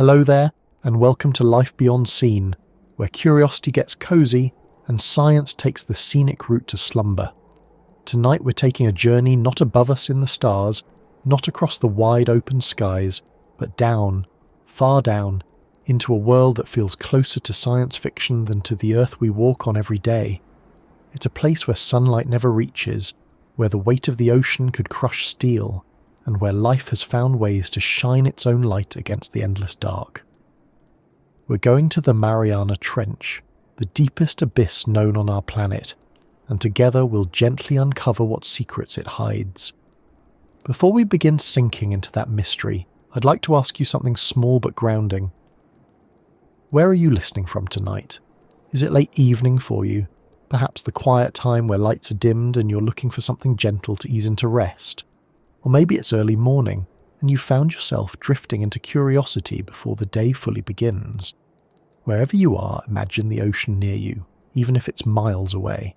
Hello there, and welcome to Life Beyond Seen, where curiosity gets cozy and science takes the scenic route to slumber. Tonight we're taking a journey not above us in the stars, not across the wide open skies, but down, far down, into a world that feels closer to science fiction than to the Earth we walk on every day. It's a place where sunlight never reaches, where the weight of the ocean could crush steel, and where life has found ways to shine its own light against the endless dark. We're going to the Mariana Trench, the deepest abyss known on our planet, and together we'll gently uncover what secrets it hides. Before we begin sinking into that mystery, I'd like to ask you something small but grounding. Where are you listening from tonight? Is it late evening for you? Perhaps the quiet time where lights are dimmed and you're looking for something gentle to ease into rest? Or maybe it's early morning and you found yourself drifting into curiosity before the day fully begins. Wherever you are, imagine the ocean near you, even if it's miles away.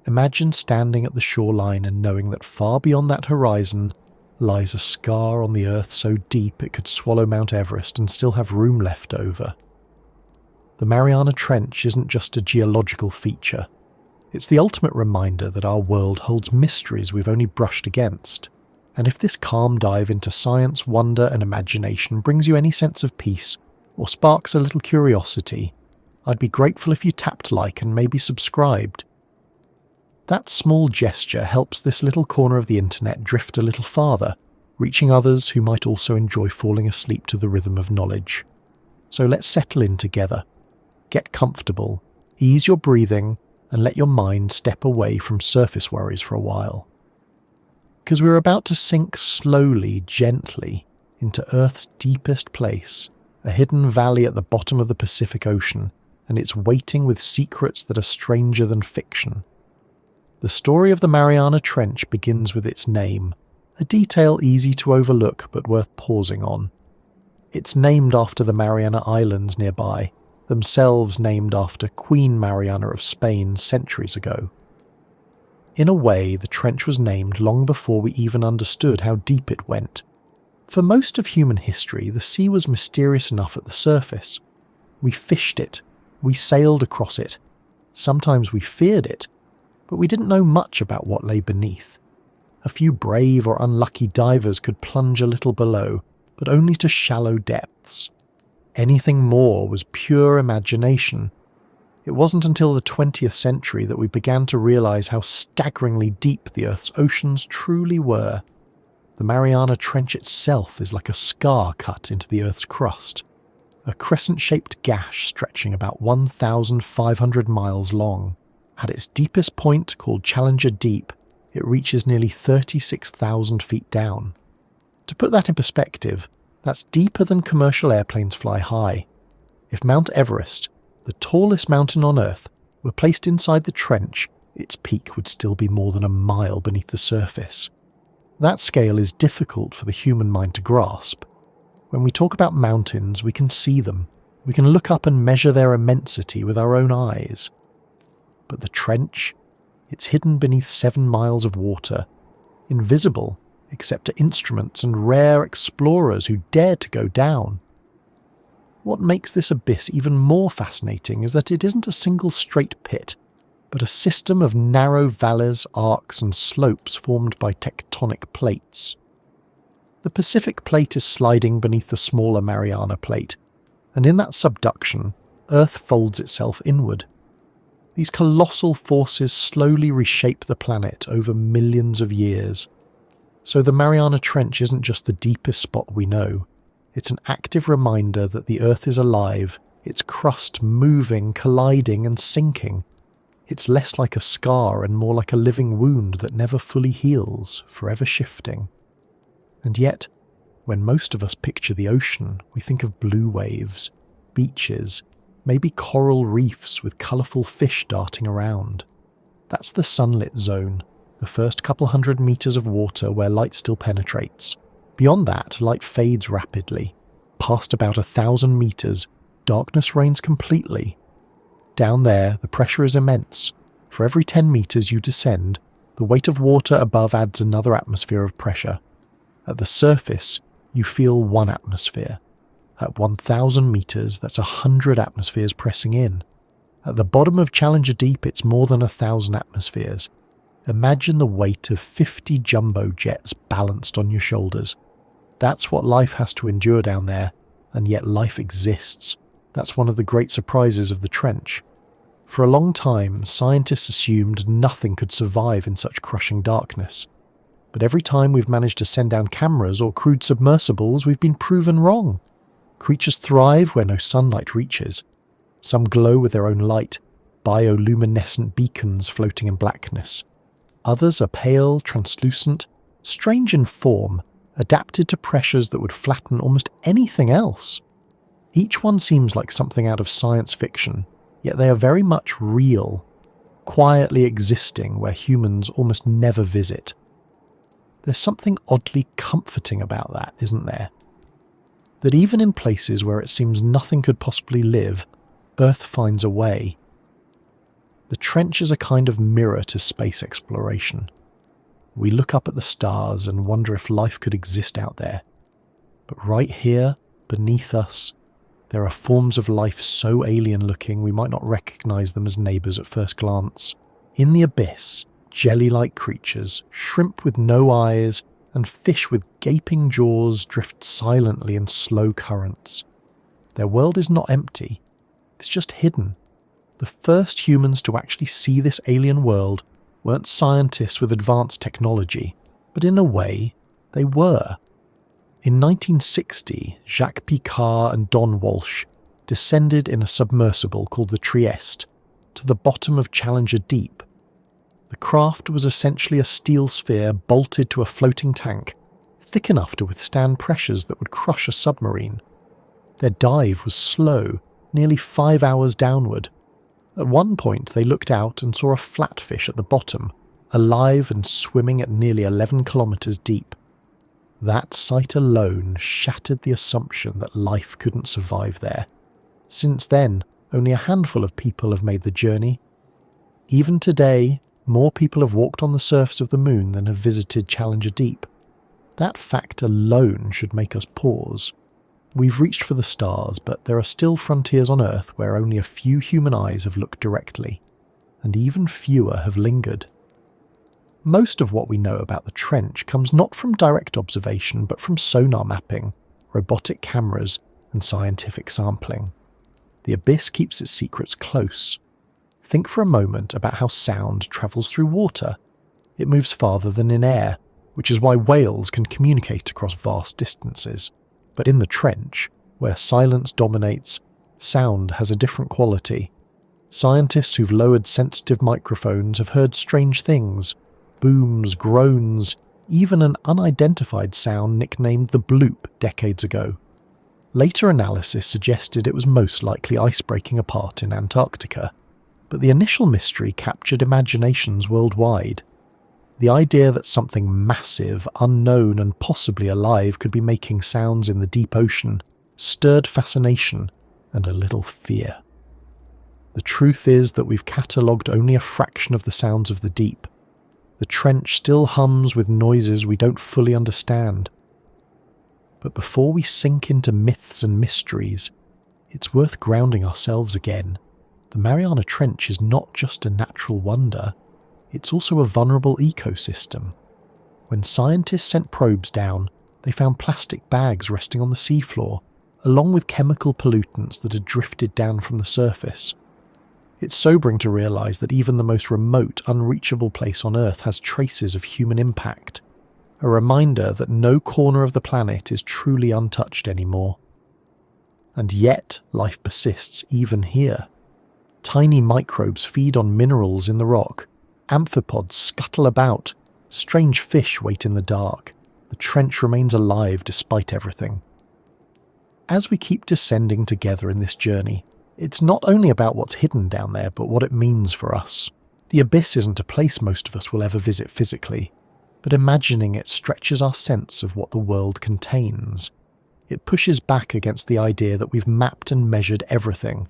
Imagine standing at the shoreline and knowing that far beyond that horizon lies a scar on the earth so deep it could swallow Mount Everest and still have room left over. The Mariana Trench isn't just a geological feature. It's the ultimate reminder that our world holds mysteries we've only brushed against. And if this calm dive into science, wonder and imagination brings you any sense of peace, or sparks a little curiosity, I'd be grateful if you tapped like and maybe subscribed. That small gesture helps this little corner of the internet drift a little farther, reaching others who might also enjoy falling asleep to the rhythm of knowledge. So let's settle in together. Get comfortable, ease your breathing, and let your mind step away from surface worries for a while. Because we're about to sink slowly, gently, into Earth's deepest place, a hidden valley at the bottom of the Pacific Ocean, and it's waiting with secrets that are stranger than fiction. The story of the Mariana Trench begins with its name, a detail easy to overlook but worth pausing on. It's named after the Mariana Islands nearby, themselves named after Queen Mariana of Spain centuries ago. In a way, the trench was named long before we even understood how deep it went. For most of human history, the sea was mysterious enough at the surface. We fished it, we sailed across it, sometimes we feared it, but we didn't know much about what lay beneath. A few brave or unlucky divers could plunge a little below, but only to shallow depths. Anything more was pure imagination. It wasn't until the 20th century that we began to realize how staggeringly deep the Earth's oceans truly were. The Mariana Trench itself is like a scar cut into the Earth's crust, a crescent-shaped gash stretching about 1,500 miles long. At its deepest point, called Challenger Deep, it reaches nearly 36,000 feet down. To put that in perspective, that's deeper than commercial airplanes fly high. If Mount Everest, the tallest mountain on Earth, were placed inside the trench, its peak would still be more than a mile beneath the surface. That scale is difficult for the human mind to grasp. When we talk about mountains, we can see them. We can look up and measure their immensity with our own eyes. But the trench? It's hidden beneath 7 miles of water, invisible except to instruments and rare explorers who dared to go down. What makes this abyss even more fascinating is that it isn't a single straight pit, but a system of narrow valleys, arcs and slopes formed by tectonic plates. The Pacific Plate is sliding beneath the smaller Mariana Plate, and in that subduction, Earth folds itself inward. These colossal forces slowly reshape the planet over millions of years. So the Mariana Trench isn't just the deepest spot we know. It's an active reminder that the Earth is alive, its crust moving, colliding and sinking. It's less like a scar and more like a living wound that never fully heals, forever shifting. And yet, when most of us picture the ocean, we think of blue waves, beaches, maybe coral reefs with colourful fish darting around. That's the sunlit zone, the first couple hundred meters of water where light still penetrates. Beyond that, light fades rapidly. Past about 1,000 meters, darkness reigns completely. Down there, the pressure is immense. For every 10 meters you descend, the weight of water above adds another atmosphere of pressure. At the surface, you feel one atmosphere. At 1,000 meters, that's 100 atmospheres pressing in. At the bottom of Challenger Deep, it's more than 1,000 atmospheres. Imagine the weight of 50 jumbo jets balanced on your shoulders. That's what life has to endure down there, and yet life exists. That's one of the great surprises of the trench. For a long time, scientists assumed nothing could survive in such crushing darkness. But every time we've managed to send down cameras or crude submersibles, we've been proven wrong. Creatures thrive where no sunlight reaches. Some glow with their own light, bioluminescent beacons floating in blackness. Others are pale, translucent, strange in form, adapted to pressures that would flatten almost anything else. Each one seems like something out of science fiction, yet they are very much real, quietly existing where humans almost never visit. There's something oddly comforting about that, isn't there? That even in places where it seems nothing could possibly live, Earth finds a way. The trench is a kind of mirror to space exploration. We look up at the stars and wonder if life could exist out there. But right here, beneath us, there are forms of life so alien-looking we might not recognize them as neighbors at first glance. In the abyss, jelly-like creatures, shrimp with no eyes, and fish with gaping jaws drift silently in slow currents. Their world is not empty, it's just hidden. The first humans to actually see this alien world weren't scientists with advanced technology, but in a way, they were. In 1960, Jacques Picard and Don Walsh descended in a submersible called the Trieste to the bottom of Challenger Deep. The craft was essentially a steel sphere bolted to a floating tank, thick enough to withstand pressures that would crush a submarine. Their dive was slow, nearly 5 hours downward. At one point they looked out and saw a flatfish at the bottom, alive and swimming at nearly 11 kilometers deep. That sight alone shattered the assumption that life couldn't survive there. Since then, only a handful of people have made the journey. Even today, more people have walked on the surface of the moon than have visited Challenger Deep. That fact alone should make us pause. We've reached for the stars, but there are still frontiers on Earth where only a few human eyes have looked directly, and even fewer have lingered. Most of what we know about the trench comes not from direct observation, but from sonar mapping, robotic cameras, and scientific sampling. The abyss keeps its secrets close. Think for a moment about how sound travels through water. It moves farther than in air, which is why whales can communicate across vast distances. But in the trench, where silence dominates, sound has a different quality. Scientists who've lowered sensitive microphones have heard strange things, booms, groans, even an unidentified sound nicknamed the bloop decades ago. Later analysis suggested it was most likely ice breaking apart in Antarctica, but the initial mystery captured imaginations worldwide. The idea that something massive, unknown and possibly alive could be making sounds in the deep ocean stirred fascination and a little fear. The truth is that we've catalogued only a fraction of the sounds of the deep. The trench still hums with noises we don't fully understand. But before we sink into myths and mysteries, it's worth grounding ourselves again. The Mariana Trench is not just a natural wonder, it's also a vulnerable ecosystem. When scientists sent probes down, they found plastic bags resting on the seafloor, along with chemical pollutants that had drifted down from the surface. It's sobering to realise that even the most remote, unreachable place on Earth has traces of human impact, a reminder that no corner of the planet is truly untouched anymore. And yet, life persists even here. Tiny microbes feed on minerals in the rock, amphipods scuttle about, strange fish wait in the dark. The trench remains alive despite everything. As we keep descending together in this journey, it's not only about what's hidden down there, but what it means for us. The abyss isn't a place most of us will ever visit physically, but imagining it stretches our sense of what the world contains. It pushes back against the idea that we've mapped and measured everything.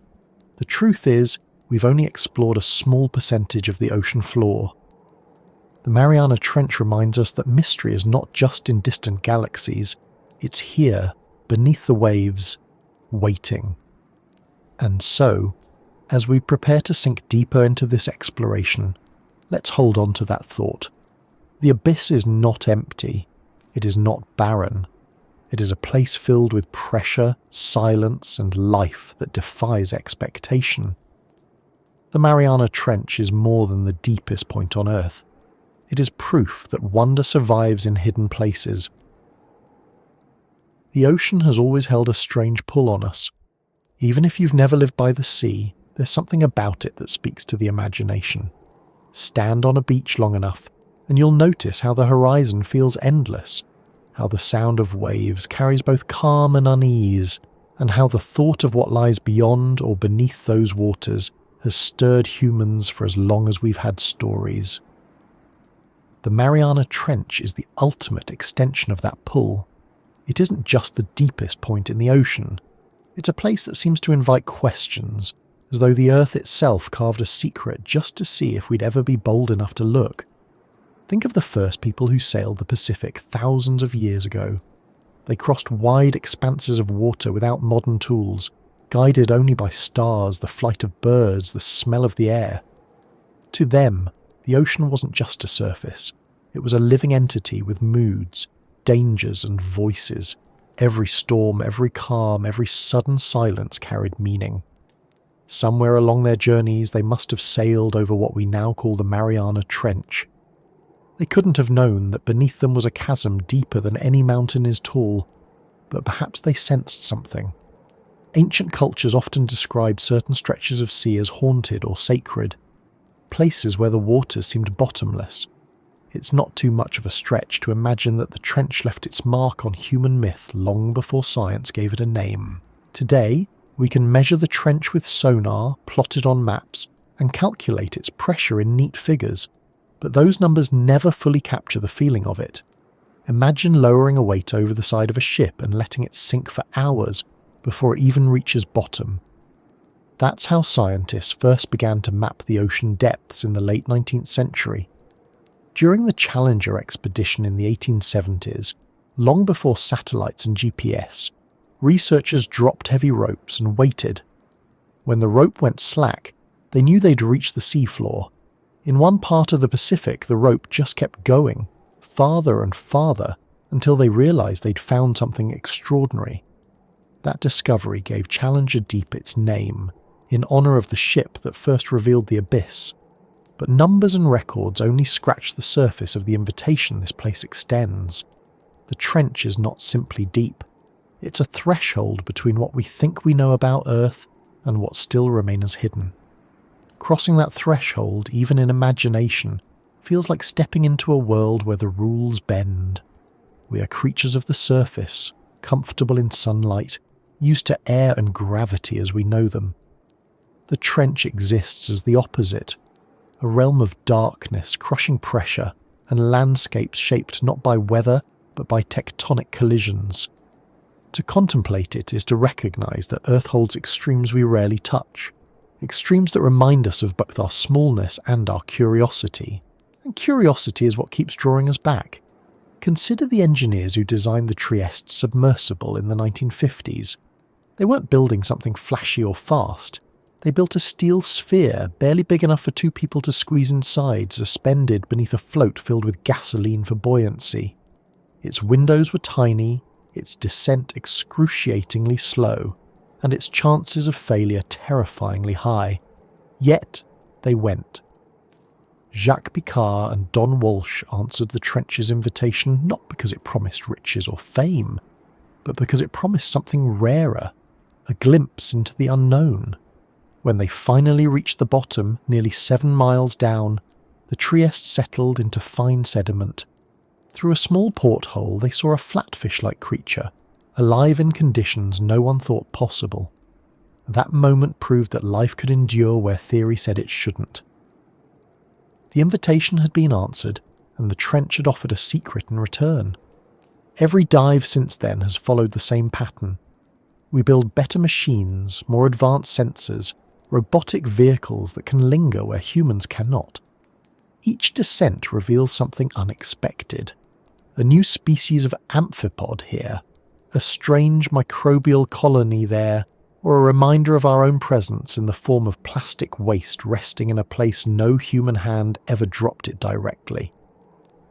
The truth is, we've only explored a small percentage of the ocean floor. The Mariana Trench reminds us that mystery is not just in distant galaxies, it's here, beneath the waves, waiting. And so, as we prepare to sink deeper into this exploration, let's hold on to that thought. The abyss is not empty. It is not barren. It is a place filled with pressure, silence, and life that defies expectation. The Mariana Trench is more than the deepest point on Earth. It is proof that wonder survives in hidden places. The ocean has always held a strange pull on us. Even if you've never lived by the sea, there's something about it that speaks to the imagination. Stand on a beach long enough, and you'll notice how the horizon feels endless, how the sound of waves carries both calm and unease, and how the thought of what lies beyond or beneath those waters has stirred humans for as long as we've had stories. The Mariana Trench is the ultimate extension of that pull. It isn't just the deepest point in the ocean. It's a place that seems to invite questions, as though the Earth itself carved a secret just to see if we'd ever be bold enough to look. Think of the first people who sailed the Pacific thousands of years ago. They crossed wide expanses of water without modern tools, guided only by stars, the flight of birds, the smell of the air. To them, the ocean wasn't just a surface. It was a living entity with moods, dangers and voices. Every storm, every calm, every sudden silence carried meaning. Somewhere along their journeys they must have sailed over what we now call the Mariana Trench. They couldn't have known that beneath them was a chasm deeper than any mountain is tall, but perhaps they sensed something. Ancient cultures often described certain stretches of sea as haunted or sacred, places where the waters seemed bottomless. It's not too much of a stretch to imagine that the trench left its mark on human myth long before science gave it a name. Today, we can measure the trench with sonar, plot it on maps, and calculate its pressure in neat figures, but those numbers never fully capture the feeling of it. Imagine lowering a weight over the side of a ship and letting it sink for hours before it even reaches bottom. That's how scientists first began to map the ocean depths in the late 19th century. During the Challenger expedition in the 1870s, long before satellites and GPS, researchers dropped heavy ropes and waited. When the rope went slack, they knew they'd reach the seafloor. In one part of the Pacific, the rope just kept going, farther and farther, until they realized they'd found something extraordinary. That discovery gave Challenger Deep its name, in honor of the ship that first revealed the abyss. But numbers and records only scratch the surface of the invitation this place extends. The trench is not simply deep. It's a threshold between what we think we know about Earth and what still remains hidden. Crossing that threshold, even in imagination, feels like stepping into a world where the rules bend. We are creatures of the surface, comfortable in sunlight, used to air and gravity as we know them. The trench exists as the opposite, a realm of darkness, crushing pressure, and landscapes shaped not by weather but by tectonic collisions. To contemplate it is to recognise that Earth holds extremes we rarely touch, extremes that remind us of both our smallness and our curiosity. And curiosity is what keeps drawing us back. Consider the engineers who designed the Trieste submersible in the 1950s. They weren't building something flashy or fast. They built a steel sphere barely big enough for two people to squeeze inside, suspended beneath a float filled with gasoline for buoyancy. Its windows were tiny, its descent excruciatingly slow, and its chances of failure terrifyingly high. Yet they went. Jacques Picard and Don Walsh answered the trench's invitation not because it promised riches or fame, but because it promised something rarer, a glimpse into the unknown. When they finally reached the bottom, nearly 7 miles down, the Trieste settled into fine sediment. Through a small porthole they saw a flatfish-like creature, alive in conditions no one thought possible. That moment proved that life could endure where theory said it shouldn't. The invitation had been answered, and the trench had offered a secret in return. Every dive since then has followed the same pattern. We build better machines, more advanced sensors, robotic vehicles that can linger where humans cannot. Each descent reveals something unexpected. A new species of amphipod here, a strange microbial colony there, or a reminder of our own presence in the form of plastic waste resting in a place no human hand ever dropped it directly.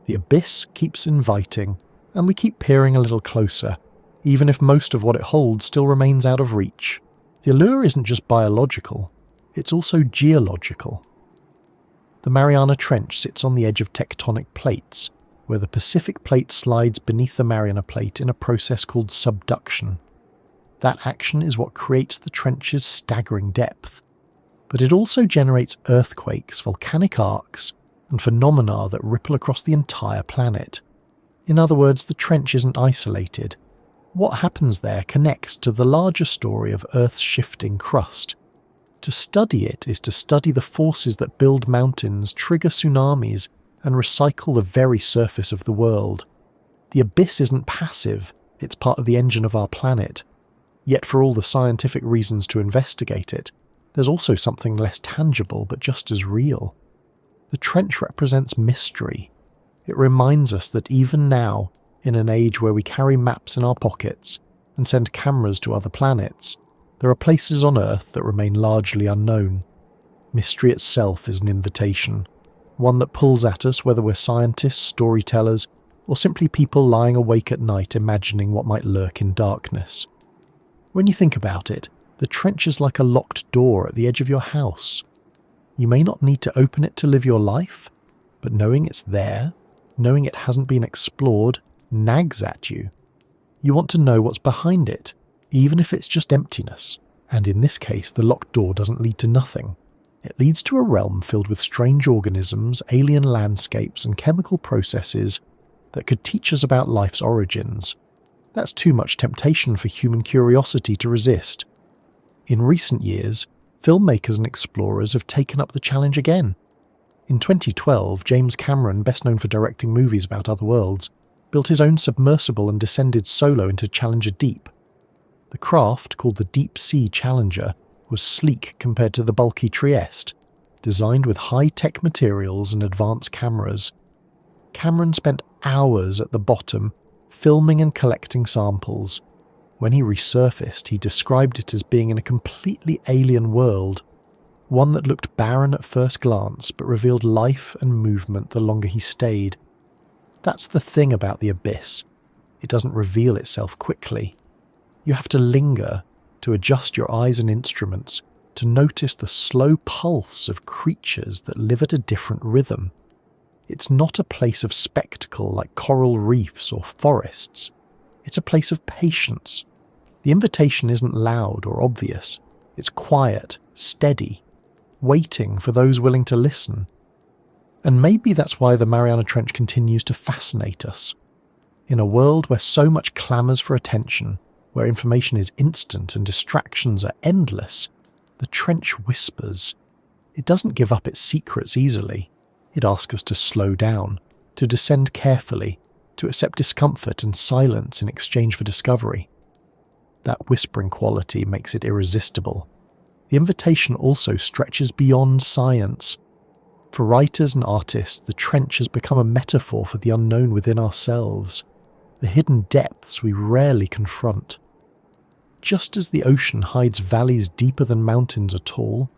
The abyss keeps inviting, and we keep peering a little closer, even if most of what it holds still remains out of reach. The allure isn't just biological, it's also geological. The Mariana Trench sits on the edge of tectonic plates, where the Pacific plate slides beneath the Mariana plate in a process called subduction. That action is what creates the trench's staggering depth. But it also generates earthquakes, volcanic arcs, and phenomena that ripple across the entire planet. In other words, the trench isn't isolated. What happens there connects to the larger story of Earth's shifting crust. To study it is to study the forces that build mountains, trigger tsunamis, and recycle the very surface of the world. The abyss isn't passive, it's part of the engine of our planet. Yet for all the scientific reasons to investigate it, there's also something less tangible but just as real. The trench represents mystery. It reminds us that even now, in an age where we carry maps in our pockets and send cameras to other planets, there are places on Earth that remain largely unknown. Mystery itself is an invitation, one that pulls at us whether we're scientists, storytellers, or simply people lying awake at night imagining what might lurk in darkness. When you think about it, the trench is like a locked door at the edge of your house. You may not need to open it to live your life, but knowing it's there, knowing it hasn't been explored, nags at you. You want to know what's behind it, even if it's just emptiness. And in this case, the locked door doesn't lead to nothing. It leads to a realm filled with strange organisms, alien landscapes, and chemical processes that could teach us about life's origins. That's too much temptation for human curiosity to resist. In recent years, filmmakers and explorers have taken up the challenge again. In 2012, James Cameron, best known for directing movies about other worlds, built his own submersible and descended solo into Challenger Deep. The craft, called the Deep Sea Challenger, was sleek compared to the bulky Trieste, designed with high-tech materials and advanced cameras. Cameron spent hours at the bottom, filming and collecting samples. When he resurfaced, he described it as being in a completely alien world, one that looked barren at first glance but revealed life and movement the longer he stayed. That's the thing about the abyss. It doesn't reveal itself quickly. You have to linger, to adjust your eyes and instruments, to notice the slow pulse of creatures that live at a different rhythm. It's not a place of spectacle like coral reefs or forests. It's a place of patience. The invitation isn't loud or obvious. It's quiet, steady, waiting for those willing to listen. And maybe that's why the Mariana Trench continues to fascinate us. In a world where so much clamours for attention, where information is instant and distractions are endless, the trench whispers. It doesn't give up its secrets easily. It asks us to slow down, to descend carefully, to accept discomfort and silence in exchange for discovery. That whispering quality makes it irresistible. The invitation also stretches beyond science. For writers and artists, the trench has become a metaphor for the unknown within ourselves, the hidden depths we rarely confront. Just as the ocean hides valleys deeper than mountains are tall,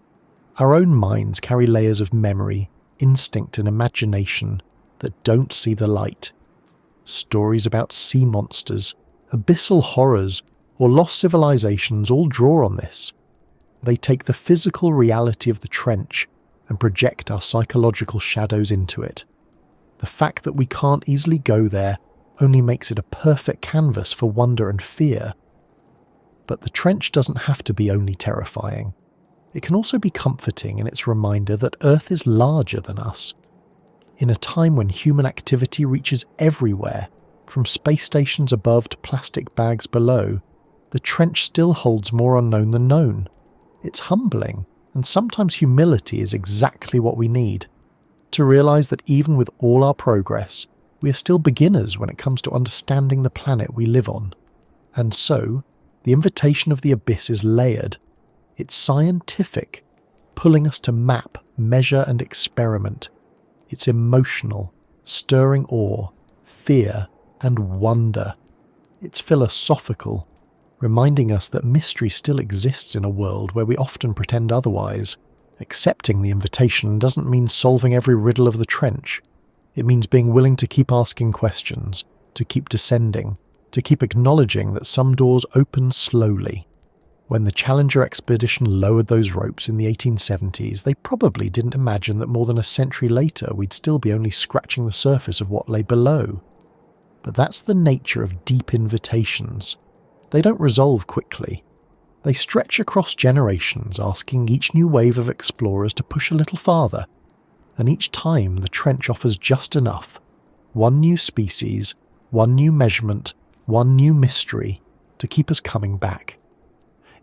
our own minds carry layers of memory, instinct and imagination that don't see the light. Stories about sea monsters, abyssal horrors, or lost civilizations all draw on this. They take the physical reality of the trench and project our psychological shadows into it. The fact that we can't easily go there only makes it a perfect canvas for wonder and fear. But the trench doesn't have to be only terrifying. It can also be comforting in its reminder that Earth is larger than us. In a time when human activity reaches everywhere, from space stations above to plastic bags below, the trench still holds more unknown than known. It's humbling, and sometimes humility is exactly what we need. To realise that even with all our progress, we are still beginners when it comes to understanding the planet we live on. And so, the invitation of the abyss is layered. It's scientific, pulling us to map, measure and experiment. It's emotional, stirring awe, fear and wonder. It's philosophical, reminding us that mystery still exists in a world where we often pretend otherwise. Accepting the invitation doesn't mean solving every riddle of the trench. It means being willing to keep asking questions, to keep descending, to keep acknowledging that some doors open slowly. When the Challenger expedition lowered those ropes in the 1870s, they probably didn't imagine that more than a century later we'd still be only scratching the surface of what lay below. But that's the nature of deep invitations. They don't resolve quickly. They stretch across generations, asking each new wave of explorers to push a little farther. And each time the trench offers just enough. One new species, one new measurement, one new mystery to keep us coming back.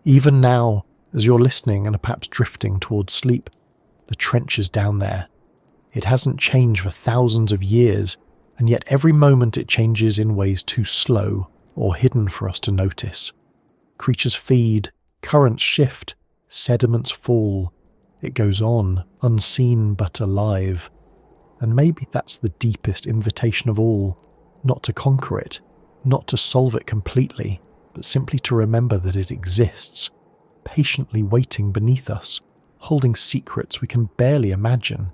Even now, as you're listening and are perhaps drifting towards sleep, the trench is down there. It hasn't changed for thousands of years, and yet every moment it changes in ways too slow or hidden for us to notice. Creatures feed, currents shift, sediments fall. It goes on, unseen but alive. And maybe that's the deepest invitation of all, not to conquer it, not to solve it completely, but simply to remember that it exists, patiently waiting beneath us, holding secrets we can barely imagine.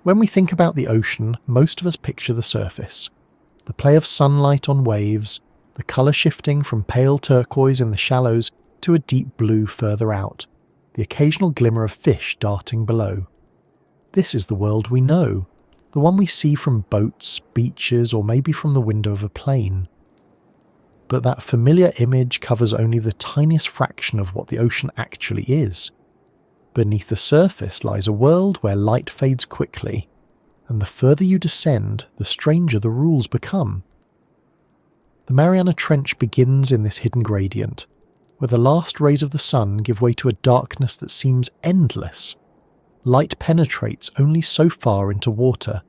When we think about the ocean, most of us picture the surface. The play of sunlight on waves, the colour shifting from pale turquoise in the shallows to a deep blue further out, the occasional glimmer of fish darting below. This is the world we know, the one we see from boats, beaches, or maybe from the window of a plane. But that familiar image covers only the tiniest fraction of what the ocean actually is. Beneath the surface lies a world where light fades quickly, and the further you descend, the stranger the rules become. The Mariana Trench begins in this hidden gradient, where the last rays of the sun give way to a darkness that seems endless. Light penetrates only so far into water.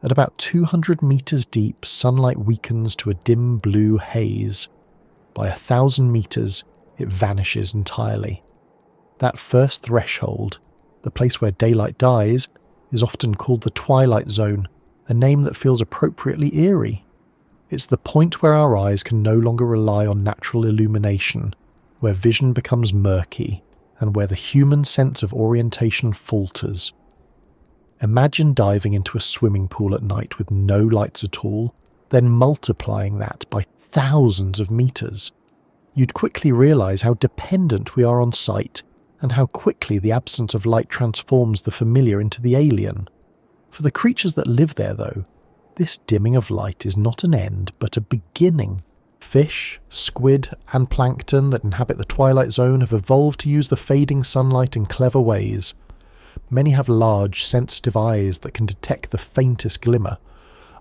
At about 200 meters deep, sunlight weakens to a dim blue haze. By 1,000 meters, it vanishes entirely. That first threshold, the place where daylight dies, is often called the twilight zone, a name that feels appropriately eerie. It's the point where our eyes can no longer rely on natural illumination, where vision becomes murky, and where the human sense of orientation falters. Imagine diving into a swimming pool at night with no lights at all, then multiplying that by thousands of meters. You'd quickly realize how dependent we are on sight, and how quickly the absence of light transforms the familiar into the alien. For the creatures that live there, though, this dimming of light is not an end, but a beginning. Fish, squid, and plankton that inhabit the twilight zone have evolved to use the fading sunlight in clever ways. Many have large, sensitive eyes that can detect the faintest glimmer.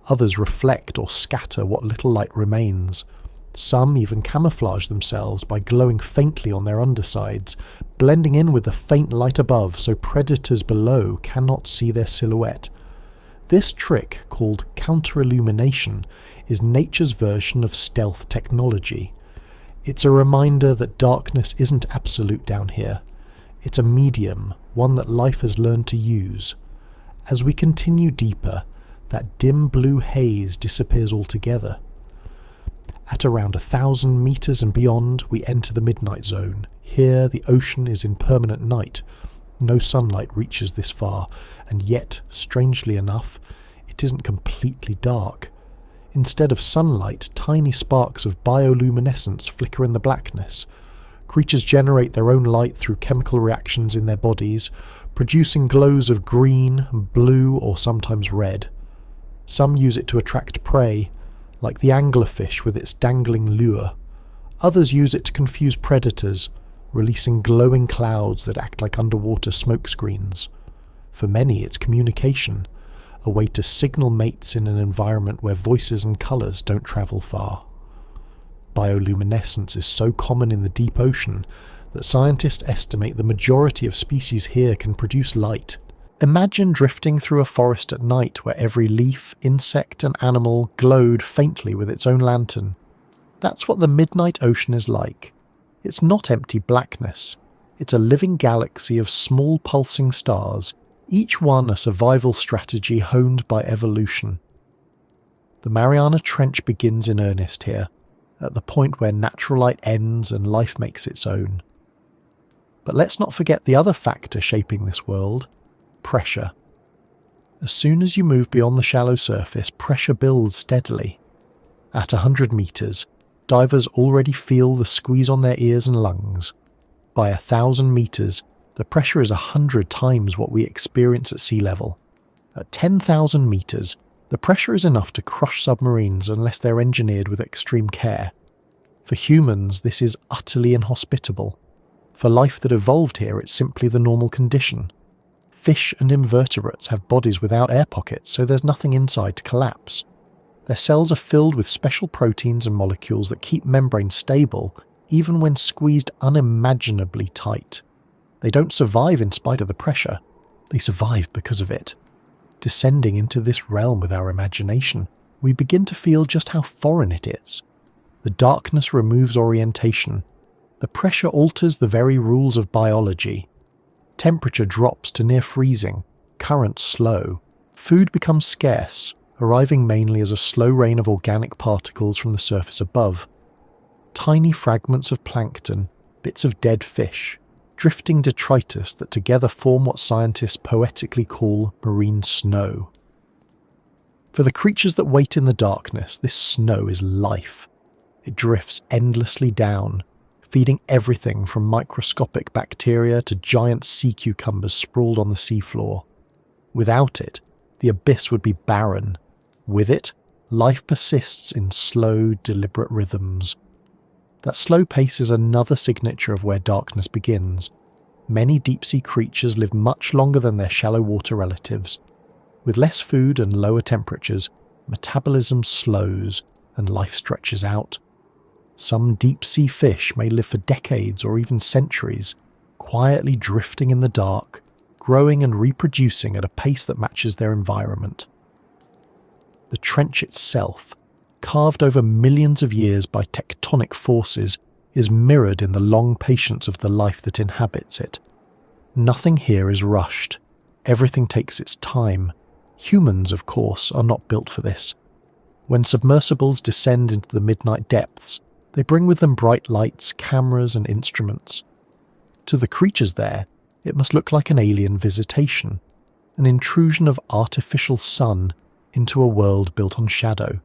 Others reflect or scatter what little light remains. Some even camouflage themselves by glowing faintly on their undersides, blending in with the faint light above so predators below cannot see their silhouette. This trick, called counter-illumination, is nature's version of stealth technology. It's a reminder that darkness isn't absolute down here. It's a medium, one that life has learned to use. As we continue deeper, that dim blue haze disappears altogether. At around 1,000 meters and beyond, we enter the midnight zone. Here, the ocean is in permanent night. No sunlight reaches this far, and yet, strangely enough, it isn't completely dark. Instead of sunlight, tiny sparks of bioluminescence flicker in the blackness. Creatures generate their own light through chemical reactions in their bodies, producing glows of green, blue, or sometimes red. Some use it to attract prey, like the anglerfish with its dangling lure. Others use it to confuse predators, releasing glowing clouds that act like underwater smoke screens. For many, it's communication, a way to signal mates in an environment where voices and colours don't travel far. Bioluminescence is so common in the deep ocean that scientists estimate the majority of species here can produce light. Imagine drifting through a forest at night where every leaf, insect and animal glowed faintly with its own lantern. That's what the midnight ocean is like. It's not empty blackness. It's a living galaxy of small pulsing stars, each one a survival strategy honed by evolution. The Mariana Trench begins in earnest here, at the point where natural light ends and life makes its own. But let's not forget the other factor shaping this world: pressure. As soon as you move beyond the shallow surface, pressure builds steadily. At 100 meters, divers already feel the squeeze on their ears and lungs. By 1,000 meters, the pressure is 100 times what we experience at sea level. At 10,000 meters, the pressure is enough to crush submarines unless they're engineered with extreme care. For humans, this is utterly inhospitable. For life that evolved here, it's simply the normal condition. Fish and invertebrates have bodies without air pockets, so there's nothing inside to collapse. Their cells are filled with special proteins and molecules that keep membranes stable, even when squeezed unimaginably tight. They don't survive in spite of the pressure, they survive because of it. Descending into this realm with our imagination, we begin to feel just how foreign it is. The darkness removes orientation. The pressure alters the very rules of biology. Temperature drops to near freezing, currents slow, food becomes scarce, arriving mainly as a slow rain of organic particles from the surface above. Tiny fragments of plankton, bits of dead fish, drifting detritus that together form what scientists poetically call marine snow. For the creatures that wait in the darkness, this snow is life. It drifts endlessly down, feeding everything from microscopic bacteria to giant sea cucumbers sprawled on the seafloor. Without it, the abyss would be barren. With it, life persists in slow, deliberate rhythms. That slow pace is another signature of where darkness begins. Many deep-sea creatures live much longer than their shallow water relatives. With less food and lower temperatures, metabolism slows and life stretches out. Some deep-sea fish may live for decades or even centuries, quietly drifting in the dark, growing and reproducing at a pace that matches their environment. The trench itself, carved over millions of years by tectonic forces, is mirrored in the long patience of the life that inhabits it. Nothing here is rushed. Everything takes its time. Humans, of course, are not built for this. When submersibles descend into the midnight depths, they bring with them bright lights, cameras, and instruments. To the creatures there, it must look like an alien visitation, an intrusion of artificial sun into a world built on shadow.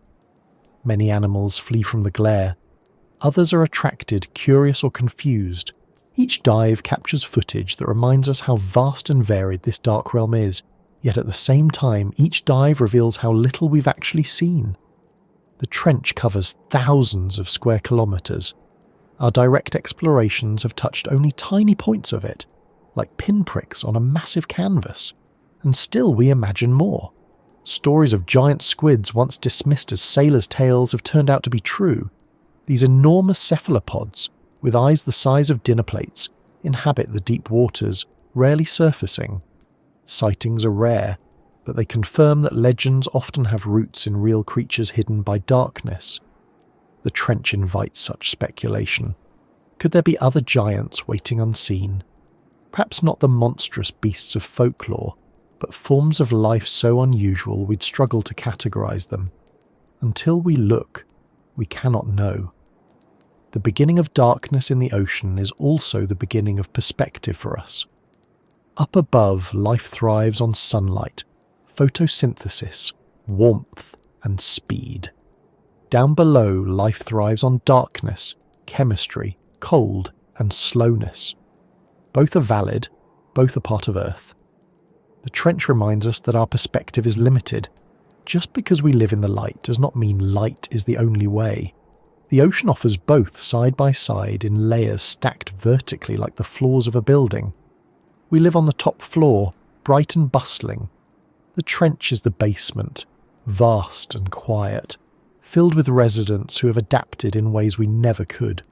Many animals flee from the glare. Others are attracted, curious or confused. Each dive captures footage that reminds us how vast and varied this dark realm is, yet at the same time each dive reveals how little we've actually seen. The trench covers thousands of square kilometres. Our direct explorations have touched only tiny points of it, like pinpricks on a massive canvas. And still we imagine more. Stories of giant squids once dismissed as sailors' tales have turned out to be true. These enormous cephalopods, with eyes the size of dinner plates, inhabit the deep waters, rarely surfacing. Sightings are rare, but they confirm that legends often have roots in real creatures hidden by darkness. The trench invites such speculation. Could there be other giants waiting unseen? Perhaps not the monstrous beasts of folklore, but forms of life so unusual we'd struggle to categorize them. Until we look, we cannot know. The beginning of darkness in the ocean is also the beginning of perspective for us. Up above, life thrives on sunlight, photosynthesis, warmth, and speed. Down below, life thrives on darkness, chemistry, cold, and slowness. Both are valid, both are part of Earth. The trench reminds us that our perspective is limited. Just because we live in the light does not mean light is the only way. The ocean offers both side by side in layers stacked vertically like the floors of a building. We live on the top floor, bright and bustling. The trench is the basement, vast and quiet, filled with residents who have adapted in ways we never could.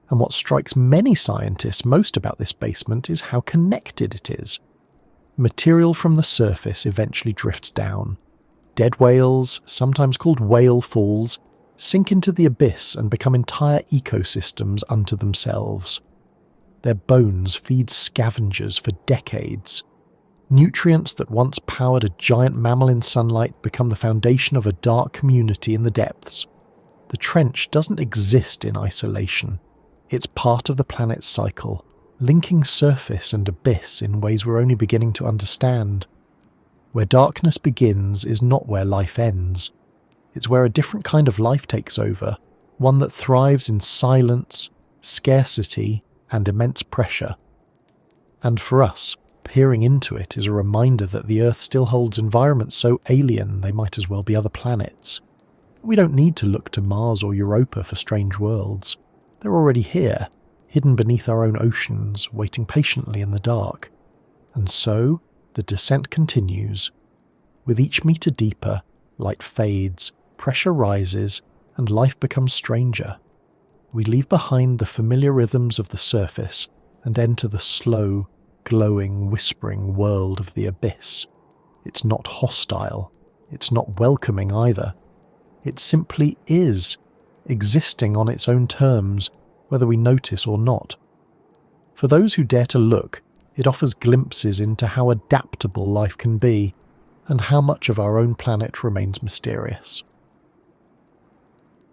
And what strikes many scientists most about this basement is how connected it is. Material from the surface eventually drifts down. Dead whales, sometimes called whale falls, sink into the abyss and become entire ecosystems unto themselves. Their bones feed scavengers for decades. Nutrients that once powered a giant mammal in sunlight become the foundation of a dark community in the depths. The trench doesn't exist in isolation. It's part of the planet's cycle, linking surface and abyss in ways we're only beginning to understand. Where darkness begins is not where life ends. It's where a different kind of life takes over, one that thrives in silence, scarcity, and immense pressure. And for us, peering into it is a reminder that the Earth still holds environments so alien they might as well be other planets. We don't need to look to Mars or Europa for strange worlds. They're already here, hidden beneath our own oceans, waiting patiently in the dark. And so, the descent continues. With each meter deeper, light fades, pressure rises, and life becomes stranger. We leave behind the familiar rhythms of the surface and enter the slow, glowing, whispering world of the abyss. It's not hostile. It's not welcoming either. It simply is, existing on its own terms, whether we notice or not. For those who dare to look, it offers glimpses into how adaptable life can be, and how much of our own planet remains mysterious.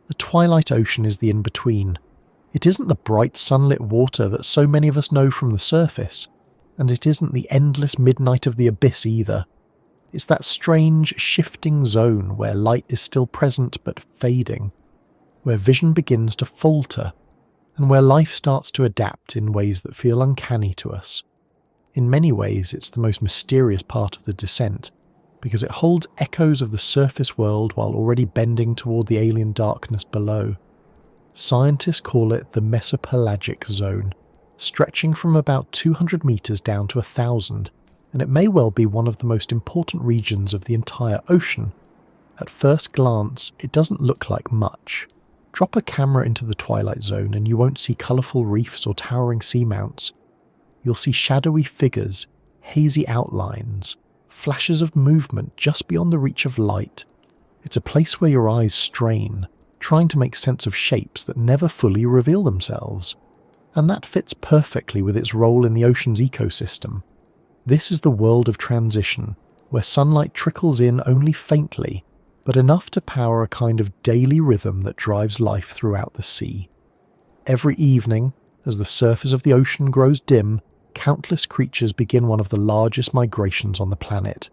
The twilight ocean is the in-between. It isn't the bright sunlit water that so many of us know from the surface, and it isn't the endless midnight of the abyss either. It's that strange, shifting zone where light is still present but fading, where vision begins to falter, and where life starts to adapt in ways that feel uncanny to us. In many ways, it's the most mysterious part of the descent, because it holds echoes of the surface world while already bending toward the alien darkness below. Scientists call it the mesopelagic zone, stretching from about 200 meters down to 1,000, and it may well be one of the most important regions of the entire ocean. At first glance, it doesn't look like much. Drop a camera into the twilight zone and you won't see colourful reefs or towering seamounts. You'll see shadowy figures, hazy outlines, flashes of movement just beyond the reach of light. It's a place where your eyes strain, trying to make sense of shapes that never fully reveal themselves. And that fits perfectly with its role in the ocean's ecosystem. This is the world of transition, where sunlight trickles in only faintly, but enough to power a kind of daily rhythm that drives life throughout the sea. Every evening, as the surface of the ocean grows dim, countless creatures begin one of the largest migrations on the planet.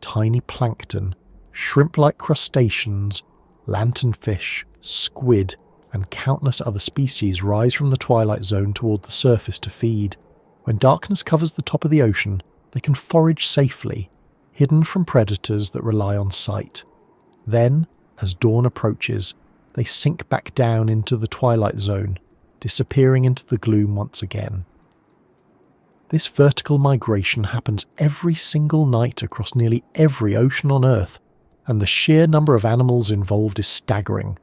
Tiny plankton, shrimp-like crustaceans, lanternfish, squid, and countless other species rise from the twilight zone toward the surface to feed. When darkness covers the top of the ocean, they can forage safely, hidden from predators that rely on sight. Then, as dawn approaches, they sink back down into the twilight zone, disappearing into the gloom once again. This vertical migration happens every single night across nearly every ocean on Earth, and the sheer number of animals involved is staggering.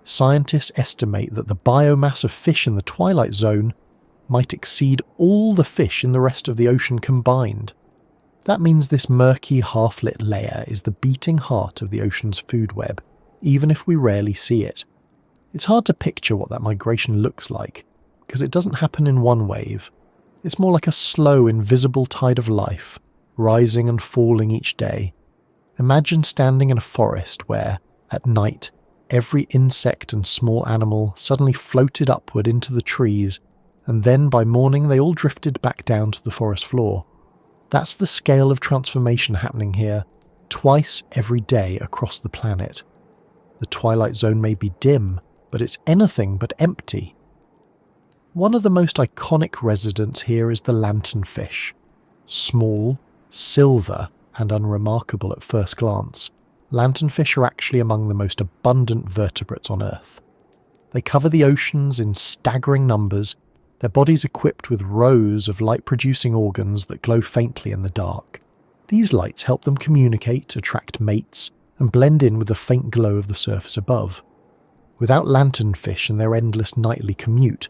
Scientists estimate that the biomass of fish in the twilight zone might exceed all the fish in the rest of the ocean combined. That means this murky, half-lit layer is the beating heart of the ocean's food web, even if we rarely see it. It's hard to picture what that migration looks like, because it doesn't happen in one wave. It's more like a slow, invisible tide of life, rising and falling each day. Imagine standing in a forest where, at night, every insect and small animal suddenly floated upward into the trees, and then by morning they all drifted back down to the forest floor. That's the scale of transformation happening here, twice every day across the planet. The twilight zone may be dim, but it's anything but empty. One of the most iconic residents here is the lanternfish. Small, silver, and unremarkable at first glance, lanternfish are actually among the most abundant vertebrates on Earth. They cover the oceans in staggering numbers, their bodies equipped with rows of light-producing organs that glow faintly in the dark. These lights help them communicate, attract mates, and blend in with the faint glow of the surface above. Without lanternfish and their endless nightly commute,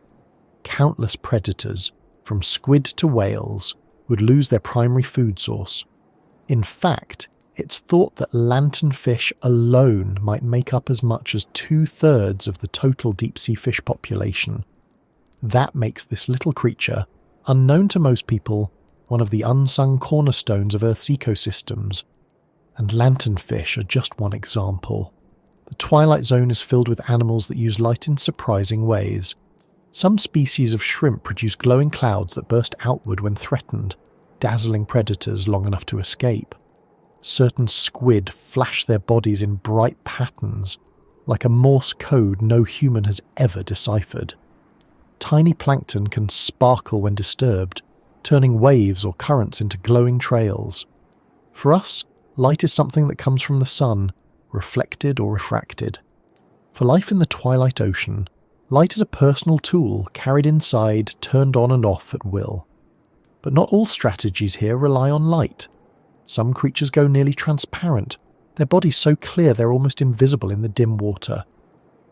countless predators, from squid to whales, would lose their primary food source. In fact, it's thought that lanternfish alone might make up as much as 2/3 of the total deep-sea fish population. That makes this little creature, unknown to most people, one of the unsung cornerstones of Earth's ecosystems. And lanternfish are just one example. The twilight zone is filled with animals that use light in surprising ways. Some species of shrimp produce glowing clouds that burst outward when threatened, dazzling predators long enough to escape. Certain squid flash their bodies in bright patterns, like a Morse code no human has ever deciphered. Tiny plankton can sparkle when disturbed, turning waves or currents into glowing trails. For us, light is something that comes from the sun, reflected or refracted. For life in the twilight ocean, light is a personal tool carried inside, turned on and off at will. But not all strategies here rely on light. Some creatures go nearly transparent, their bodies so clear they're almost invisible in the dim water.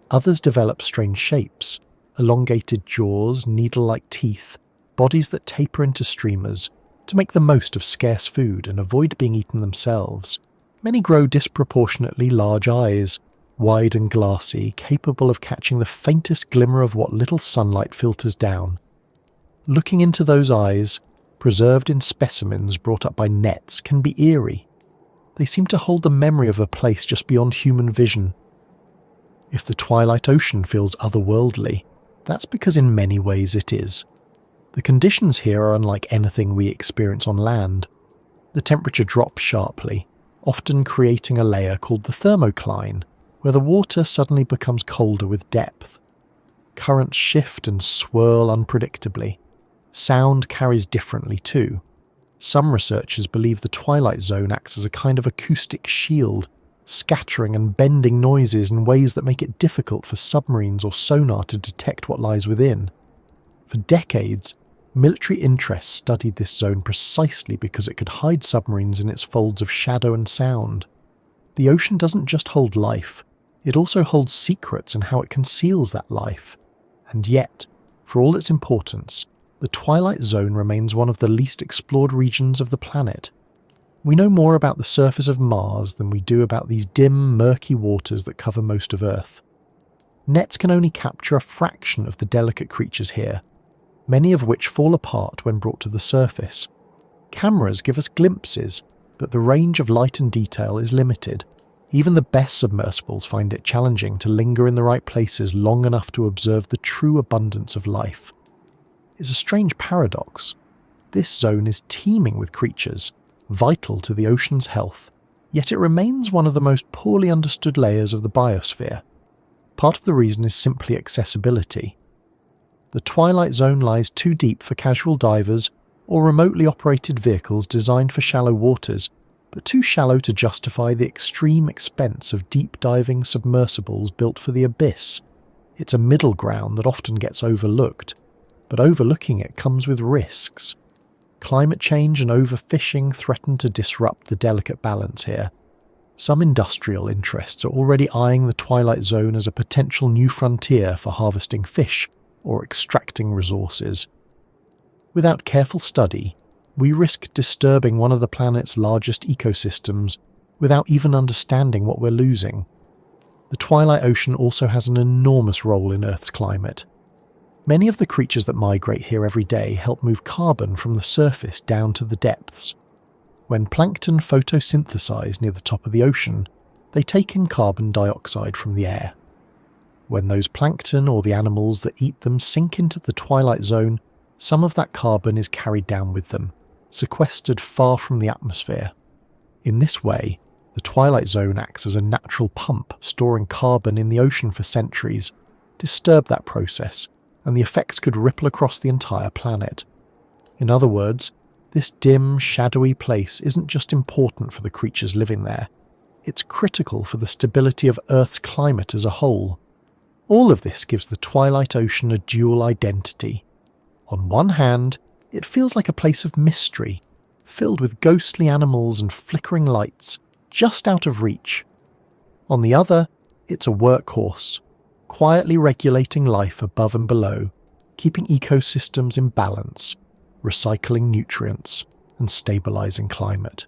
Others develop strange shapes, elongated jaws, needle-like teeth, bodies that taper into streamers, to make the most of scarce food and avoid being eaten themselves. Many grow disproportionately large eyes, wide and glassy, capable of catching the faintest glimmer of what little sunlight filters down. Looking into those eyes, preserved in specimens brought up by nets, can be eerie. They seem to hold the memory of a place just beyond human vision. If the twilight ocean feels otherworldly, that's because in many ways it is. The conditions here are unlike anything we experience on land. The temperature drops sharply, often creating a layer called the thermocline, where the water suddenly becomes colder with depth. Currents shift and swirl unpredictably. Sound carries differently too. Some researchers believe the twilight zone acts as a kind of acoustic shield, scattering and bending noises in ways that make it difficult for submarines or sonar to detect what lies within. For decades, military interests studied this zone precisely because it could hide submarines in its folds of shadow and sound. The ocean doesn't just hold life, it also holds secrets and how it conceals that life. And yet, for all its importance, the twilight zone remains one of the least explored regions of the planet. We know more about the surface of Mars than we do about these dim, murky waters that cover most of Earth. Nets can only capture a fraction of the delicate creatures here, many of which fall apart when brought to the surface. Cameras give us glimpses, but the range of light and detail is limited. Even the best submersibles find it challenging to linger in the right places long enough to observe the true abundance of life. It's a strange paradox. This zone is teeming with creatures, vital to the ocean's health, yet it remains one of the most poorly understood layers of the biosphere. Part of the reason is simply accessibility. The twilight zone lies too deep for casual divers or remotely operated vehicles designed for shallow waters, but too shallow to justify the extreme expense of deep-diving submersibles built for the abyss. It's a middle ground that often gets overlooked, but overlooking it comes with risks. Climate change and overfishing threaten to disrupt the delicate balance here. Some industrial interests are already eyeing the twilight zone as a potential new frontier for harvesting fish or extracting resources. Without careful study, we risk disturbing one of the planet's largest ecosystems without even understanding what we're losing. The twilight ocean also has an enormous role in Earth's climate. Many of the creatures that migrate here every day help move carbon from the surface down to the depths. When plankton photosynthesize near the top of the ocean, they take in carbon dioxide from the air. When those plankton or the animals that eat them sink into the twilight zone, some of that carbon is carried down with them, sequestered far from the atmosphere. In this way, the twilight zone acts as a natural pump, storing carbon in the ocean for centuries. Disturb that process, and the effects could ripple across the entire planet. In other words, this dim, shadowy place isn't just important for the creatures living there, it's critical for the stability of Earth's climate as a whole. All of this gives the twilight ocean a dual identity. On one hand, it feels like a place of mystery, filled with ghostly animals and flickering lights, just out of reach. On the other, it's a workhorse, quietly regulating life above and below, keeping ecosystems in balance, recycling nutrients, and stabilizing climate.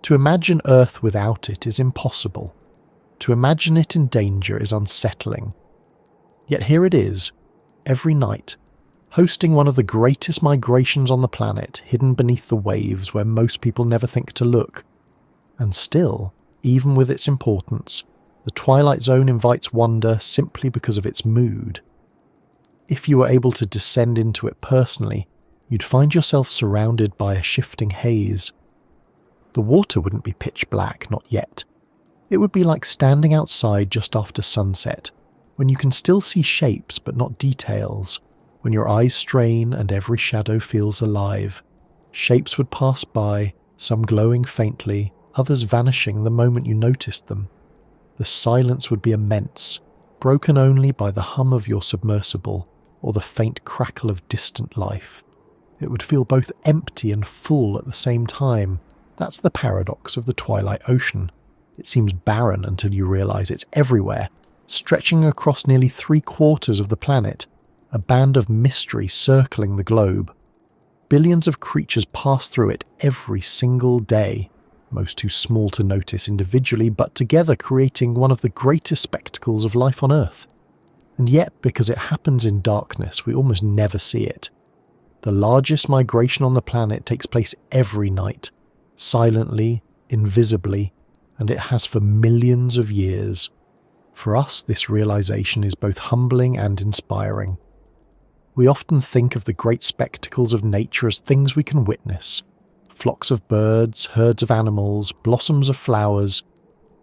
To imagine Earth without it is impossible. To imagine it in danger is unsettling. Yet here it is, every night, hosting one of the greatest migrations on the planet, hidden beneath the waves where most people never think to look. And still, even with its importance, the Twilight Zone invites wonder simply because of its mood. If you were able to descend into it personally, you'd find yourself surrounded by a shifting haze. The water wouldn't be pitch black, not yet. It would be like standing outside just after sunset, when you can still see shapes but not details, when your eyes strain and every shadow feels alive. Shapes would pass by, some glowing faintly, others vanishing the moment you noticed them. The silence would be immense, broken only by the hum of your submersible or the faint crackle of distant life. It would feel both empty and full at the same time. That's the paradox of the Twilight Ocean. It seems barren until you realize it's everywhere, stretching across nearly 3/4 of the planet, a band of mystery circling the globe. Billions of creatures pass through it every single day, most too small to notice individually, but together creating one of the greatest spectacles of life on Earth. And yet, because it happens in darkness, we almost never see it. The largest migration on the planet takes place every night, silently, invisibly, and it has for millions of years. For us, this realization is both humbling and inspiring. We often think of the great spectacles of nature as things we can witness. Flocks of birds, herds of animals, blossoms of flowers.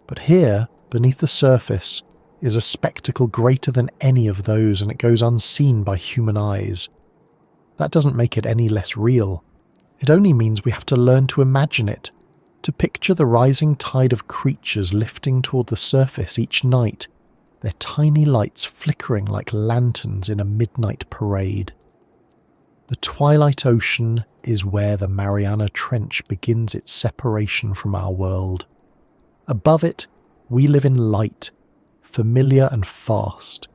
But here, beneath the surface, is a spectacle greater than any of those, and it goes unseen by human eyes. That doesn't make it any less real. It only means we have to learn to imagine it, to picture the rising tide of creatures lifting toward the surface each night, their tiny lights flickering like lanterns in a midnight parade. The Twilight Ocean is where the Mariana Trench begins its separation from our world. Above it, we live in light, familiar and fast.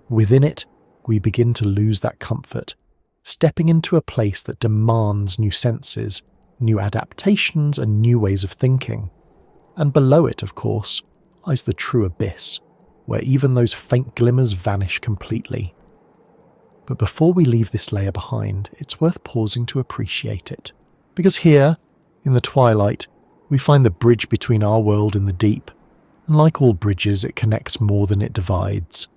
Within it, we begin to lose that comfort, stepping into a place that demands new senses, new adaptations and new ways of thinking. And below it, of course, lies the true abyss, where even those faint glimmers vanish completely. But before we leave this layer behind, it's worth pausing to appreciate it. Because here, in the twilight, we find the bridge between our world and the deep, and like all bridges, it connects more than it divides.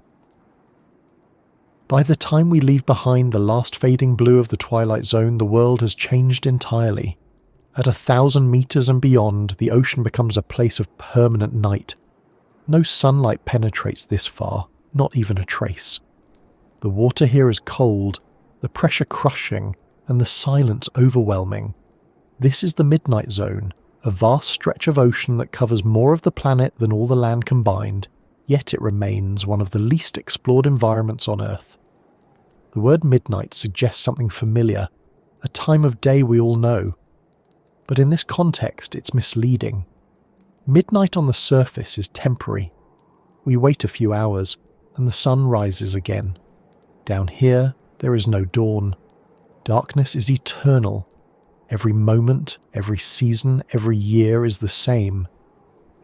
By the time we leave behind the last fading blue of the Twilight Zone, the world has changed entirely. At 1,000 meters and beyond, the ocean becomes a place of permanent night. No sunlight penetrates this far, not even a trace. The water here is cold, the pressure crushing, and the silence overwhelming. This is the Midnight Zone, a vast stretch of ocean that covers more of the planet than all the land combined, yet it remains one of the least explored environments on Earth. The word midnight suggests something familiar, a time of day we all know. But in this context, it's misleading. Midnight on the surface is temporary. We wait a few hours, and the sun rises again. Down here, there is no dawn. Darkness is eternal. Every moment, every season, every year is the same.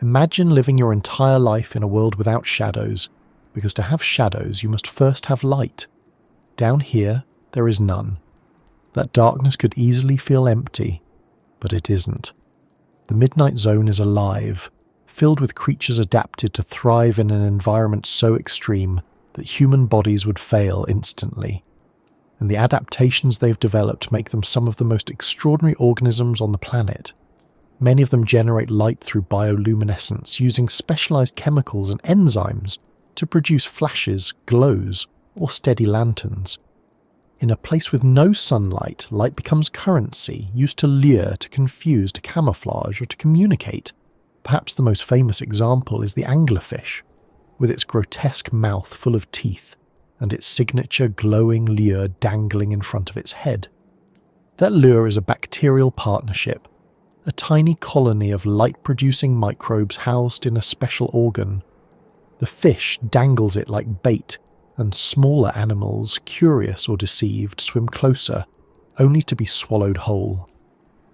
Imagine living your entire life in a world without shadows, because to have shadows you must first have light. Down here, there is none. That darkness could easily feel empty, but it isn't. The Midnight Zone is alive, filled with creatures adapted to thrive in an environment so extreme that human bodies would fail instantly. And the adaptations they've developed make them some of the most extraordinary organisms on the planet. Many of them generate light through bioluminescence, using specialized chemicals and enzymes to produce flashes, glows, or steady lanterns. In a place with no sunlight, light becomes currency, used to lure, to confuse, to camouflage, or to communicate. Perhaps the most famous example is the anglerfish, with its grotesque mouth full of teeth, and its signature glowing lure dangling in front of its head. That lure is a bacterial partnership, a tiny colony of light-producing microbes housed in a special organ. The fish dangles it like bait, and smaller animals, curious or deceived, swim closer, only to be swallowed whole.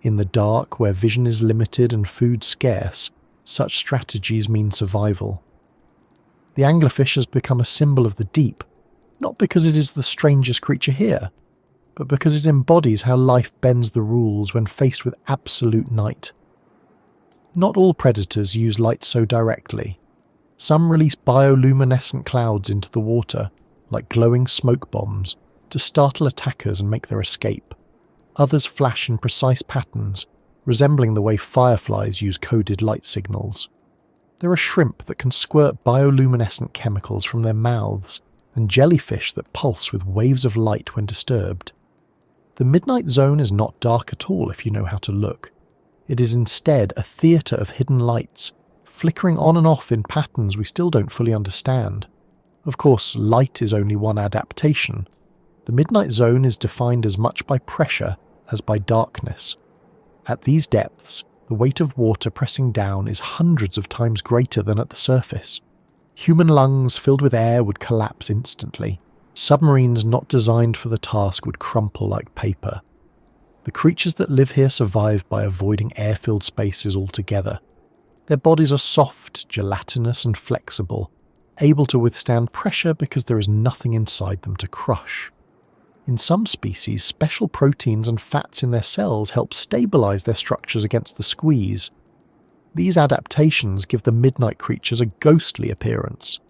In the dark, where vision is limited and food scarce, such strategies mean survival. The anglerfish has become a symbol of the deep, not because it is the strangest creature here, but because it embodies how life bends the rules when faced with absolute night. Not all predators use light so directly. Some release bioluminescent clouds into the water, like glowing smoke bombs, to startle attackers and make their escape. Others flash in precise patterns, resembling the way fireflies use coded light signals. There are shrimp that can squirt bioluminescent chemicals from their mouths, and jellyfish that pulse with waves of light when disturbed. The midnight zone is not dark at all if you know how to look. It is instead a theatre of hidden lights, flickering on and off in patterns we still don't fully understand. Of course, light is only one adaptation. The midnight zone is defined as much by pressure as by darkness. At these depths, the weight of water pressing down is hundreds of times greater than at the surface. Human lungs filled with air would collapse instantly. Submarines not designed for the task would crumple like paper. The creatures that live here survive by avoiding air-filled spaces altogether. Their bodies are soft, gelatinous and flexible, able to withstand pressure because there is nothing inside them to crush. In some species, special proteins and fats in their cells help stabilize their structures against the squeeze. These adaptations give the midnight creatures a ghostly appearance.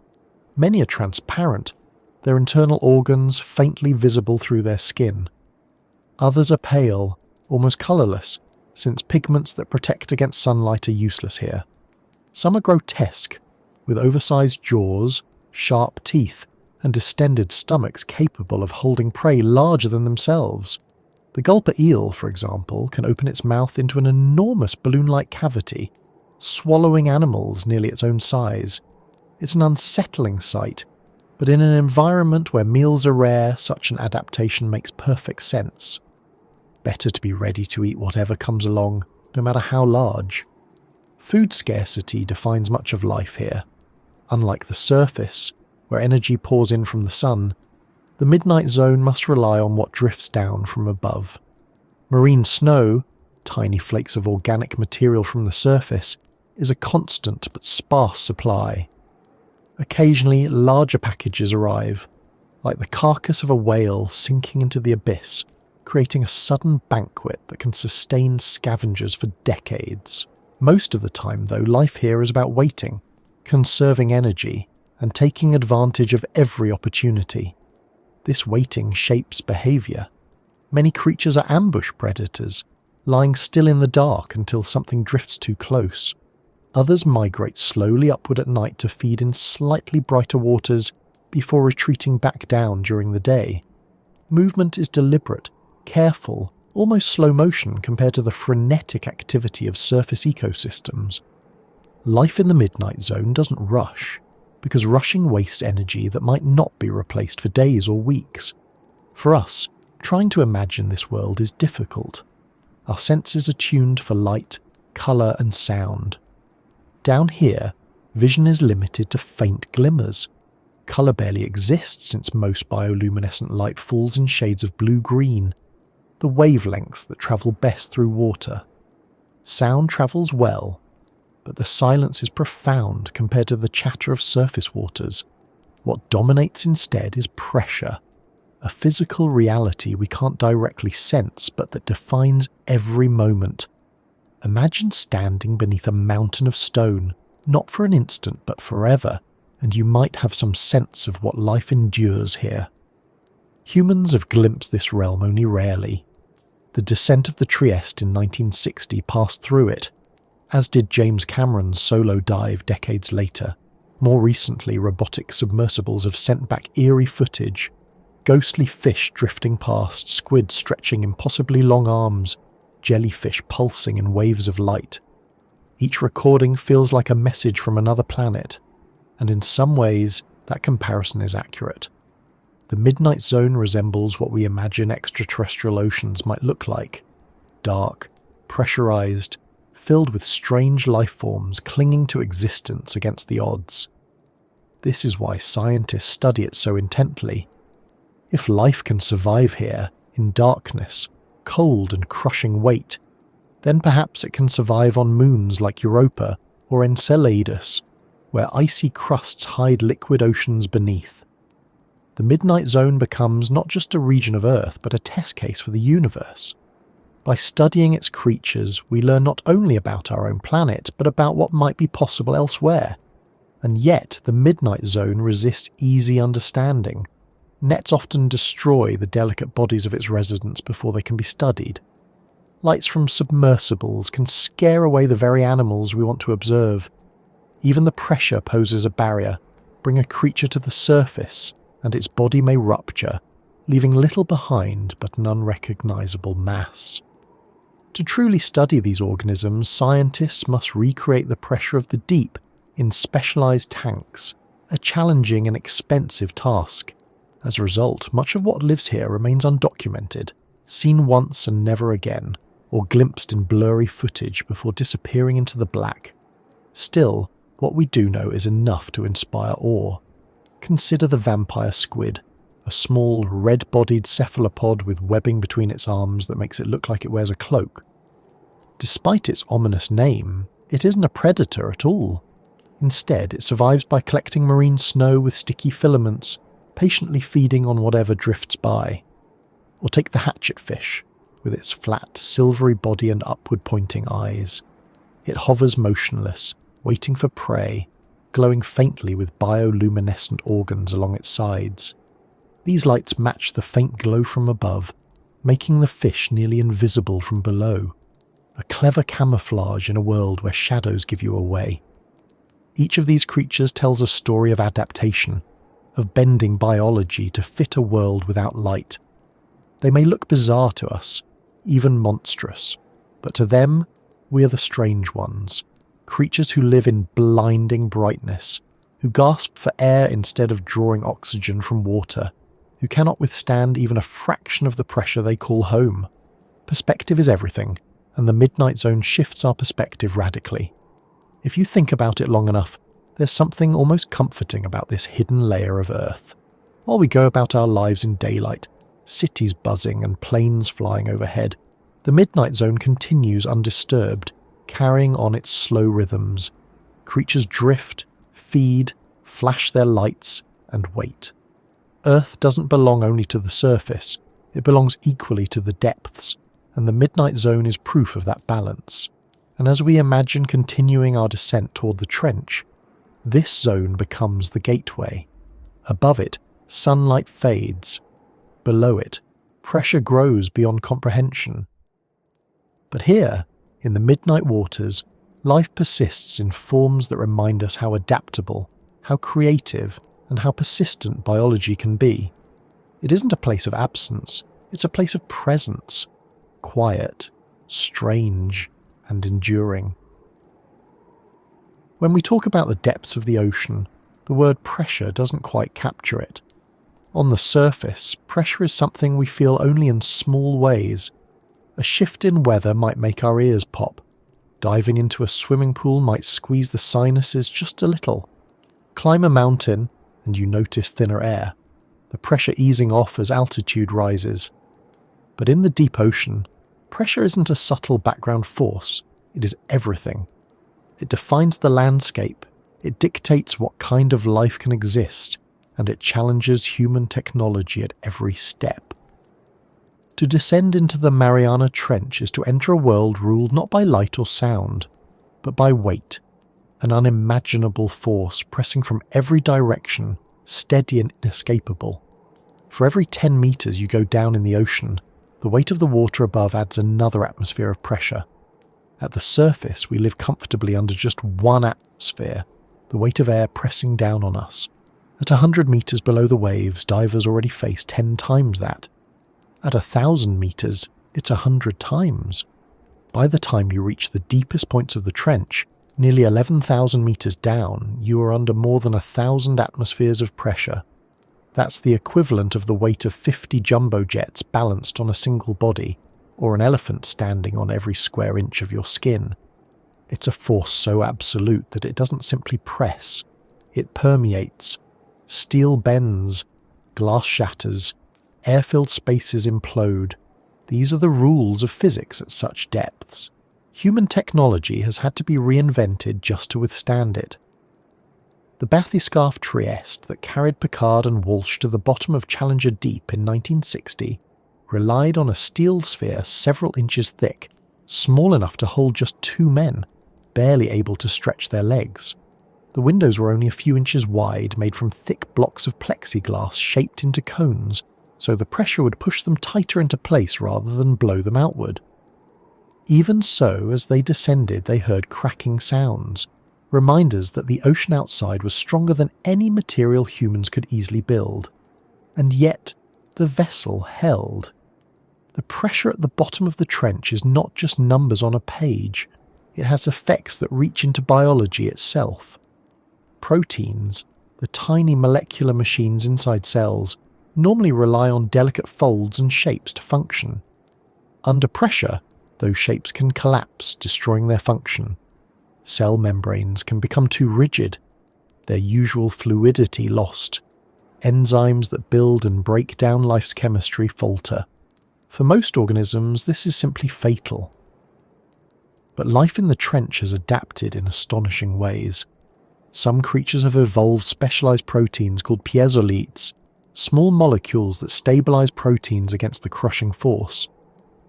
Many are transparent, their internal organs faintly visible through their skin. Others are pale, almost colourless, since pigments that protect against sunlight are useless here. Some are grotesque, with oversized jaws, sharp teeth, and distended stomachs capable of holding prey larger than themselves. The gulper eel, for example, can open its mouth into an enormous balloon-like cavity, swallowing animals nearly its own size. It's an unsettling sight, but in an environment where meals are rare, such an adaptation makes perfect sense. Better to be ready to eat whatever comes along, no matter how large. Food scarcity defines much of life here. Unlike the surface, where energy pours in from the sun, the midnight zone must rely on what drifts down from above. Marine snow, tiny flakes of organic material from the surface, is a constant but sparse supply. Occasionally, larger packages arrive, like the carcass of a whale sinking into the abyss, creating a sudden banquet that can sustain scavengers for decades. Most of the time, though, life here is about waiting, conserving energy, and taking advantage of every opportunity. This waiting shapes behaviour. Many creatures are ambush predators, lying still in the dark until something drifts too close. Others migrate slowly upward at night to feed in slightly brighter waters before retreating back down during the day. Movement is deliberate, careful, almost slow motion compared to the frenetic activity of surface ecosystems. Life in the midnight zone doesn't rush, because rushing wastes energy that might not be replaced for days or weeks. For us, trying to imagine this world is difficult. Our senses are tuned for light, colour and sound. Down here, vision is limited to faint glimmers. Colour barely exists since most bioluminescent light falls in shades of blue-green, the wavelengths that travel best through water. Sound travels well, but the silence is profound compared to the chatter of surface waters. What dominates instead is pressure, a physical reality we can't directly sense but that defines every moment. Imagine standing beneath a mountain of stone, not for an instant but forever, and you might have some sense of what life endures here. Humans have glimpsed this realm only rarely. The descent of the Trieste in 1960 passed through it, as did James Cameron's solo dive decades later. More recently, robotic submersibles have sent back eerie footage, ghostly fish drifting past, squid stretching impossibly long arms, jellyfish pulsing in waves of light. Each recording feels like a message from another planet, and in some ways, that comparison is accurate. The midnight zone resembles what we imagine extraterrestrial oceans might look like: dark, pressurized, filled with strange life forms clinging to existence against the odds. This is why scientists study it so intently. If life can survive here, in darkness, cold and crushing weight, then perhaps it can survive on moons like Europa or Enceladus, where icy crusts hide liquid oceans beneath. The midnight zone becomes not just a region of Earth, but a test case for the universe. By studying its creatures, we learn not only about our own planet, but about what might be possible elsewhere. And yet, the midnight zone resists easy understanding. Nets often destroy the delicate bodies of its residents before they can be studied. Lights from submersibles can scare away the very animals we want to observe. Even the pressure poses a barrier. Bring a creature to the surface, and its body may rupture, leaving little behind but an unrecognizable mass. To truly study these organisms, scientists must recreate the pressure of the deep in specialized tanks, a challenging and expensive task. As a result, much of what lives here remains undocumented, seen once and never again, or glimpsed in blurry footage before disappearing into the black. Still, what we do know is enough to inspire awe. Consider the vampire squid, a small, red-bodied cephalopod with webbing between its arms that makes it look like it wears a cloak. Despite its ominous name, it isn't a predator at all. Instead, it survives by collecting marine snow with sticky filaments, patiently feeding on whatever drifts by. Or take the hatchetfish, with its flat, silvery body and upward-pointing eyes. It hovers motionless, waiting for prey, glowing faintly with bioluminescent organs along its sides. These lights match the faint glow from above, making the fish nearly invisible from below. A clever camouflage in a world where shadows give you away. Each of these creatures tells a story of adaptation, of bending biology to fit a world without light. They may look bizarre to us, even monstrous, but to them, we are the strange ones, creatures who live in blinding brightness, who gasp for air instead of drawing oxygen from water, who cannot withstand even a fraction of the pressure they call home. Perspective is everything, and the midnight zone shifts our perspective radically. If you think about it long enough, there's something almost comforting about this hidden layer of Earth. While we go about our lives in daylight, cities buzzing and planes flying overhead, the midnight zone continues undisturbed, carrying on its slow rhythms. Creatures drift, feed, flash their lights, and wait. Earth doesn't belong only to the surface, it belongs equally to the depths, and the midnight zone is proof of that balance. And as we imagine continuing our descent toward the trench, this zone becomes the gateway. Above it, sunlight fades. Below it, pressure grows beyond comprehension. But here, in the midnight waters, life persists in forms that remind us how adaptable, how creative, and how persistent biology can be. It isn't a place of absence, it's a place of presence. Quiet, strange, and enduring. When we talk about the depths of the ocean, the word pressure doesn't quite capture it. On the surface, pressure is something we feel only in small ways. A shift in weather might make our ears pop. Diving into a swimming pool might squeeze the sinuses just a little. Climb a mountain, and you notice thinner air, the pressure easing off as altitude rises. But in the deep ocean, pressure isn't a subtle background force, it is everything. It defines the landscape, it dictates what kind of life can exist, and it challenges human technology at every step. To descend into the Mariana Trench is to enter a world ruled not by light or sound, but by weight, an unimaginable force pressing from every direction, steady and inescapable. For every 10 meters you go down in the ocean, the weight of the water above adds another atmosphere of pressure. At the surface, we live comfortably under just one atmosphere, the weight of air pressing down on us. At 100 meters below the waves, divers already face 10 times that. At 1,000 meters, it's 100 times. By the time you reach the deepest points of the trench, nearly 11,000 meters down, you are under more than 1,000 atmospheres of pressure. That's the equivalent of the weight of 50 jumbo jets balanced on a single body, or an elephant standing on every square inch of your skin. It's a force so absolute that it doesn't simply press, it permeates. Steel bends, glass shatters, air-filled spaces implode. These are the rules of physics at such depths. Human technology has had to be reinvented just to withstand it. The bathyscaphe Trieste that carried Picard and Walsh to the bottom of Challenger Deep in 1960 relied on a steel sphere several inches thick, small enough to hold just 2 men, barely able to stretch their legs. The windows were only a few inches wide, made from thick blocks of plexiglass shaped into cones, so the pressure would push them tighter into place rather than blow them outward. Even so, as they descended, they heard cracking sounds, reminders that the ocean outside was stronger than any material humans could easily build. And yet, the vessel held. The pressure at the bottom of the trench is not just numbers on a page, it has effects that reach into biology itself. Proteins, the tiny molecular machines inside cells, normally rely on delicate folds and shapes to function. Under pressure, those shapes can collapse, destroying their function. Cell membranes can become too rigid, their usual fluidity lost. Enzymes that build and break down life's chemistry falter. For most organisms, this is simply fatal. But life in the trench has adapted in astonishing ways. Some creatures have evolved specialized proteins called piezolites, small molecules that stabilize proteins against the crushing force.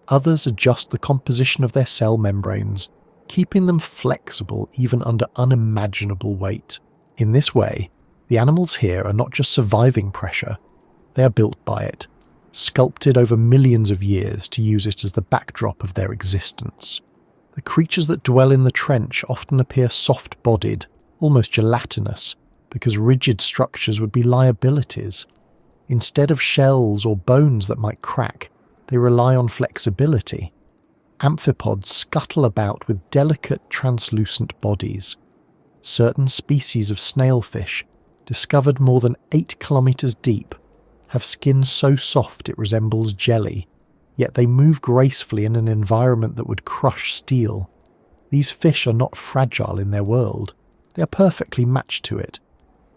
Others adjust the composition of their cell membranes, keeping them flexible even under unimaginable weight. In this way, the animals here are not just surviving pressure, they are built by it, sculpted over millions of years to use it as the backdrop of their existence. The creatures that dwell in the trench often appear soft-bodied, almost gelatinous, because rigid structures would be liabilities. Instead of shells or bones that might crack, they rely on flexibility. Amphipods scuttle about with delicate, translucent bodies. Certain species of snailfish, discovered more than 8 kilometers deep, have skin so soft it resembles jelly, yet they move gracefully in an environment that would crush steel. These fish are not fragile in their world. They are perfectly matched to it.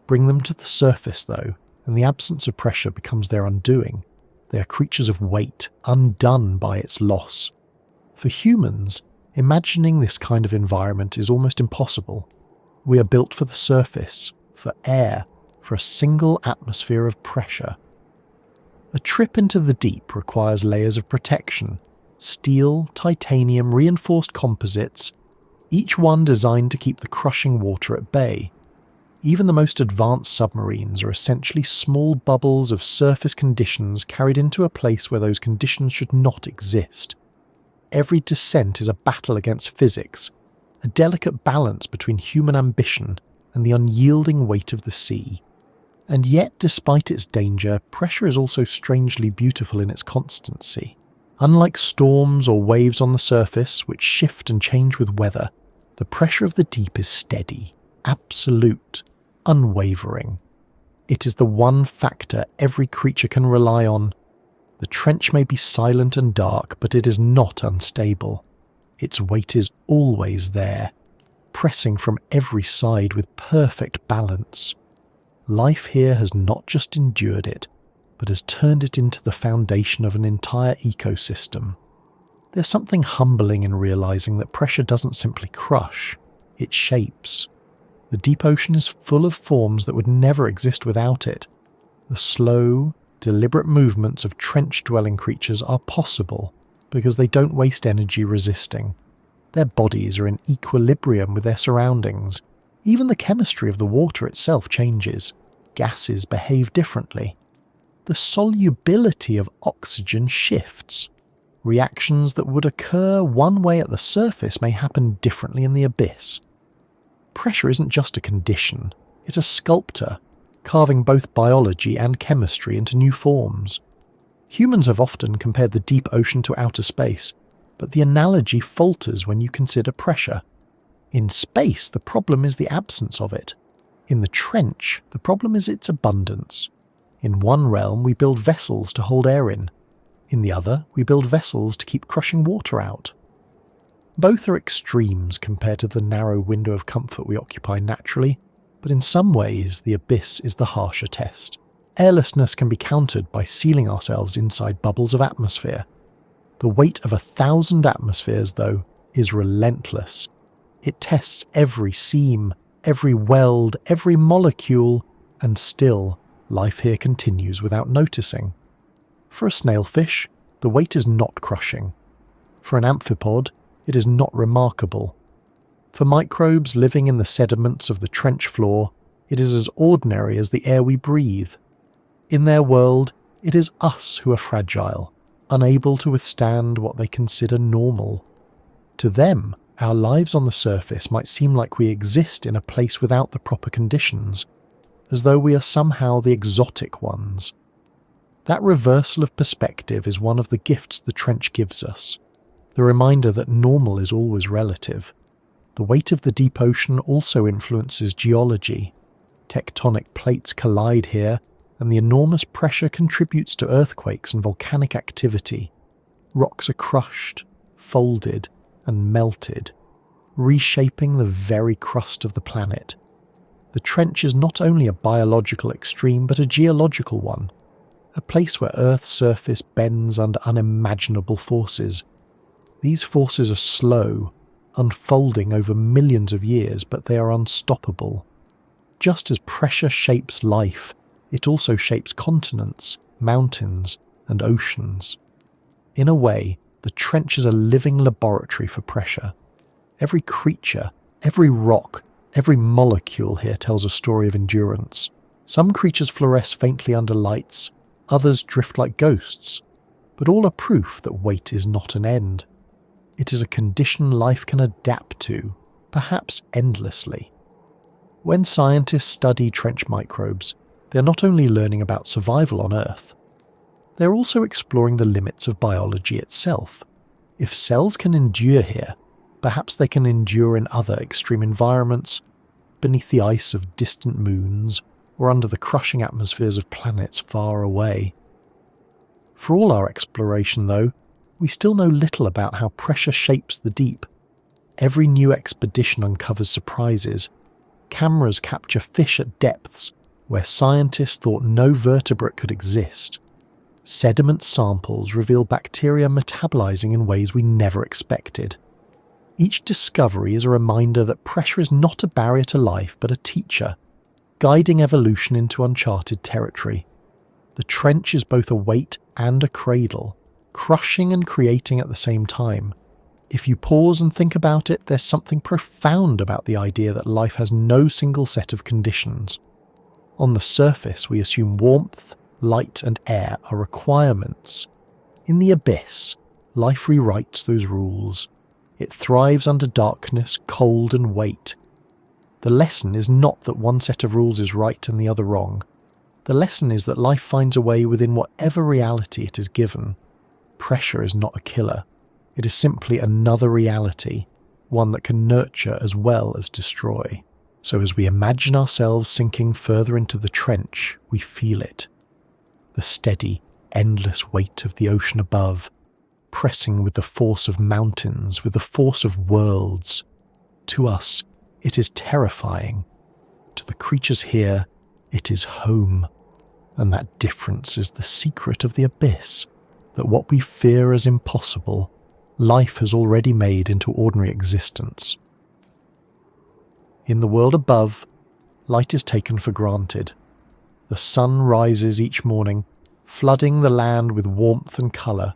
Bring them to the surface, though, and the absence of pressure becomes their undoing. They are creatures of weight, undone by its loss. For humans, imagining this kind of environment is almost impossible. We are built for the surface, for air, for a single atmosphere of pressure. A trip into the deep requires layers of protection, steel, titanium, reinforced composites, each one designed to keep the crushing water at bay. Even the most advanced submarines are essentially small bubbles of surface conditions carried into a place where those conditions should not exist. Every descent is a battle against physics, a delicate balance between human ambition and the unyielding weight of the sea. And yet, despite its danger, pressure is also strangely beautiful in its constancy. Unlike storms or waves on the surface, which shift and change with weather, the pressure of the deep is steady, absolute, unwavering. It is the one factor every creature can rely on. The trench may be silent and dark, but it is not unstable. Its weight is always there, pressing from every side with perfect balance. Life here has not just endured it, but has turned it into the foundation of an entire ecosystem. There's something humbling in realizing that pressure doesn't simply crush, it shapes. The deep ocean is full of forms that would never exist without it. The slow, deliberate movements of trench-dwelling creatures are possible because they don't waste energy resisting. Their bodies are in equilibrium with their surroundings. Even the chemistry of the water itself changes. Gases behave differently. The solubility of oxygen shifts. Reactions that would occur one way at the surface may happen differently in the abyss. Pressure isn't just a condition, it's a sculptor, carving both biology and chemistry into new forms. Humans have often compared the deep ocean to outer space, but the analogy falters when you consider pressure. In space, the problem is the absence of it. In the trench, the problem is its abundance. In one realm, we build vessels to hold air in. In the other, we build vessels to keep crushing water out. Both are extremes compared to the narrow window of comfort we occupy naturally, but in some ways the abyss is the harsher test. Airlessness can be countered by sealing ourselves inside bubbles of atmosphere. The weight of 1,000 atmospheres, though, is relentless. It tests every seam, every weld, every molecule, and still life here continues without noticing. For a snailfish, the weight is not crushing. For an amphipod, it is not remarkable. For microbes living in the sediments of the trench floor, it is as ordinary as the air we breathe. In their world, it is us who are fragile, unable to withstand what they consider normal. To them, our lives on the surface might seem like we exist in a place without the proper conditions, as though we are somehow the exotic ones. That reversal of perspective is one of the gifts the trench gives us, the reminder that normal is always relative. The weight of the deep ocean also influences geology. Tectonic plates collide here, and the enormous pressure contributes to earthquakes and volcanic activity. Rocks are crushed, folded, and melted, reshaping the very crust of the planet. The trench is not only a biological extreme but a geological one, a place where Earth's surface bends under unimaginable forces. These forces are slow, unfolding over millions of years, but they are unstoppable. Just as pressure shapes life, it also shapes continents, mountains, and oceans. In a way, the trench is a living laboratory for pressure. Every creature, every rock, every molecule here tells a story of endurance. Some creatures fluoresce faintly under lights, others drift like ghosts, but all are proof that weight is not an end. It is a condition life can adapt to, perhaps endlessly. When scientists study trench microbes, they are not only learning about survival on Earth, they are also exploring the limits of biology itself. If cells can endure here, perhaps they can endure in other extreme environments, beneath the ice of distant moons, or under the crushing atmospheres of planets far away. For all our exploration, though, we still know little about how pressure shapes the deep. Every new expedition uncovers surprises. Cameras capture fish at depths where scientists thought no vertebrate could exist. Sediment samples reveal bacteria metabolizing in ways we never expected. Each discovery is a reminder that pressure is not a barrier to life but a teacher, guiding evolution into uncharted territory. The trench is both a weight and a cradle, crushing and creating at the same time. If you pause and think about it, there's something profound about the idea that life has no single set of conditions. On the surface, we assume warmth, light, and air are requirements. In the abyss, life rewrites those rules. It thrives under darkness, cold, and weight. The lesson is not that one set of rules is right and the other wrong. The lesson is that life finds a way within whatever reality it is given. Pressure is not a killer. It is simply another reality, one that can nurture as well as destroy. So as we imagine ourselves sinking further into the trench, we feel it. The steady, endless weight of the ocean above, pressing with the force of mountains, with the force of worlds. To us, it is terrifying. To the creatures here, it is home. And that difference is the secret of the abyss, that what we fear as impossible, life has already made into ordinary existence. In the world above, light is taken for granted. The sun rises each morning, flooding the land with warmth and colour.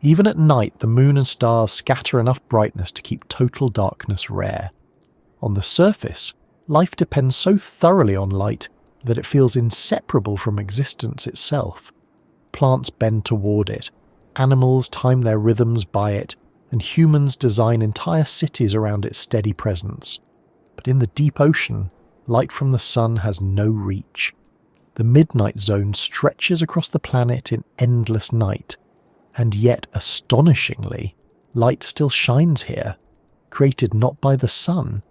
Even at night, the moon and stars scatter enough brightness to keep total darkness rare. On the surface, life depends so thoroughly on light that it feels inseparable from existence itself. Plants bend toward it, animals time their rhythms by it, and humans design entire cities around its steady presence. But in the deep ocean, light from the sun has no reach. The midnight zone stretches across the planet in endless night, and yet, astonishingly, light still shines here, created not by the sun,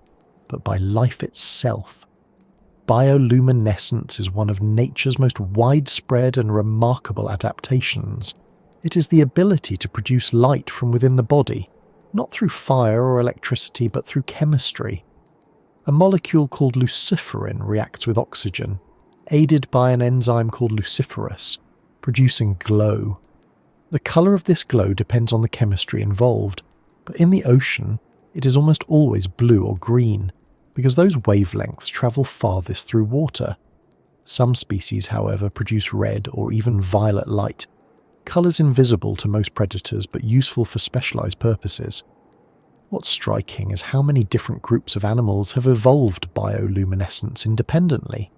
but by life itself. Bioluminescence is one of nature's most widespread and remarkable adaptations. It is the ability to produce light from within the body, not through fire or electricity, but through chemistry. A molecule called luciferin reacts with oxygen, aided by an enzyme called luciferase, producing glow. The colour of this glow depends on the chemistry involved, but in the ocean, it is almost always blue or green. because those wavelengths travel farthest through water. Some species, however, produce red or even violet light, colours invisible to most predators but useful for specialised purposes. What's striking is how many different groups of animals have evolved bioluminescence independently.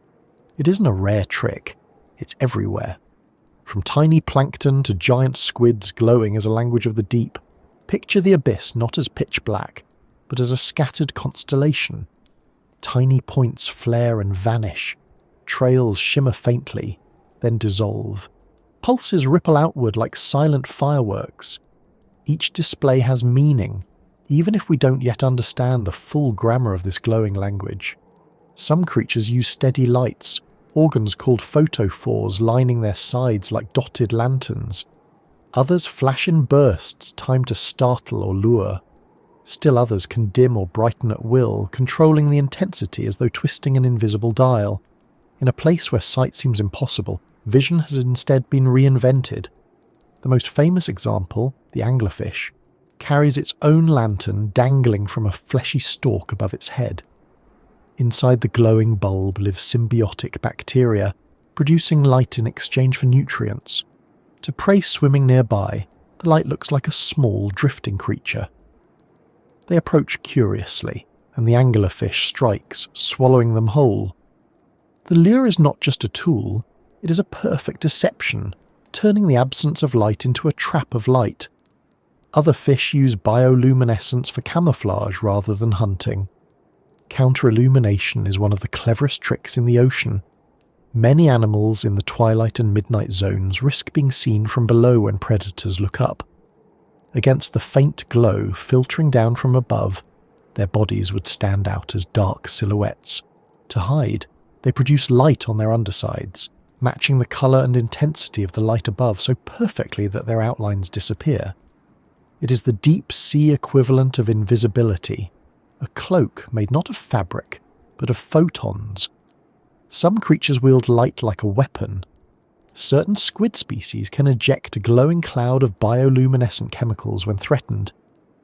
It isn't a rare trick, it's everywhere. From tiny plankton to giant squids glowing as a language of the deep, picture the abyss not as pitch black, but as a scattered constellation. Tiny points flare and vanish, trails shimmer faintly, then dissolve. Pulses ripple outward like silent fireworks. Each display has meaning, even if we don't yet understand the full grammar of this glowing language. Some creatures use steady lights, organs called photophores lining their sides like dotted lanterns. Others flash in bursts timed to startle or lure. Still others can dim or brighten at will, controlling the intensity as though twisting an invisible dial. In a place where sight seems impossible, vision has instead been reinvented. The most famous example, the anglerfish, carries its own lantern dangling from a fleshy stalk above its head. Inside the glowing bulb live symbiotic bacteria, producing light in exchange for nutrients. To prey swimming nearby, the light looks like a small, drifting creature. They approach curiously, and the anglerfish strikes, swallowing them whole. The lure is not just a tool, it is a perfect deception, turning the absence of light into a trap of light. Other fish use bioluminescence for camouflage rather than hunting. Counter-illumination is one of the cleverest tricks in the ocean. Many animals in the twilight and midnight zones risk being seen from below when predators look up. Against the faint glow filtering down from above, their bodies would stand out as dark silhouettes. To hide, they produce light on their undersides, matching the colour and intensity of the light above so perfectly that their outlines disappear. It is the deep sea equivalent of invisibility, a cloak made not of fabric, but of photons. Some creatures wield light like a weapon. Certain squid species can eject a glowing cloud of bioluminescent chemicals when threatened,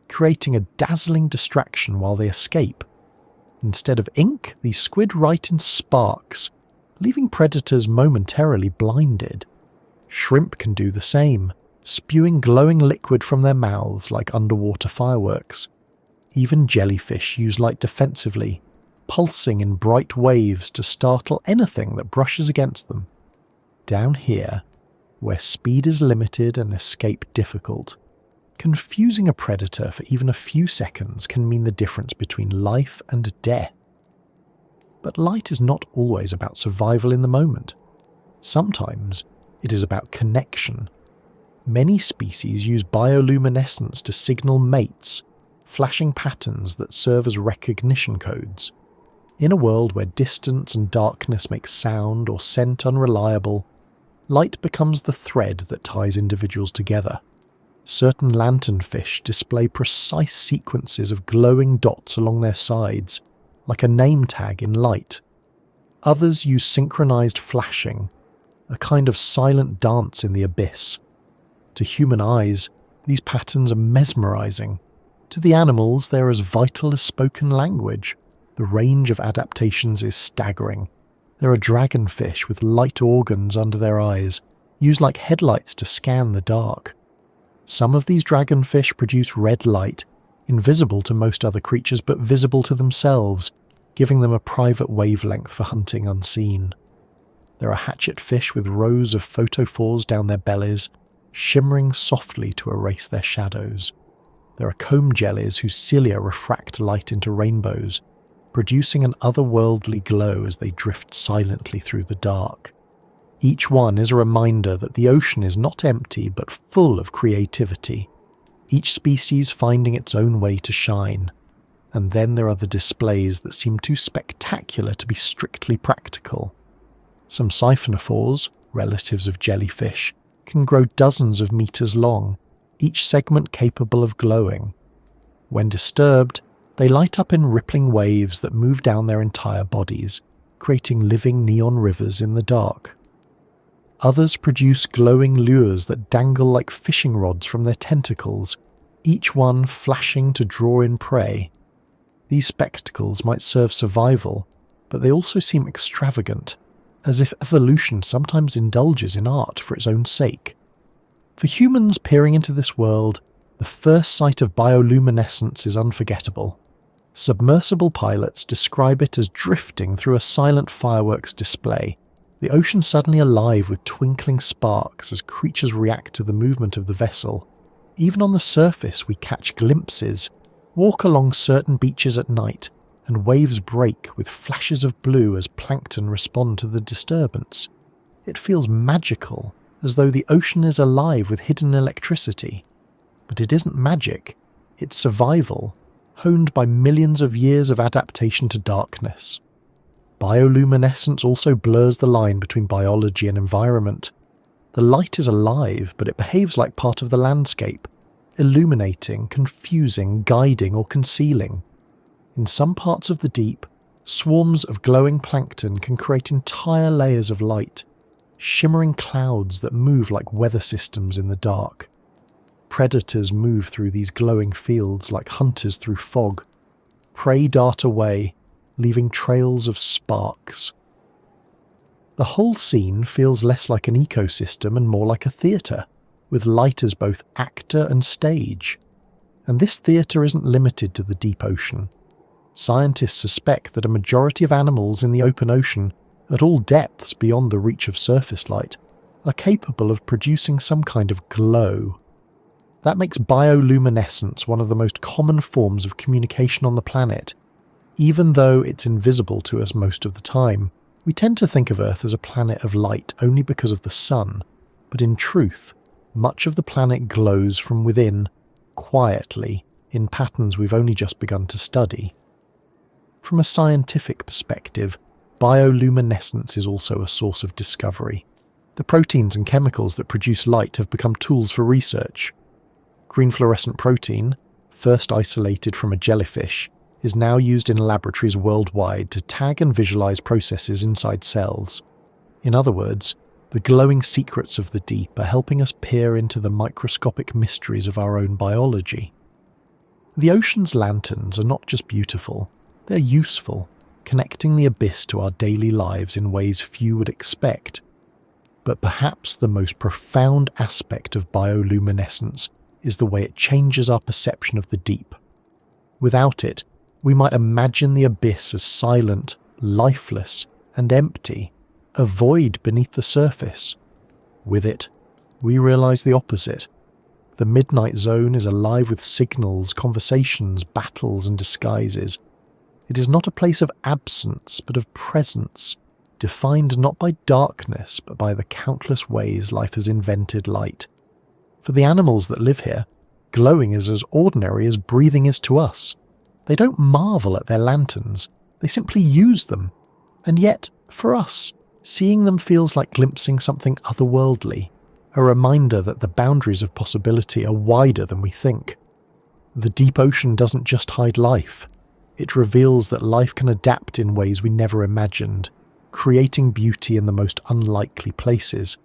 creating a dazzling distraction while they escape. Instead of ink, these squid write in sparks, leaving predators momentarily blinded. Shrimp can do the same, spewing glowing liquid from their mouths like underwater fireworks. Even jellyfish use light defensively, pulsing in bright waves to startle anything that brushes against them. Down here, where speed is limited and escape difficult, confusing a predator for even a few seconds can mean the difference between life and death. But light is not always about survival in the moment. Sometimes it is about connection. Many species use bioluminescence to signal mates, flashing patterns that serve as recognition codes. In a world where distance and darkness make sound or scent unreliable, light becomes the thread that ties individuals together. Certain lanternfish display precise sequences of glowing dots along their sides, like a name tag in light. Others use synchronized flashing, a kind of silent dance in the abyss. To human eyes, these patterns are mesmerizing. To the animals, they are as vital as spoken language. The range of adaptations is staggering. There are dragonfish with light organs under their eyes, used like headlights to scan the dark. Some of these dragonfish produce red light, invisible to most other creatures but visible to themselves, giving them a private wavelength for hunting unseen. There are hatchetfish with rows of photophores down their bellies, shimmering softly to erase their shadows. There are comb jellies whose cilia refract light into rainbows, producing an otherworldly glow as they drift silently through the dark. Each one is a reminder that the ocean is not empty but full of creativity, each species finding its own way to shine. And then there are the displays that seem too spectacular to be strictly practical. Some siphonophores, relatives of jellyfish, can grow dozens of meters long, each segment capable of glowing. When disturbed, they light up in rippling waves that move down their entire bodies, creating living neon rivers in the dark. Others produce glowing lures that dangle like fishing rods from their tentacles, each one flashing to draw in prey. These spectacles might serve survival, but they also seem extravagant, as if evolution sometimes indulges in art for its own sake. For humans peering into this world, the first sight of bioluminescence is unforgettable. Submersible pilots describe it as drifting through a silent fireworks display, the ocean suddenly alive with twinkling sparks as creatures react to the movement of the vessel. Even on the surface we catch glimpses, walk along certain beaches at night, and waves break with flashes of blue as plankton respond to the disturbance. It feels magical, as though the ocean is alive with hidden electricity. But it isn't magic, it's survival, honed by millions of years of adaptation to darkness. Bioluminescence also blurs the line between biology and environment. The light is alive, but it behaves like part of the landscape, illuminating, confusing, guiding, or concealing. In some parts of the deep, swarms of glowing plankton can create entire layers of light, shimmering clouds that move like weather systems in the dark. Predators move through these glowing fields like hunters through fog. Prey dart away, leaving trails of sparks. The whole scene feels less like an ecosystem and more like a theatre, with light as both actor and stage. And this theatre isn't limited to the deep ocean. Scientists suspect that a majority of animals in the open ocean, at all depths beyond the reach of surface light, are capable of producing some kind of glow. That makes bioluminescence one of the most common forms of communication on the planet. Even though it's invisible to us most of the time, we tend to think of Earth as a planet of light only because of the sun, but in truth, much of the planet glows from within, quietly, in patterns we've only just begun to study. From a scientific perspective, bioluminescence is also a source of discovery. The proteins and chemicals that produce light have become tools for research. Green fluorescent protein, first isolated from a jellyfish, is now used in laboratories worldwide to tag and visualize processes inside cells. In other words, the glowing secrets of the deep are helping us peer into the microscopic mysteries of our own biology. The ocean's lanterns are not just beautiful, they're useful, connecting the abyss to our daily lives in ways few would expect. But perhaps the most profound aspect of bioluminescence is the way it changes our perception of the deep. Without it, we might imagine the abyss as silent, lifeless, and empty, a void beneath the surface. With it, we realize the opposite. The midnight zone is alive with signals, conversations, battles, and disguises. It is not a place of absence, but of presence, defined not by darkness, but by the countless ways life has invented light. For the animals that live here, glowing is as ordinary as breathing is to us. They don't marvel at their lanterns, they simply use them. And yet, for us, seeing them feels like glimpsing something otherworldly, a reminder that the boundaries of possibility are wider than we think. The deep ocean doesn't just hide life, it reveals that life can adapt in ways we never imagined, creating beauty in the most unlikely places.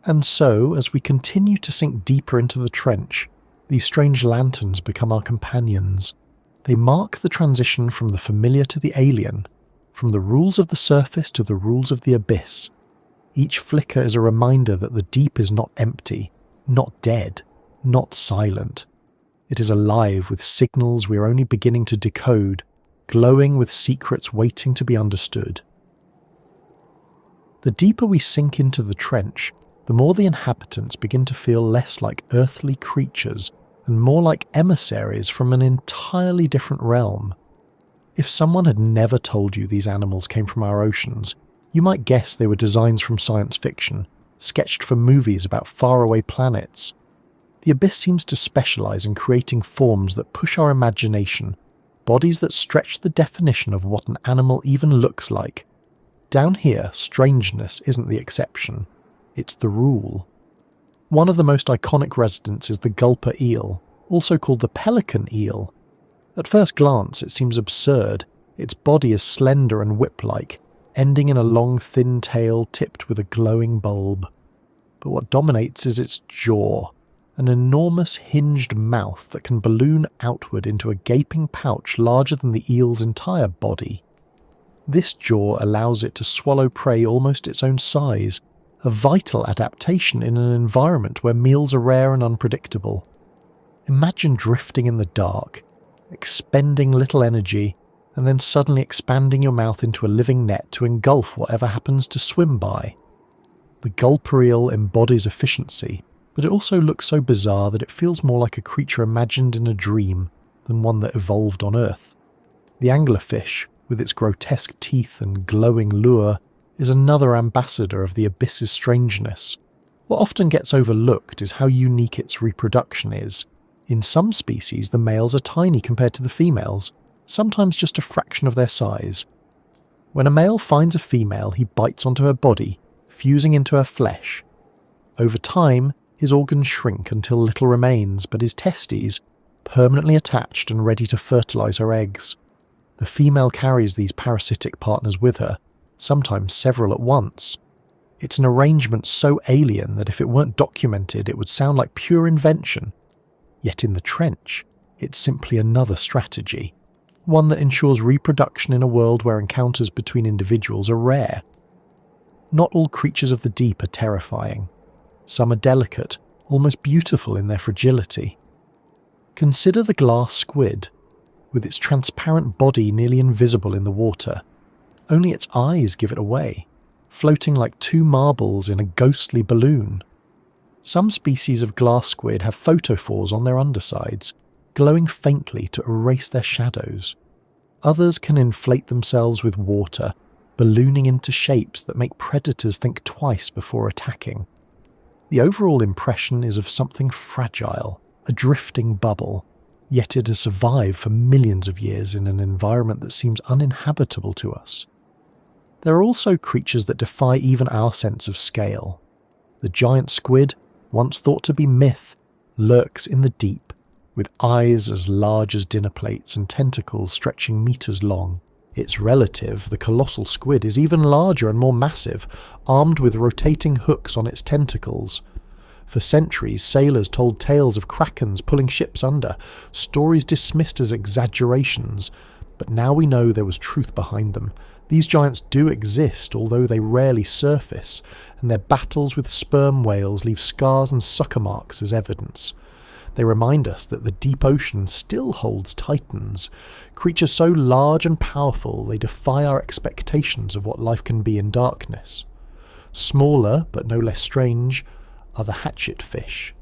And so, as we continue to sink deeper into the trench, these strange lanterns become our companions. They mark the transition from the familiar to the alien, from the rules of the surface to the rules of the abyss. Each flicker is a reminder that the deep is not empty, not dead, not silent. It is alive with signals we are only beginning to decode, glowing with secrets waiting to be understood. The deeper we sink into the trench, the more the inhabitants begin to feel less like earthly creatures and more like emissaries from an entirely different realm. If someone had never told you these animals came from our oceans, you might guess they were designs from science fiction, sketched for movies about faraway planets. The abyss seems to specialize in creating forms that push our imagination, bodies that stretch the definition of what an animal even looks like. Down here, strangeness isn't the exception, it's the rule. One of the most iconic residents is the gulper eel, also called the pelican eel. At first glance it seems absurd. Its body is slender and whip-like, ending in a long thin tail tipped with a glowing bulb. But what dominates is its jaw, an enormous hinged mouth that can balloon outward into a gaping pouch larger than the eel's entire body. This jaw allows it to swallow prey almost its own size, a vital adaptation in an environment where meals are rare and unpredictable. Imagine drifting in the dark, expending little energy, and then suddenly expanding your mouth into a living net to engulf whatever happens to swim by. The gulper eel embodies efficiency, but it also looks so bizarre that it feels more like a creature imagined in a dream than one that evolved on Earth. The anglerfish, with its grotesque teeth and glowing lure, is another ambassador of the abyss's strangeness. What often gets overlooked is how unique its reproduction is. In some species, the males are tiny compared to the females, sometimes just a fraction of their size. When a male finds a female, he bites onto her body, fusing into her flesh. Over time, his organs shrink until little remains, but his testes, permanently attached and ready to fertilize her eggs. The female carries these parasitic partners with her, sometimes several at once. It's an arrangement so alien that if it weren't documented, it would sound like pure invention. Yet in the trench, it's simply another strategy, one that ensures reproduction in a world where encounters between individuals are rare. Not all creatures of the deep are terrifying. Some are delicate, almost beautiful in their fragility. Consider the glass squid, with its transparent body nearly invisible in the water. Only its eyes give it away, floating like two marbles in a ghostly balloon. Some species of glass squid have photophores on their undersides, glowing faintly to erase their shadows. Others can inflate themselves with water, ballooning into shapes that make predators think twice before attacking. The overall impression is of something fragile, a drifting bubble, yet it has survived for millions of years in an environment that seems uninhabitable to us. There are also creatures that defy even our sense of scale. The giant squid, once thought to be myth, lurks in the deep, with eyes as large as dinner plates and tentacles stretching meters long. Its relative, the colossal squid, is even larger and more massive, armed with rotating hooks on its tentacles. For centuries, sailors told tales of krakens pulling ships under, stories dismissed as exaggerations, but now we know there was truth behind them. These giants do exist, although they rarely surface, and their battles with sperm whales leave scars and sucker marks as evidence. They remind us that the deep ocean still holds titans, creatures so large and powerful they defy our expectations of what life can be in darkness. Smaller, but no less strange, are the hatchet fish.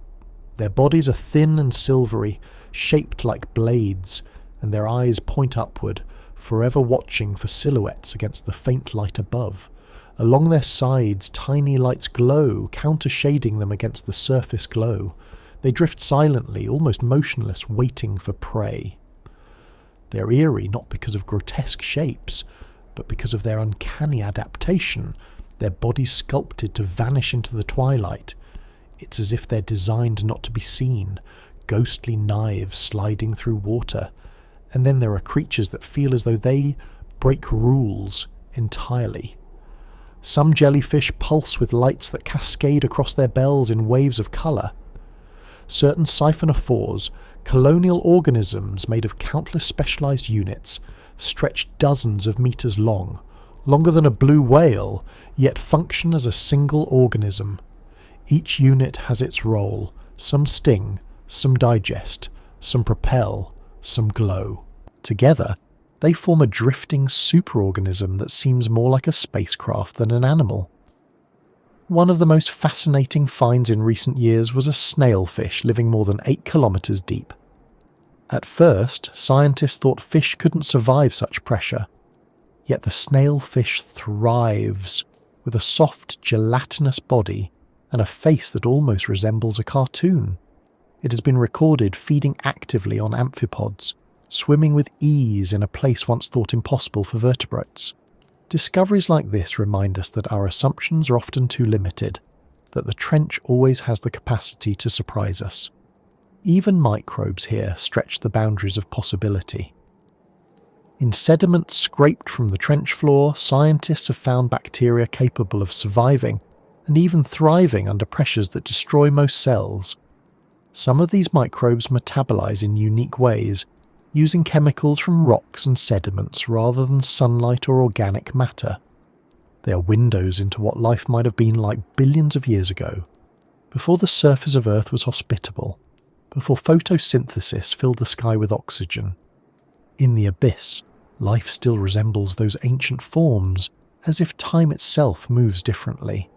Their bodies are thin and silvery, shaped like blades, and their eyes point upward, forever watching for silhouettes against the faint light above. Along their sides, tiny lights glow, counter-shading them against the surface glow. They drift silently, almost motionless, waiting for prey. They're eerie not because of grotesque shapes, but because of their uncanny adaptation, their bodies sculpted to vanish into the twilight. It's as if they're designed not to be seen, ghostly knives sliding through water. And then there are creatures that feel as though they break rules entirely. Some jellyfish pulse with lights that cascade across their bells in waves of colour. Certain siphonophores, colonial organisms made of countless specialised units, stretch dozens of metres long, longer than a blue whale, yet function as a single organism. Each unit has its role. Some sting, some digest, some propel, some glow. Together, they form a drifting superorganism that seems more like a spacecraft than an animal. One of the most fascinating finds in recent years was a snailfish living more than 8 kilometres deep. At first, scientists thought fish couldn't survive such pressure. Yet the snailfish thrives, with a soft, gelatinous body and a face that almost resembles a cartoon. It has been recorded feeding actively on amphipods, swimming with ease in a place once thought impossible for vertebrates. Discoveries like this remind us that our assumptions are often too limited, that the trench always has the capacity to surprise us. Even microbes here stretch the boundaries of possibility. In sediment scraped from the trench floor, scientists have found bacteria capable of surviving and even thriving under pressures that destroy most cells. Some of these microbes metabolize in unique ways, using chemicals from rocks and sediments rather than sunlight or organic matter. They are windows into what life might have been like billions of years ago, before the surface of Earth was hospitable, before photosynthesis filled the sky with oxygen. In the abyss, life still resembles those ancient forms, as if time itself moves differently.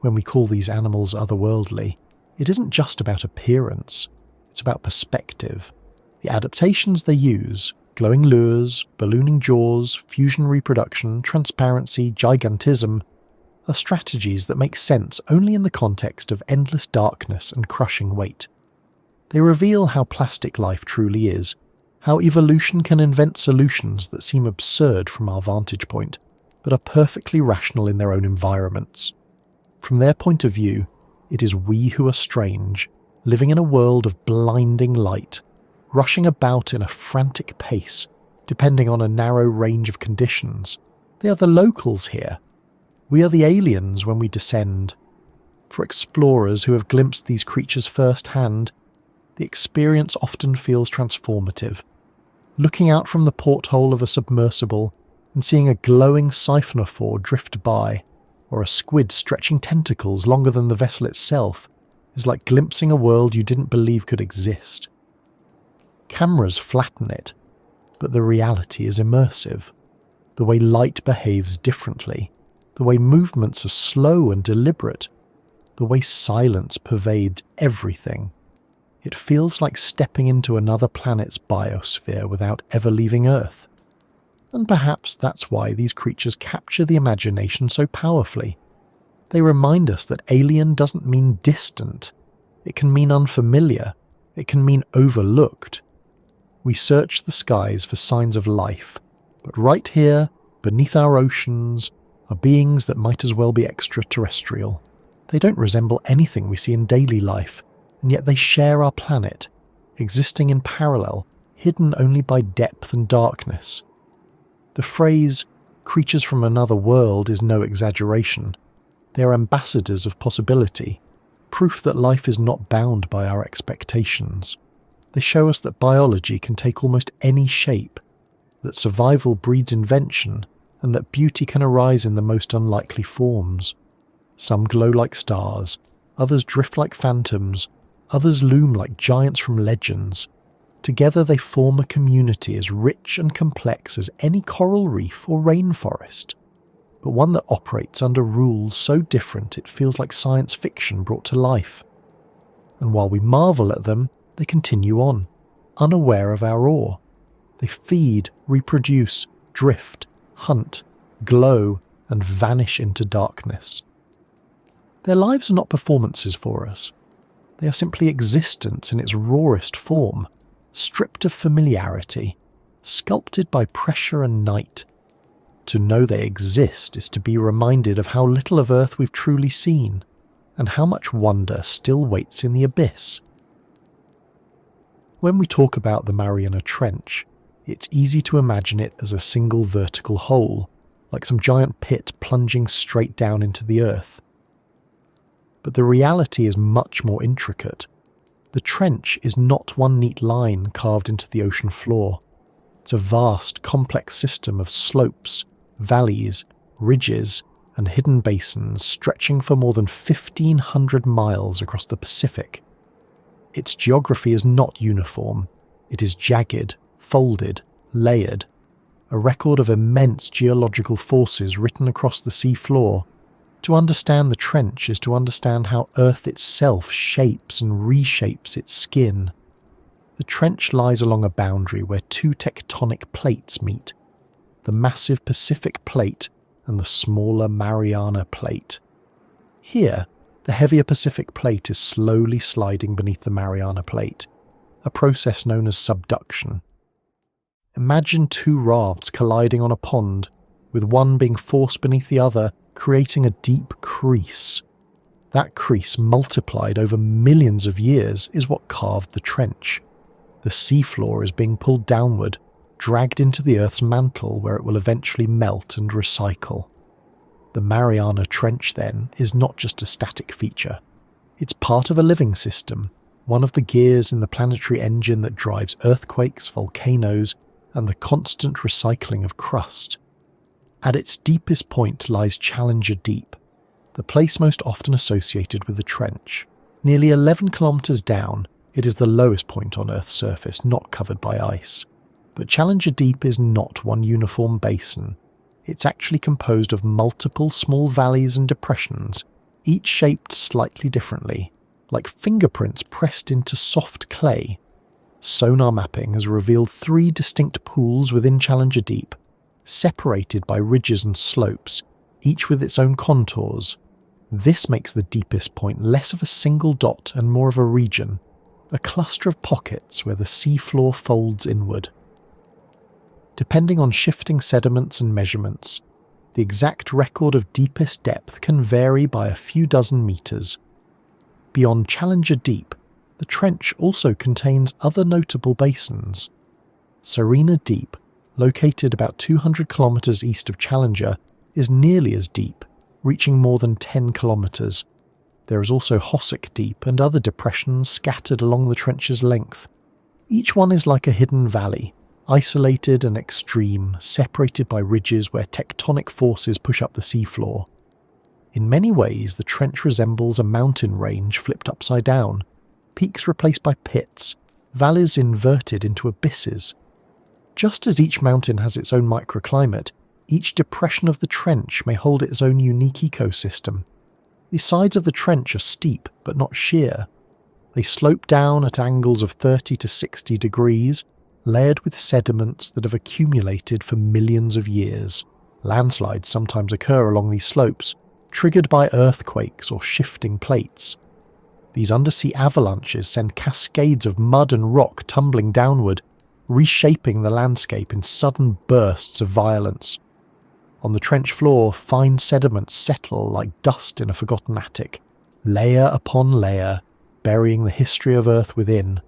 When we call these animals otherworldly, it isn't just about appearance, it's about perspective. The adaptations they use, glowing lures, ballooning jaws, fusion reproduction, transparency, gigantism, are strategies that make sense only in the context of endless darkness and crushing weight. They reveal how plastic life truly is, how evolution can invent solutions that seem absurd from our vantage point, but are perfectly rational in their own environments. From their point of view, it is we who are strange, living in a world of blinding light, rushing about in a frantic pace, depending on a narrow range of conditions. They are the locals here. We are the aliens when we descend. For explorers who have glimpsed these creatures firsthand, the experience often feels transformative. Looking out from the porthole of a submersible and seeing a glowing siphonophore drift by, or a squid stretching tentacles longer than the vessel itself, is like glimpsing a world you didn't believe could exist. Cameras flatten it, but the reality is immersive. The way light behaves differently, the way movements are slow and deliberate, the way silence pervades everything. It feels like stepping into another planet's biosphere without ever leaving Earth. And perhaps that's why these creatures capture the imagination so powerfully. They remind us that alien doesn't mean distant. It can mean unfamiliar. It can mean overlooked. We search the skies for signs of life, but right here, beneath our oceans, are beings that might as well be extraterrestrial. They don't resemble anything we see in daily life, and yet they share our planet, existing in parallel, hidden only by depth and darkness. The phrase, creatures from another world, is no exaggeration. They are ambassadors of possibility, proof that life is not bound by our expectations. They show us that biology can take almost any shape, that survival breeds invention, and that beauty can arise in the most unlikely forms. Some glow like stars, others drift like phantoms, others loom like giants from legends. Together they form a community as rich and complex as any coral reef or rainforest, but one that operates under rules so different it feels like science fiction brought to life. And while we marvel at them, they continue on, unaware of our awe. They feed, reproduce, drift, hunt, glow, and vanish into darkness. Their lives are not performances for us. They are simply existence in its rawest form, stripped of familiarity, sculpted by pressure and night. To know they exist is to be reminded of how little of Earth we've truly seen, and how much wonder still waits in the abyss. When we talk about the Mariana Trench, it's easy to imagine it as a single vertical hole, like some giant pit plunging straight down into the earth. But the reality is much more intricate. The trench is not one neat line carved into the ocean floor. It's a vast, complex system of slopes, valleys, ridges, and hidden basins stretching for more than 1,500 miles across the Pacific. Its geography is not uniform. It is jagged, folded, layered, a record of immense geological forces written across the sea floor. To understand the trench is to understand how Earth itself shapes and reshapes its skin. The trench lies along a boundary where two tectonic plates meet, the massive Pacific Plate and the smaller Mariana Plate. Here, the heavier Pacific Plate is slowly sliding beneath the Mariana Plate, a process known as subduction. Imagine two rafts colliding on a pond, with one being forced beneath the other, creating a deep crease. That crease, multiplied over millions of years, is what carved the trench. The seafloor is being pulled downward, dragged into the Earth's mantle where it will eventually melt and recycle. The Mariana Trench, then, is not just a static feature. It's part of a living system, one of the gears in the planetary engine that drives earthquakes, volcanoes, and the constant recycling of crust. At its deepest point lies Challenger Deep, the place most often associated with the trench. Nearly 11 kilometers down, it is the lowest point on Earth's surface not covered by ice. But Challenger Deep is not one uniform basin. It's actually composed of multiple small valleys and depressions, each shaped slightly differently, like fingerprints pressed into soft clay. Sonar mapping has revealed 3 distinct pools within Challenger Deep, separated by ridges and slopes, each with its own contours. This makes the deepest point less of a single dot and more of a region, a cluster of pockets where the seafloor folds inward. Depending on shifting sediments and measurements, the exact record of deepest depth can vary by a few dozen meters. Beyond Challenger Deep, the trench also contains other notable basins. Serena Deep, located about 200 kilometers east of Challenger, is nearly as deep, reaching more than 10 kilometers. There is also Hossack Deep and other depressions scattered along the trench's length. Each one is like a hidden valley, isolated and extreme, separated by ridges where tectonic forces push up the seafloor. In many ways, the trench resembles a mountain range flipped upside down, peaks replaced by pits, valleys inverted into abysses. Just as each mountain has its own microclimate, each depression of the trench may hold its own unique ecosystem. The sides of the trench are steep but not sheer. They slope down at angles of 30 to 60 degrees, layered with sediments that have accumulated for millions of years. Landslides sometimes occur along these slopes, triggered by earthquakes or shifting plates. These undersea avalanches send cascades of mud and rock tumbling downward, reshaping the landscape in sudden bursts of violence. On the trench floor, fine sediments settle like dust in a forgotten attic, layer upon layer, burying the history of Earth within.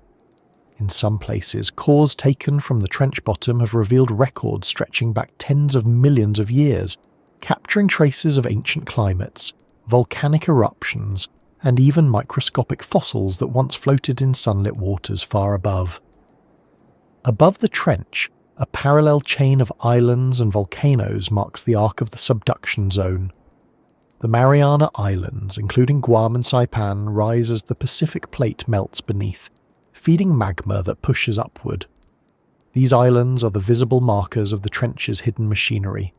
In some places, cores taken from the trench bottom have revealed records stretching back tens of millions of years, capturing traces of ancient climates, volcanic eruptions, and even microscopic fossils that once floated in sunlit waters far above. Above the trench, a parallel chain of islands and volcanoes marks the arc of the subduction zone. The Mariana Islands, including Guam and Saipan, rise as the Pacific plate melts beneath, feeding magma that pushes upward. These islands are the visible markers of the trench's hidden machinery.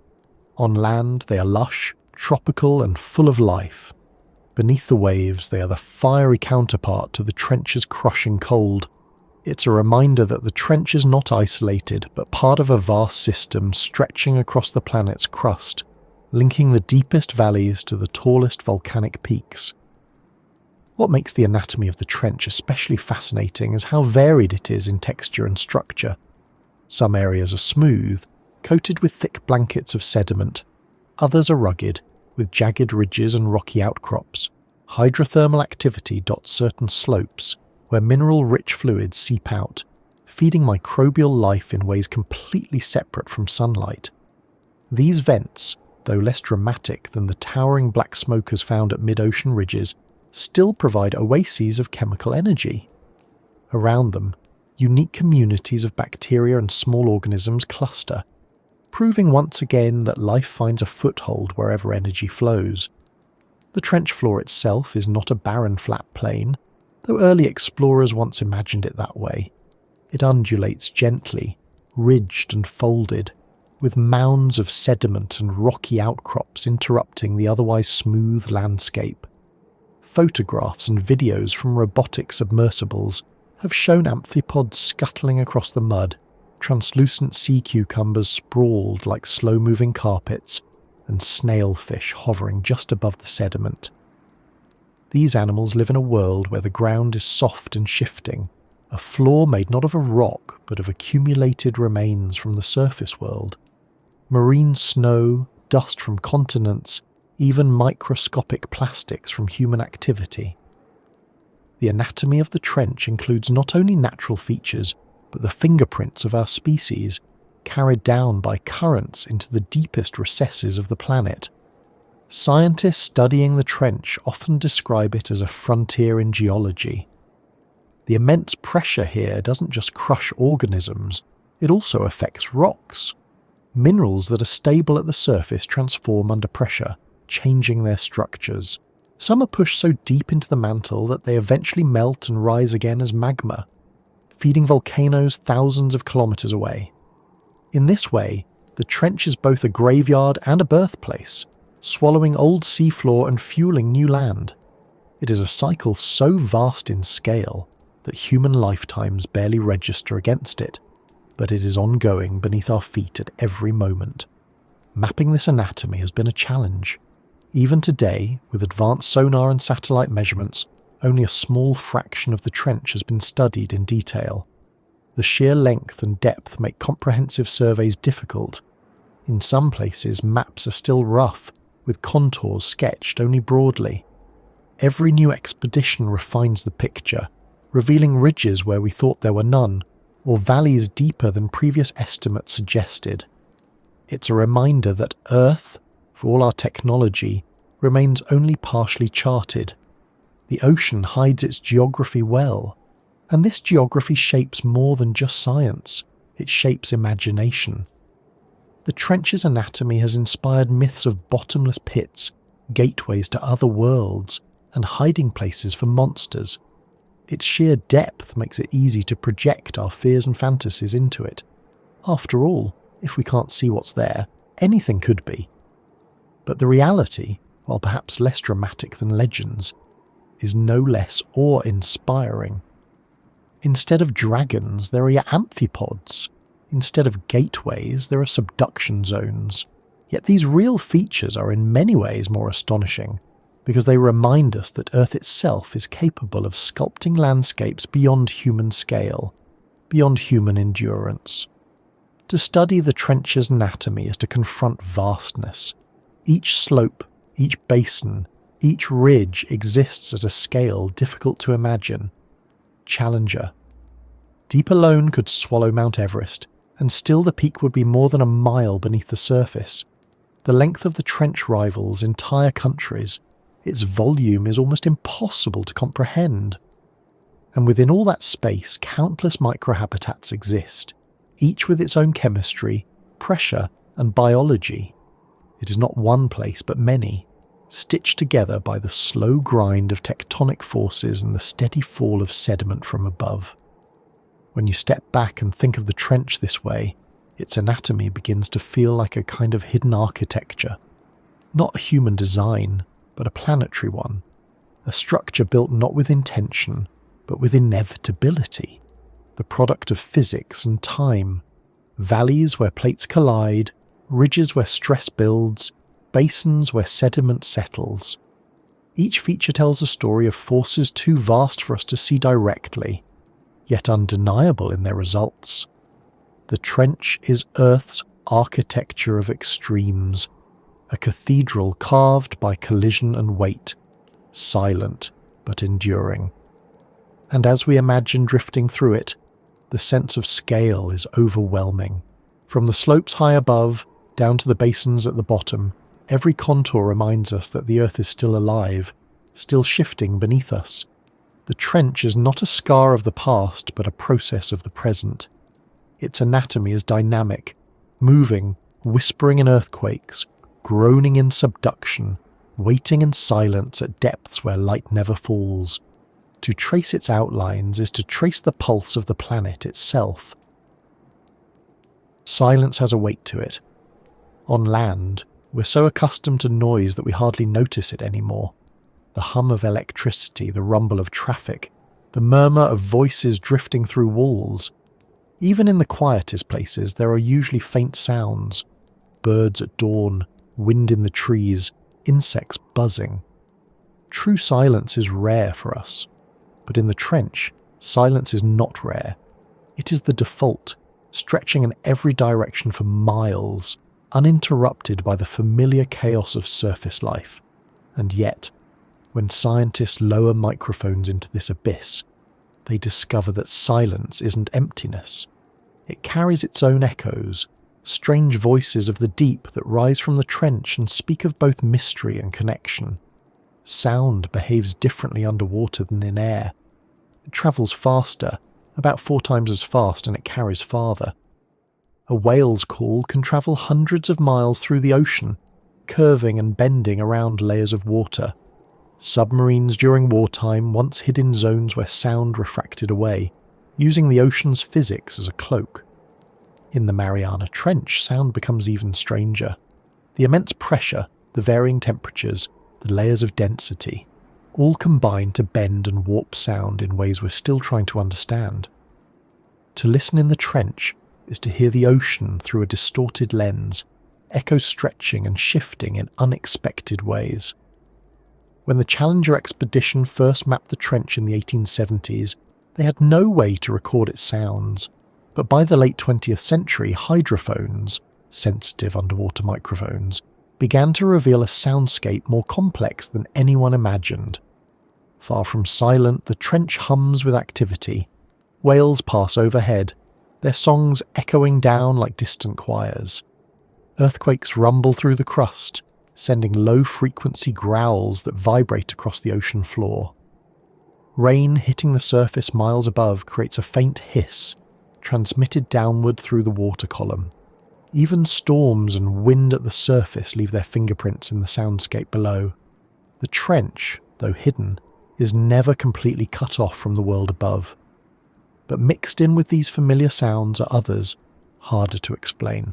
On land, they are lush, tropical, and full of life. Beneath the waves, they are the fiery counterpart to the trench's crushing cold. It's a reminder that the trench is not isolated, but part of a vast system stretching across the planet's crust, linking the deepest valleys to the tallest volcanic peaks. What makes the anatomy of the trench especially fascinating is how varied it is in texture and structure. Some areas are smooth, coated with thick blankets of sediment. Others are rugged, with jagged ridges and rocky outcrops. Hydrothermal activity dots certain slopes, where mineral-rich fluids seep out, feeding microbial life in ways completely separate from sunlight. These vents, though less dramatic than the towering black smokers found at mid-ocean ridges, still provide oases of chemical energy. Around them, unique communities of bacteria and small organisms cluster, proving once again that life finds a foothold wherever energy flows. The trench floor itself is not a barren flat plain, though early explorers once imagined it that way. It undulates gently, ridged and folded, with mounds of sediment and rocky outcrops interrupting the otherwise smooth landscape. Photographs and videos from robotic submersibles have shown amphipods scuttling across the mud, translucent sea cucumbers sprawled like slow-moving carpets, and snailfish hovering just above the sediment. These animals live in a world where the ground is soft and shifting, a floor made not of a rock but of accumulated remains from the surface world. Marine snow, dust from continents, even microscopic plastics from human activity. The anatomy of the trench includes not only natural features, but the fingerprints of our species, carried down by currents into the deepest recesses of the planet. Scientists studying the trench often describe it as a frontier in geology. The immense pressure here doesn't just crush organisms, it also affects rocks. Minerals that are stable at the surface transform under pressure, changing their structures. Some are pushed so deep into the mantle that they eventually melt and rise again as magma, feeding volcanoes thousands of kilometers away. In this way, the trench is both a graveyard and a birthplace, swallowing old seafloor and fueling new land. It is a cycle so vast in scale that human lifetimes barely register against it, but it is ongoing beneath our feet at every moment. Mapping this anatomy has been a challenge. Even today, with advanced sonar and satellite measurements, only a small fraction of the trench has been studied in detail. The sheer length and depth make comprehensive surveys difficult. In some places, maps are still rough, with contours sketched only broadly. Every new expedition refines the picture, revealing ridges where we thought there were none, or valleys deeper than previous estimates suggested. It's a reminder that Earth, for all our technology, remains only partially charted. The ocean hides its geography well, and this geography shapes more than just science, it shapes imagination. The trench's anatomy has inspired myths of bottomless pits, gateways to other worlds, and hiding places for monsters. Its sheer depth makes it easy to project our fears and fantasies into it. After all, if we can't see what's there, anything could be. But the reality, while perhaps less dramatic than legends, is no less awe-inspiring. Instead of dragons, there are amphipods. Instead of gateways, there are subduction zones. Yet these real features are in many ways more astonishing, because they remind us that Earth itself is capable of sculpting landscapes beyond human scale, beyond human endurance. To study the trench's anatomy is to confront vastness. Each slope, each basin, each ridge exists at a scale difficult to imagine. Challenger. Deep alone could swallow Mount Everest, and still the peak would be more than a mile beneath the surface. The length of the trench rivals entire countries. Its volume is almost impossible to comprehend. And within all that space, countless microhabitats exist, each with its own chemistry, pressure, and biology. It is not one place but many, stitched together by the slow grind of tectonic forces and the steady fall of sediment from above. When you step back and think of the trench this way, its anatomy begins to feel like a kind of hidden architecture. Not a human design, but a planetary one. A structure built not with intention, but with inevitability. The product of physics and time. Valleys where plates collide, ridges where stress builds, basins where sediment settles. Each feature tells a story of forces too vast for us to see directly, yet undeniable in their results. The trench is Earth's architecture of extremes, a cathedral carved by collision and weight, silent but enduring. And as we imagine drifting through it, the sense of scale is overwhelming. From the slopes high above, down to the basins at the bottom, every contour reminds us that the Earth is still alive, still shifting beneath us. The trench is not a scar of the past, but a process of the present. Its anatomy is dynamic, moving, whispering in earthquakes, groaning in subduction, waiting in silence at depths where light never falls. To trace its outlines is to trace the pulse of the planet itself. Silence has a weight to it. On land, we're so accustomed to noise that we hardly notice it anymore. The hum of electricity, the rumble of traffic, the murmur of voices drifting through walls. Even in the quietest places, there are usually faint sounds. Birds at dawn, wind in the trees, insects buzzing. True silence is rare for us. But in the trench, silence is not rare. It is the default, stretching in every direction for miles, uninterrupted by the familiar chaos of surface life. And yet, when scientists lower microphones into this abyss, they discover that silence isn't emptiness. It carries its own echoes, strange voices of the deep that rise from the trench and speak of both mystery and connection. Sound behaves differently underwater than in air. It travels faster, about 4 times as fast, and it carries farther. A whale's call can travel hundreds of miles through the ocean, curving and bending around layers of water. Submarines during wartime once hid in zones where sound refracted away, using the ocean's physics as a cloak. In the Mariana Trench, sound becomes even stranger. The immense pressure, the varying temperatures, the layers of density, all combine to bend and warp sound in ways we're still trying to understand. To listen in the trench is to hear the ocean through a distorted lens, echoes stretching and shifting in unexpected ways. When the Challenger expedition first mapped the trench in the 1870s, they had no way to record its sounds, but by the late 20th century, hydrophones, sensitive underwater microphones, began to reveal a soundscape more complex than anyone imagined. Far from silent, the trench hums with activity. Whales pass overhead, their songs echoing down like distant choirs. Earthquakes rumble through the crust, sending low-frequency growls that vibrate across the ocean floor. Rain hitting the surface miles above creates a faint hiss, transmitted downward through the water column. Even storms and wind at the surface leave their fingerprints in the soundscape below. The trench, though hidden, is never completely cut off from the world above. But mixed in with these familiar sounds are others, harder to explain.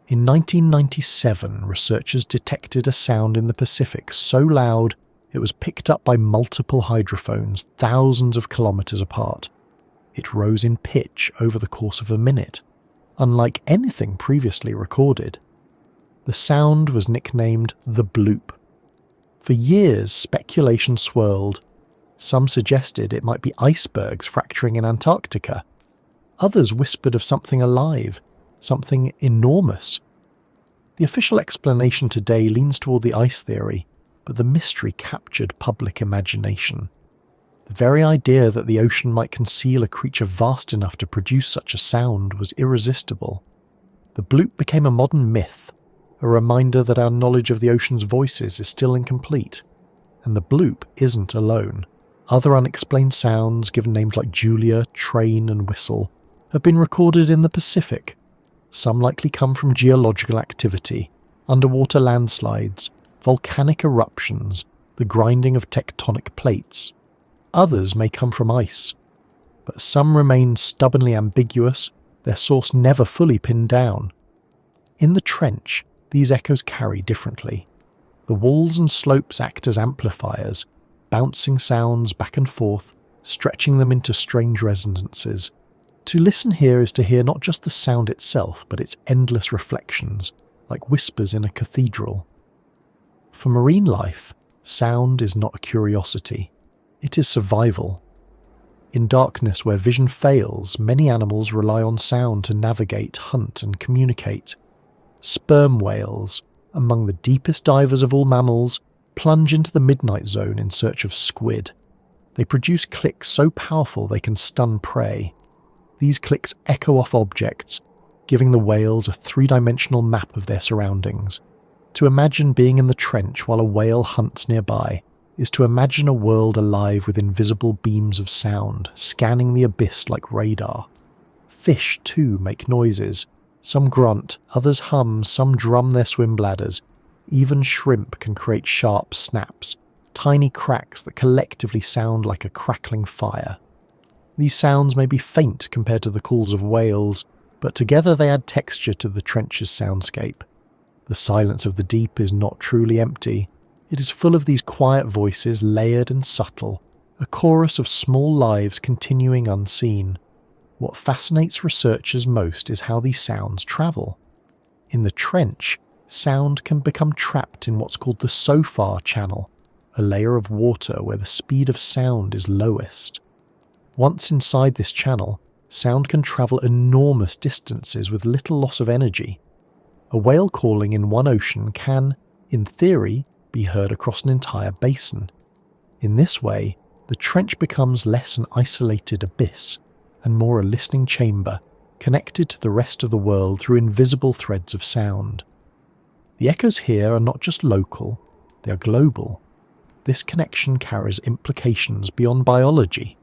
In 1997, researchers detected a sound in the Pacific so loud it was picked up by multiple hydrophones thousands of kilometers apart. It rose in pitch over the course of a minute, unlike anything previously recorded. The sound was nicknamed the bloop. For years, speculation swirled. Some suggested it might be icebergs fracturing in Antarctica. Others whispered of something alive, something enormous. The official explanation today leans toward the ice theory, but the mystery captured public imagination. The very idea that the ocean might conceal a creature vast enough to produce such a sound was irresistible. The bloop became a modern myth, a reminder that our knowledge of the ocean's voices is still incomplete. And the bloop isn't alone. Other unexplained sounds, given names like Julia, Train and Whistle, have been recorded in the Pacific. Some likely come from geological activity, underwater landslides, volcanic eruptions, the grinding of tectonic plates. Others may come from ice, but some remain stubbornly ambiguous, their source never fully pinned down. In the trench, these echoes carry differently. The walls and slopes act as amplifiers, bouncing sounds back and forth, stretching them into strange resonances. To listen here is to hear not just the sound itself, but its endless reflections, like whispers in a cathedral. For marine life, sound is not a curiosity. It is survival. In darkness where vision fails, many animals rely on sound to navigate, hunt, and communicate. Sperm whales, among the deepest divers of all mammals, plunge into the midnight zone in search of squid. They produce clicks so powerful they can stun prey. These clicks echo off objects, giving the whales a 3-dimensional map of their surroundings. To imagine being in the trench while a whale hunts nearby is to imagine a world alive with invisible beams of sound, scanning the abyss like radar. Fish, too, make noises. Some grunt, others hum, some drum their swim bladders. Even shrimp can create sharp snaps, tiny cracks that collectively sound like a crackling fire. These sounds may be faint compared to the calls of whales, but together they add texture to the trench's soundscape. The silence of the deep is not truly empty. It is full of these quiet voices, layered and subtle, a chorus of small lives continuing unseen. What fascinates researchers most is how these sounds travel. In the trench, sound can become trapped in what's called the SOFAR channel, a layer of water where the speed of sound is lowest. Once inside this channel, sound can travel enormous distances with little loss of energy. A whale calling in one ocean can, in theory, be heard across an entire basin. In this way, the trench becomes less an isolated abyss and more a listening chamber, connected to the rest of the world through invisible threads of sound. The echoes here are not just local, they are global. This connection carries implications beyond biology.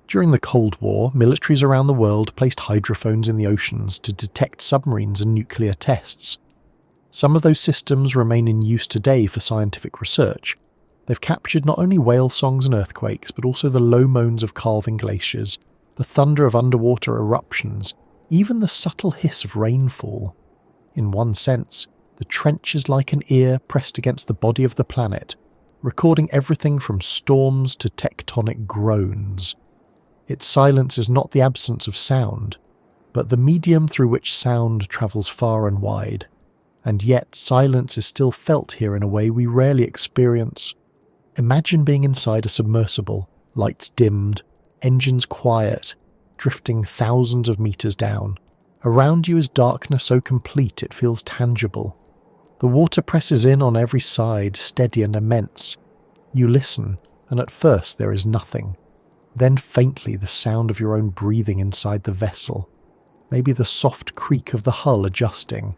During the Cold War, militaries around the world placed hydrophones in the oceans to detect submarines and nuclear tests. Some of those systems remain in use today for scientific research. They've captured not only whale songs and earthquakes, but also the low moans of calving glaciers, the thunder of underwater eruptions, even the subtle hiss of rainfall. In one sense, the trench is like an ear pressed against the body of the planet, recording everything from storms to tectonic groans. Its silence is not the absence of sound, but the medium through which sound travels far and wide. And yet silence is still felt here in a way we rarely experience. Imagine being inside a submersible, lights dimmed, engines quiet, drifting thousands of meters down. Around you is darkness so complete it feels tangible. The water presses in on every side, steady and immense. You listen, and at first there is nothing. Then faintly the sound of your own breathing inside the vessel. Maybe the soft creak of the hull adjusting.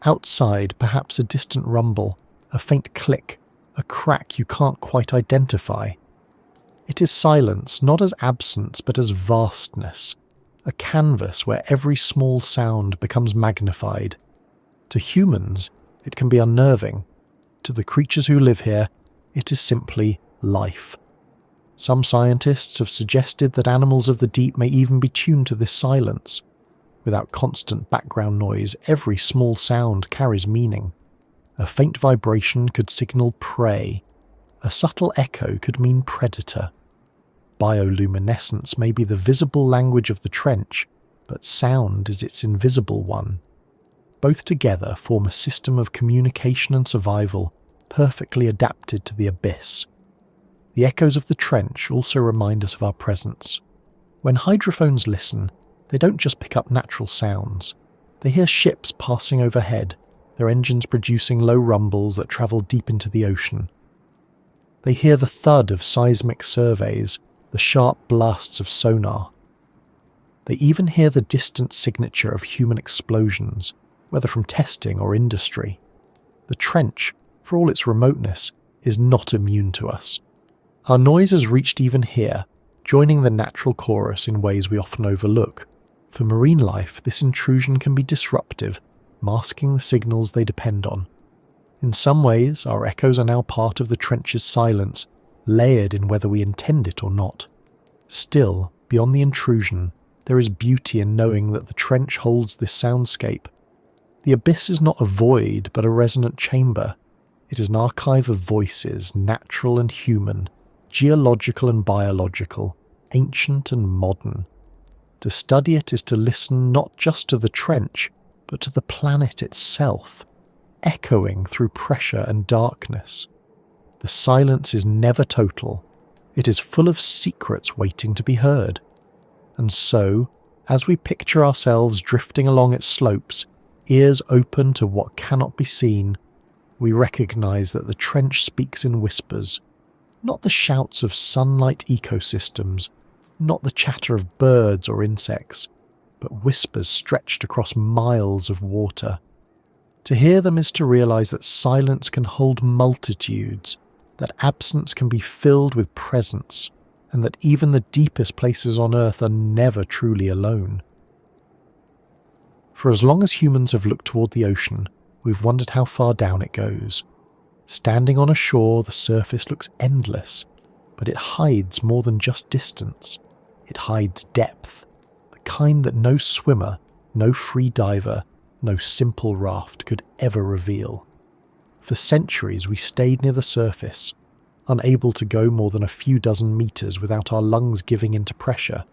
Outside, perhaps a distant rumble, a faint click, a crack you can't quite identify. It is silence, not as absence, but as vastness. A canvas where every small sound becomes magnified. To humans, it can be unnerving. To the creatures who live here, it is simply life. Some scientists have suggested that animals of the deep may even be tuned to this silence. Without constant background noise, every small sound carries meaning. A faint vibration could signal prey. A subtle echo could mean predator. Bioluminescence may be the visible language of the trench, but sound is its invisible one. Both together form a system of communication and survival, perfectly adapted to the abyss. The echoes of the trench also remind us of our presence. When hydrophones listen, they don't just pick up natural sounds. They hear ships passing overhead, their engines producing low rumbles that travel deep into the ocean. They hear the thud of seismic surveys, the sharp blasts of sonar. They even hear the distant signature of human explosions, whether from testing or industry. The trench, for all its remoteness, is not immune to us. Our noise has reached even here, joining the natural chorus in ways we often overlook. For marine life, this intrusion can be disruptive, masking the signals they depend on. In some ways, our echoes are now part of the trench's silence, layered in whether we intend it or not. Still, beyond the intrusion, there is beauty in knowing that the trench holds this soundscape. The abyss is not a void, but a resonant chamber. It is an archive of voices, natural and human, geological and biological, ancient and modern. To study it is to listen not just to the trench, but to the planet itself, echoing through pressure and darkness. The silence is never total. It is full of secrets waiting to be heard. And so, as we picture ourselves drifting along its slopes, ears open to what cannot be seen, we recognize that the trench speaks in whispers, not the shouts of sunlight ecosystems, not the chatter of birds or insects, but whispers stretched across miles of water. To hear them is to realize that silence can hold multitudes, that absence can be filled with presence, and that even the deepest places on Earth are never truly alone. For as long as humans have looked toward the ocean, we've wondered how far down it goes. Standing on a shore, the surface looks endless, but it hides more than just distance. It hides depth, the kind that no swimmer, no free diver, no simple raft could ever reveal. For centuries we stayed near the surface, unable to go more than a few dozen meters without our lungs giving into pressure.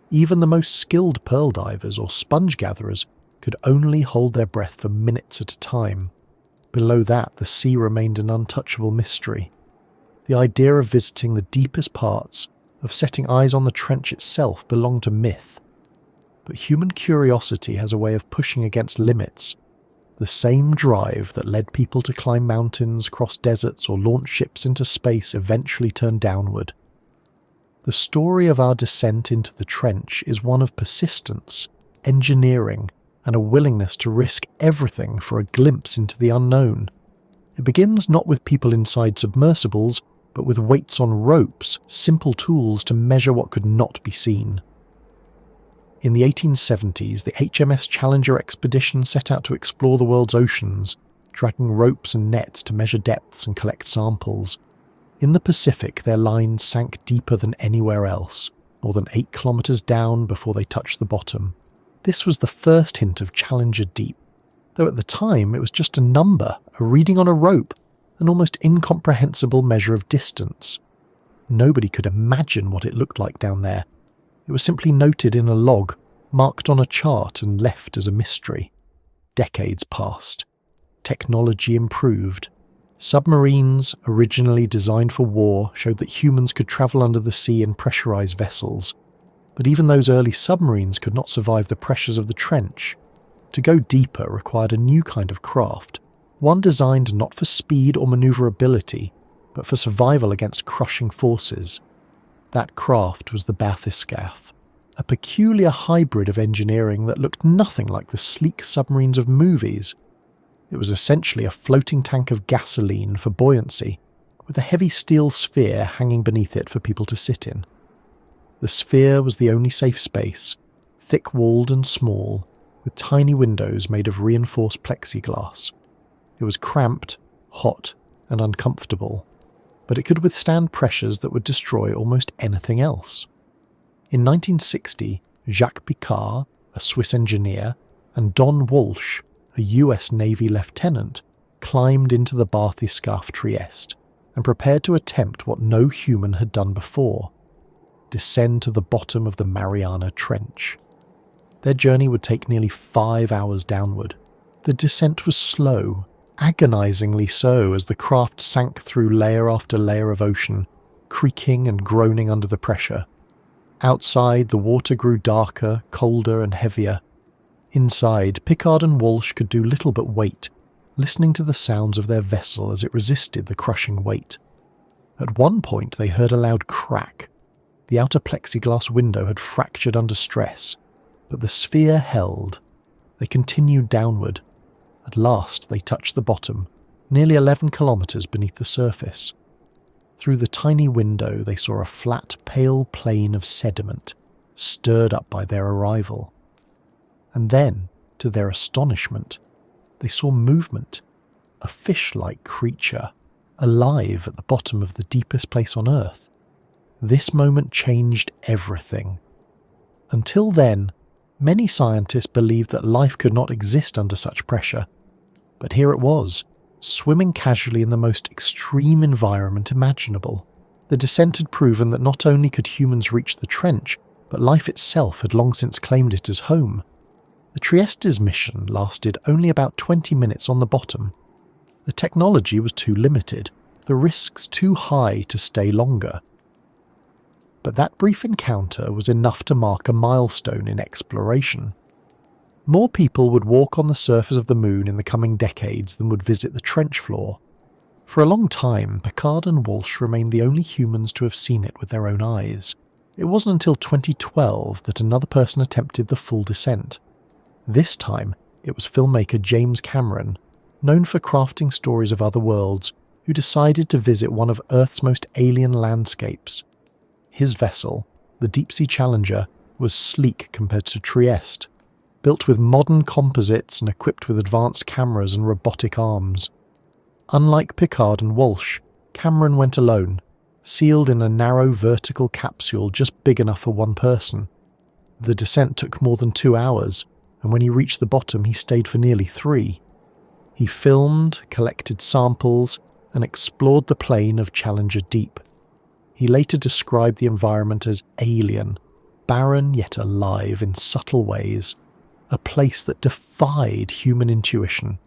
Even the most skilled pearl divers or sponge gatherers could only hold their breath for minutes at a time. Below that, the sea remained an untouchable mystery. The idea of visiting the deepest parts, of setting eyes on the trench itself, belonged to myth. But human curiosity has a way of pushing against limits. The same drive that led people to climb mountains, cross deserts, or launch ships into space eventually turned downward. The story of our descent into the trench is one of persistence, engineering, and a willingness to risk everything for a glimpse into the unknown. It begins not with people inside submersibles, but with weights on ropes, simple tools to measure what could not be seen. In the 1870s, the HMS Challenger expedition set out to explore the world's oceans, dragging ropes and nets to measure depths and collect samples. In the Pacific, their lines sank deeper than anywhere else, more than 8 kilometers down before they touched the bottom. This was the first hint of Challenger Deep, though at the time it was just a number, a reading on a rope, an almost incomprehensible measure of distance. Nobody could imagine what it looked like down there. It was simply noted in a log, marked on a chart and left as a mystery. Decades passed. Technology improved. Submarines, originally designed for war, showed that humans could travel under the sea in pressurized vessels. But even those early submarines could not survive the pressures of the trench. To go deeper required a new kind of craft, one designed not for speed or maneuverability, but for survival against crushing forces. That craft was the bathyscaphe, a peculiar hybrid of engineering that looked nothing like the sleek submarines of movies. It was essentially a floating tank of gasoline for buoyancy, with a heavy steel sphere hanging beneath it for people to sit in. The sphere was the only safe space, thick-walled and small, with tiny windows made of reinforced plexiglass. It was cramped, hot, and uncomfortable, but it could withstand pressures that would destroy almost anything else. In 1960, Jacques Picard, a Swiss engineer, and Don Walsh, a US Navy lieutenant, climbed into the bathyscaphe Trieste and prepared to attempt what no human had done before: descend to the bottom of the Mariana Trench. Their journey would take nearly 5 hours downward. The descent was slow, agonizingly so, as the craft sank through layer after layer of ocean, creaking and groaning under the pressure. Outside, the water grew darker, colder, and heavier. Inside, Picard and Walsh could do little but wait, listening to the sounds of their vessel as it resisted the crushing weight. At one point, they heard a loud crack. The outer plexiglass window had fractured under stress, but the sphere held. They continued downward. At last, they touched the bottom, nearly 11 kilometers beneath the surface. Through the tiny window, they saw a flat, pale plain of sediment, stirred up by their arrival. And then, to their astonishment, they saw movement, a fish-like creature, alive at the bottom of the deepest place on Earth. This moment changed everything. Until then, many scientists believed that life could not exist under such pressure. But here it was, swimming casually in the most extreme environment imaginable. The descent had proven that not only could humans reach the trench, but life itself had long since claimed it as home. The Trieste's mission lasted only about 20 minutes on the bottom. The technology was too limited, the risks too high to stay longer. But that brief encounter was enough to mark a milestone in exploration. More people would walk on the surface of the moon in the coming decades than would visit the trench floor. For a long time, Picard and Walsh remained the only humans to have seen it with their own eyes. It wasn't until 2012 that another person attempted the full descent. This time, it was filmmaker James Cameron, known for crafting stories of other worlds, who decided to visit one of Earth's most alien landscapes. His vessel, the Deep-Sea Challenger, was sleek compared to Trieste, built with modern composites and equipped with advanced cameras and robotic arms. Unlike Picard and Walsh, Cameron went alone, sealed in a narrow vertical capsule just big enough for one person. The descent took more than 2 hours, and when he reached the bottom he stayed for nearly 3. He filmed, collected samples, and explored the plain of Challenger Deep. He later described the environment as alien, barren yet alive in subtle ways, a place that defied human intuition.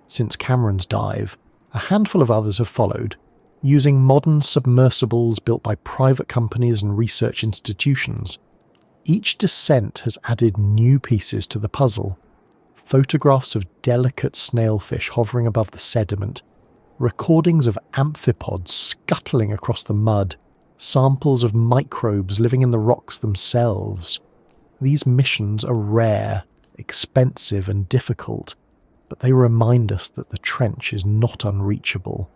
Since Cameron's dive, a handful of others have followed, using modern submersibles built by private companies and research institutions. Each descent has added new pieces to the puzzle. Photographs of delicate snailfish hovering above the sediment, recordings of amphipods scuttling across the mud, samples of microbes living in the rocks themselves. These missions are rare, expensive and difficult, but they remind us that the trench is not unreachable.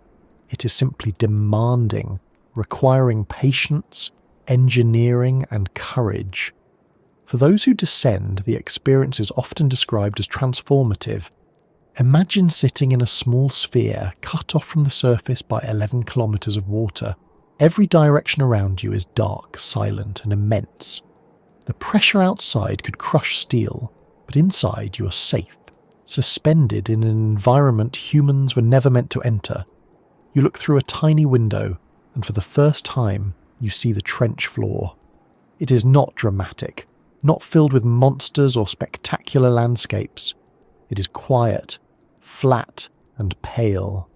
It is simply demanding, requiring patience, engineering, and courage. For those who descend, the experience is often described as transformative. Imagine sitting in a small sphere cut off from the surface by 11 kilometers of water. Every direction around you is dark, silent, and immense. The pressure outside could crush steel, but inside you are safe, suspended in an environment humans were never meant to enter. You look through a tiny window, and for the first time, you see the trench floor. It is not dramatic, not filled with monsters or spectacular landscapes. It is quiet, flat, and pale.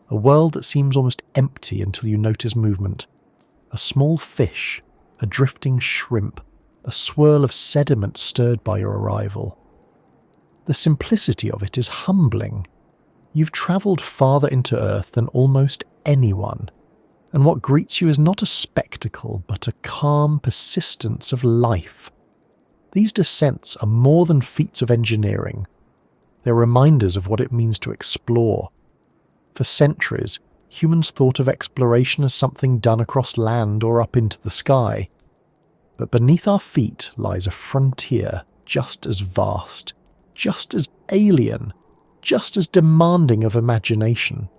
A world that seems almost empty until you notice movement. A small fish, a drifting shrimp, a swirl of sediment stirred by your arrival. The simplicity of it is humbling. You've travelled farther into Earth than almost anyone, and what greets you is not a spectacle but a calm persistence of life. These descents are more than feats of engineering. They're reminders of what it means to explore. For centuries, humans thought of exploration as something done across land or up into the sky. But beneath our feet lies a frontier just as vast, just as alien, just as demanding of imagination.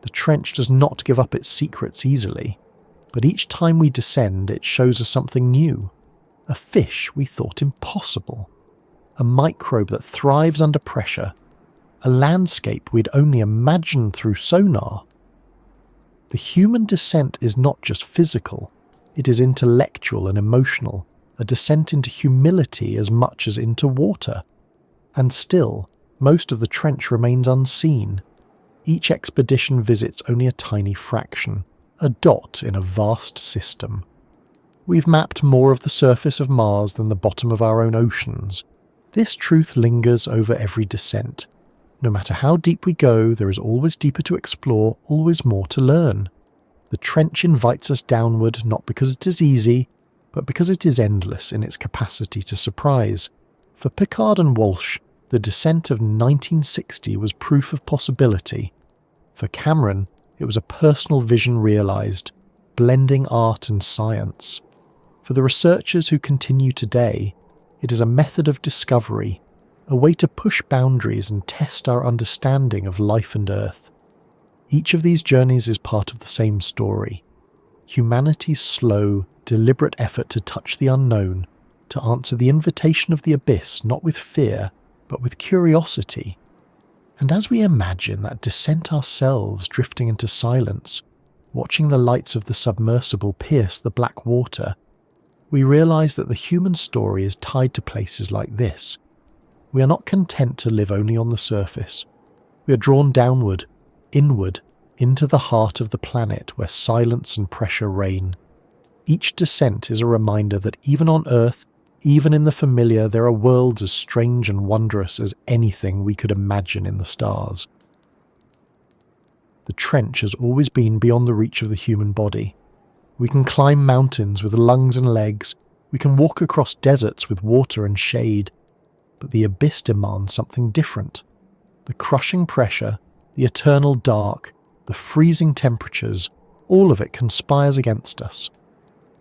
The trench does not give up its secrets easily, but each time we descend it shows us something new. A fish we thought impossible, a microbe that thrives under pressure, a landscape we'd only imagined through sonar. The human descent is not just physical, it is intellectual and emotional, a descent into humility as much as into water. And still, most of the trench remains unseen. Each expedition visits only a tiny fraction, a dot in a vast system. We've mapped more of the surface of Mars than the bottom of our own oceans. This truth lingers over every descent. No matter how deep we go, there is always deeper to explore, always more to learn. The trench invites us downward not because it is easy, but because it is endless in its capacity to surprise. For Pickard and Walsh, the descent of 1960 was proof of possibility. For Cameron, it was a personal vision realised, blending art and science. For the researchers who continue today, it is a method of discovery, a way to push boundaries and test our understanding of life and Earth. Each of these journeys is part of the same story. Humanity's slow, deliberate effort to touch the unknown, to answer the invitation of the abyss not with fear, but with curiosity. And as we imagine that descent ourselves drifting into silence, watching the lights of the submersible pierce the black water, we realise that the human story is tied to places like this. We are not content to live only on the surface. We are drawn downward, inward, into the heart of the planet where silence and pressure reign. Each descent is a reminder that even on Earth, even in the familiar, there are worlds as strange and wondrous as anything we could imagine in the stars. The trench has always been beyond the reach of the human body. We can climb mountains with lungs and legs, we can walk across deserts with water and shade, but the abyss demands something different. The crushing pressure, the eternal dark, the freezing temperatures, all of it conspires against us.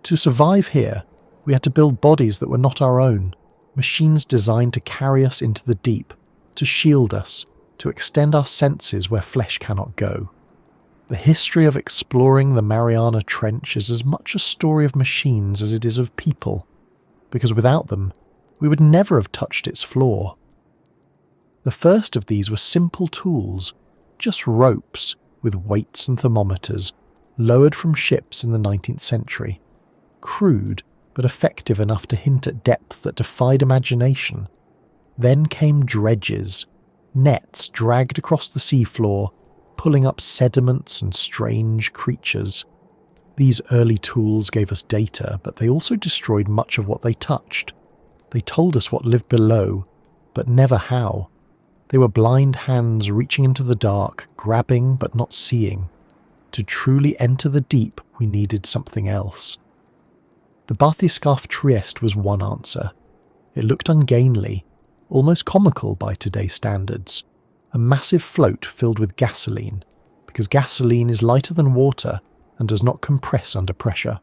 To survive here, we had to build bodies that were not our own, machines designed to carry us into the deep, to shield us, to extend our senses where flesh cannot go. The history of exploring the Mariana Trench is as much a story of machines as it is of people, because without them, we would never have touched its floor. The first of these were simple tools, just ropes with weights and thermometers, lowered from ships in the 19th century. Crude, but effective enough to hint at depth that defied imagination. Then came dredges, nets dragged across the seafloor, pulling up sediments and strange creatures. These early tools gave us data, but they also destroyed much of what they touched. They told us what lived below, but never how. They were blind hands reaching into the dark, grabbing but not seeing. To truly enter the deep, we needed something else. The bathyscaphe Trieste was one answer. It looked ungainly, almost comical by today's standards. A massive float filled with gasoline, because gasoline is lighter than water and does not compress under pressure.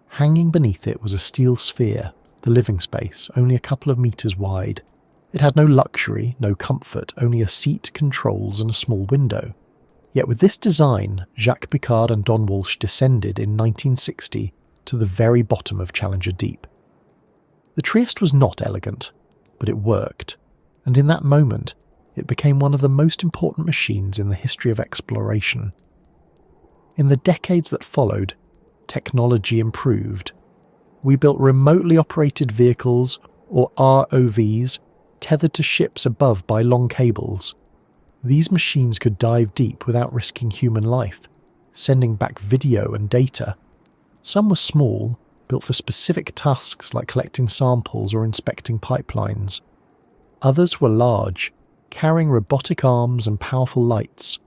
Hanging beneath it was a steel sphere, the living space, only a couple of meters wide. It had no luxury, no comfort, only a seat, controls and a small window. Yet with this design, Jacques Piccard and Don Walsh descended in 1960 to the very bottom of Challenger Deep. The Trieste was not elegant, but it worked, and in that moment, it became one of the most important machines in the history of exploration. In the decades that followed, technology improved. We built remotely operated vehicles, or ROVs, tethered to ships above by long cables. These machines could dive deep without risking human life, sending back video and data. Some were small, built for specific tasks like collecting samples or inspecting pipelines. Others were large, carrying robotic arms and powerful lights.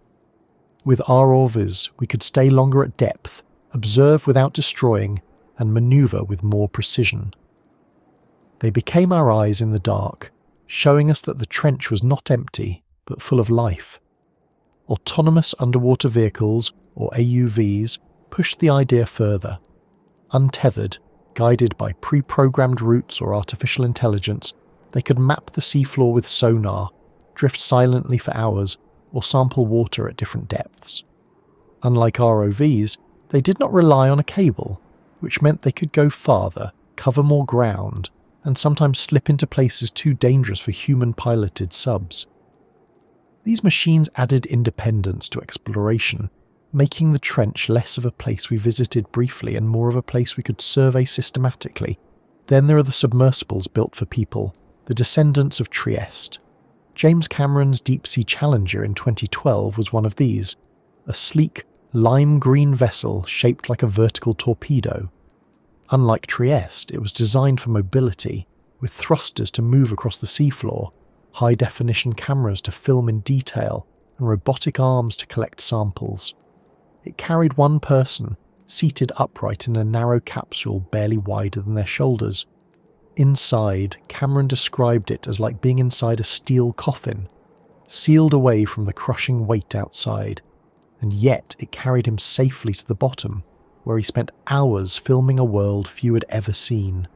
With ROVs, we could stay longer at depth, observe without destroying, and maneuver with more precision. They became our eyes in the dark, showing us that the trench was not empty, but full of life. Autonomous underwater vehicles, or AUVs, pushed the idea further. Untethered, guided by pre-programmed routes or artificial intelligence, they could map the seafloor with sonar, drift silently for hours, or sample water at different depths. Unlike ROVs, they did not rely on a cable, which meant they could go farther, cover more ground, and sometimes slip into places too dangerous for human-piloted subs. These machines added independence to exploration, making the trench less of a place we visited briefly and more of a place we could survey systematically. Then there are the submersibles built for people, the descendants of Trieste. James Cameron's Deep-Sea Challenger in 2012 was one of these, a sleek, lime-green vessel shaped like a vertical torpedo. Unlike Trieste, it was designed for mobility, with thrusters to move across the seafloor, high-definition cameras to film in detail, and robotic arms to collect samples. It carried one person, seated upright in a narrow capsule barely wider than their shoulders. Inside, Cameron described it as like being inside a steel coffin, sealed away from the crushing weight outside, and yet it carried him safely to the bottom, where he spent hours filming a world few had ever seen.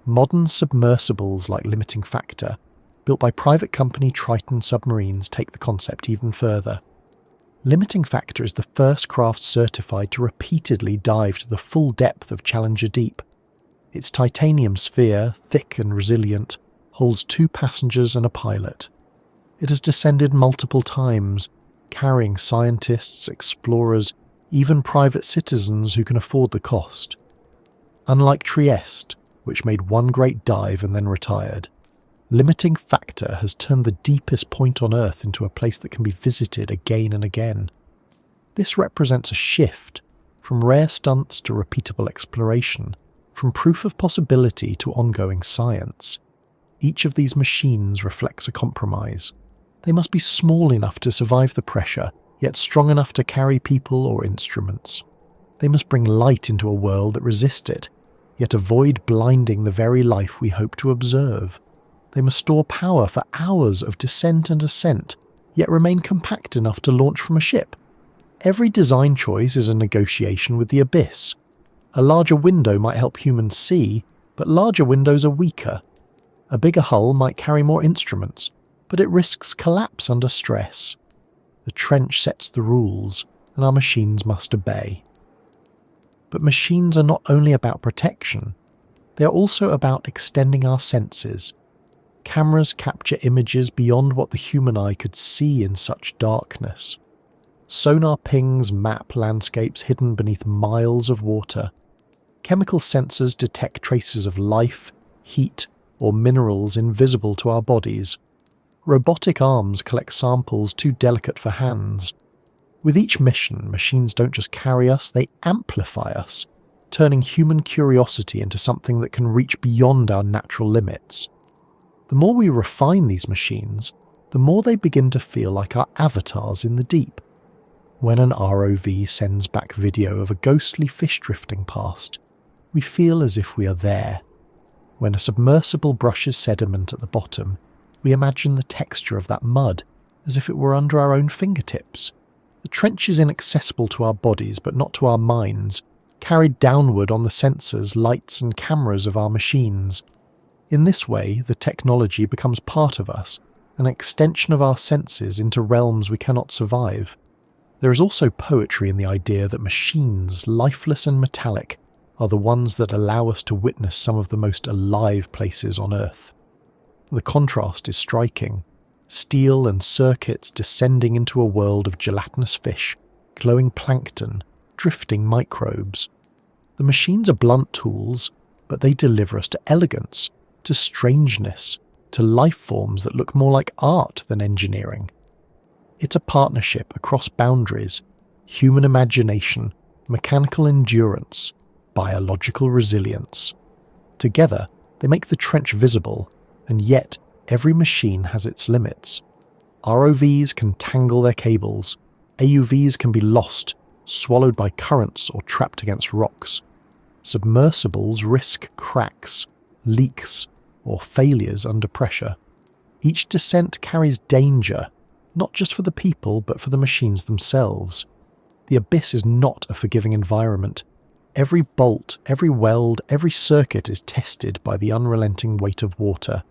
Modern submersibles like Limiting Factor, built by private company Triton Submarines, take the concept even further. Limiting Factor is the first craft certified to repeatedly dive to the full depth of Challenger Deep. Its titanium sphere, thick and resilient, holds 2 passengers and a pilot. It has descended multiple times, carrying scientists, explorers, even private citizens who can afford the cost. Unlike Trieste, which made one great dive and then retired, Limiting Factor has turned the deepest point on Earth into a place that can be visited again and again. This represents a shift, from rare stunts to repeatable exploration, from proof of possibility to ongoing science. Each of these machines reflects a compromise. They must be small enough to survive the pressure, yet strong enough to carry people or instruments. They must bring light into a world that resists it, yet avoid blinding the very life we hope to observe. They must store power for hours of descent and ascent, yet remain compact enough to launch from a ship. Every design choice is a negotiation with the abyss. A larger window might help humans see, but larger windows are weaker. A bigger hull might carry more instruments, but it risks collapse under stress. The trench sets the rules, and our machines must obey. But machines are not only about protection, they are also about extending our senses. Cameras capture images beyond what the human eye could see in such darkness. Sonar pings map landscapes hidden beneath miles of water. Chemical sensors detect traces of life, heat, or minerals invisible to our bodies. Robotic arms collect samples too delicate for hands. With each mission, machines don't just carry us, they amplify us, turning human curiosity into something that can reach beyond our natural limits. The more we refine these machines, the more they begin to feel like our avatars in the deep. When an ROV sends back video of a ghostly fish drifting past, we feel as if we are there. When a submersible brushes sediment at the bottom, we imagine the texture of that mud, as if it were under our own fingertips. The trench is inaccessible to our bodies but not to our minds, carried downward on the sensors, lights and cameras of our machines. In this way, the technology becomes part of us, an extension of our senses into realms we cannot survive. There is also poetry in the idea that machines, lifeless and metallic, are the ones that allow us to witness some of the most alive places on Earth. The contrast is striking. Steel and circuits descending into a world of gelatinous fish, glowing plankton, drifting microbes. The machines are blunt tools, but they deliver us to elegance, to strangeness, to life forms that look more like art than engineering. It's a partnership across boundaries, human imagination, mechanical endurance, biological resilience. Together, they make the trench visible, and yet every machine has its limits. ROVs can tangle their cables, AUVs can be lost, swallowed by currents or trapped against rocks. Submersibles risk cracks, leaks, or failures under pressure. Each descent carries danger, not just for the people but for the machines themselves. The abyss is not a forgiving environment. Every bolt, every weld, every circuit is tested by the unrelenting weight of water.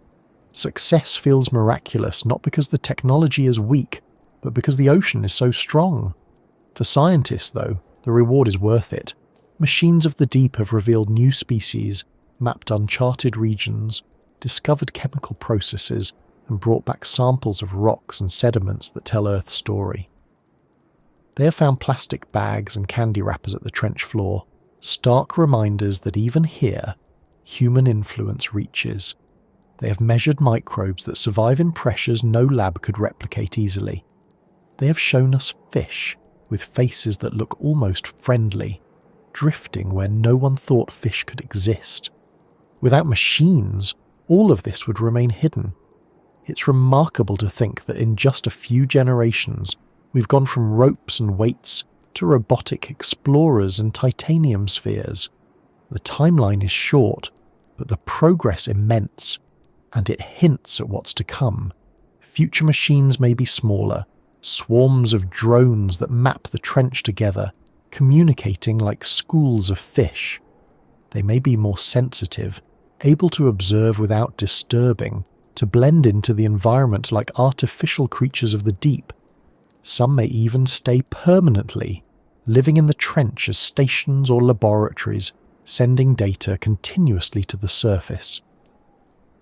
Success feels miraculous not because the technology is weak, but because the ocean is so strong. For scientists, though, the reward is worth it. Machines of the deep have revealed new species, mapped uncharted regions, discovered chemical processes, and brought back samples of rocks and sediments that tell Earth's story. They have found plastic bags and candy wrappers at the trench floor, stark reminders that even here, human influence reaches. They have measured microbes that survive in pressures no lab could replicate easily. They have shown us fish with faces that look almost friendly, drifting where no one thought fish could exist. Without machines, all of this would remain hidden. It's remarkable to think that in just a few generations, we've gone from ropes and weights to robotic explorers and titanium spheres. The timeline is short, but the progress immense, and it hints at what's to come. Future machines may be smaller, swarms of drones that map the trench together, communicating like schools of fish. They may be more sensitive, able to observe without disturbing, to blend into the environment like artificial creatures of the deep. Some may even stay permanently, living in the trench as stations or laboratories, sending data continuously to the surface.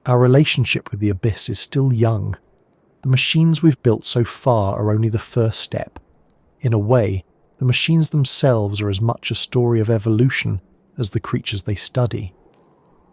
Our relationship with the abyss is still young. The machines we've built so far are only the first step. In a way, the machines themselves are as much a story of evolution as the creatures they study.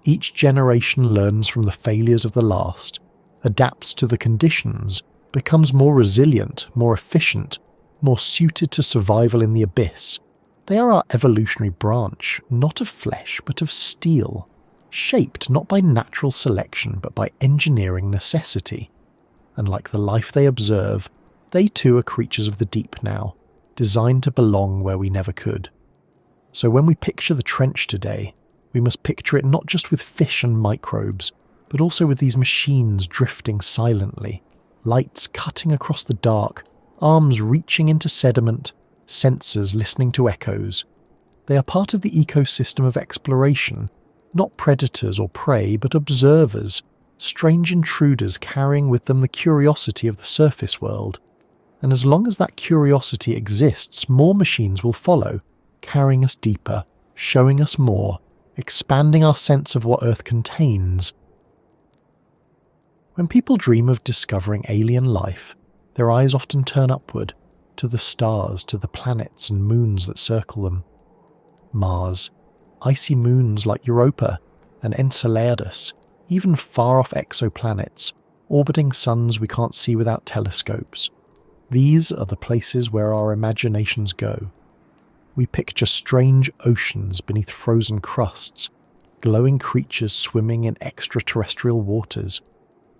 Each generation learns from the failures of the last, adapts to the conditions, becomes more resilient, more efficient, more suited to survival in the abyss. They are our evolutionary branch, not of flesh but of steel, shaped not by natural selection but by engineering necessity. And like the life they observe, they too are creatures of the deep now, designed to belong where we never could. So when we picture the trench today, we must picture it not just with fish and microbes, but also with these machines drifting silently, lights cutting across the dark, arms reaching into sediment, sensors listening to echoes. They are part of the ecosystem of exploration, not predators or prey, but observers, strange intruders carrying with them the curiosity of the surface world. And as long as that curiosity exists, more machines will follow, carrying us deeper, showing us more, expanding our sense of what Earth contains. When people dream of discovering alien life, their eyes often turn upward, to the stars, to the planets and moons that circle them. Mars, icy moons like Europa and Enceladus, even far-off exoplanets, orbiting suns we can't see without telescopes. These are the places where our imaginations go. We picture strange oceans beneath frozen crusts, glowing creatures swimming in extraterrestrial waters.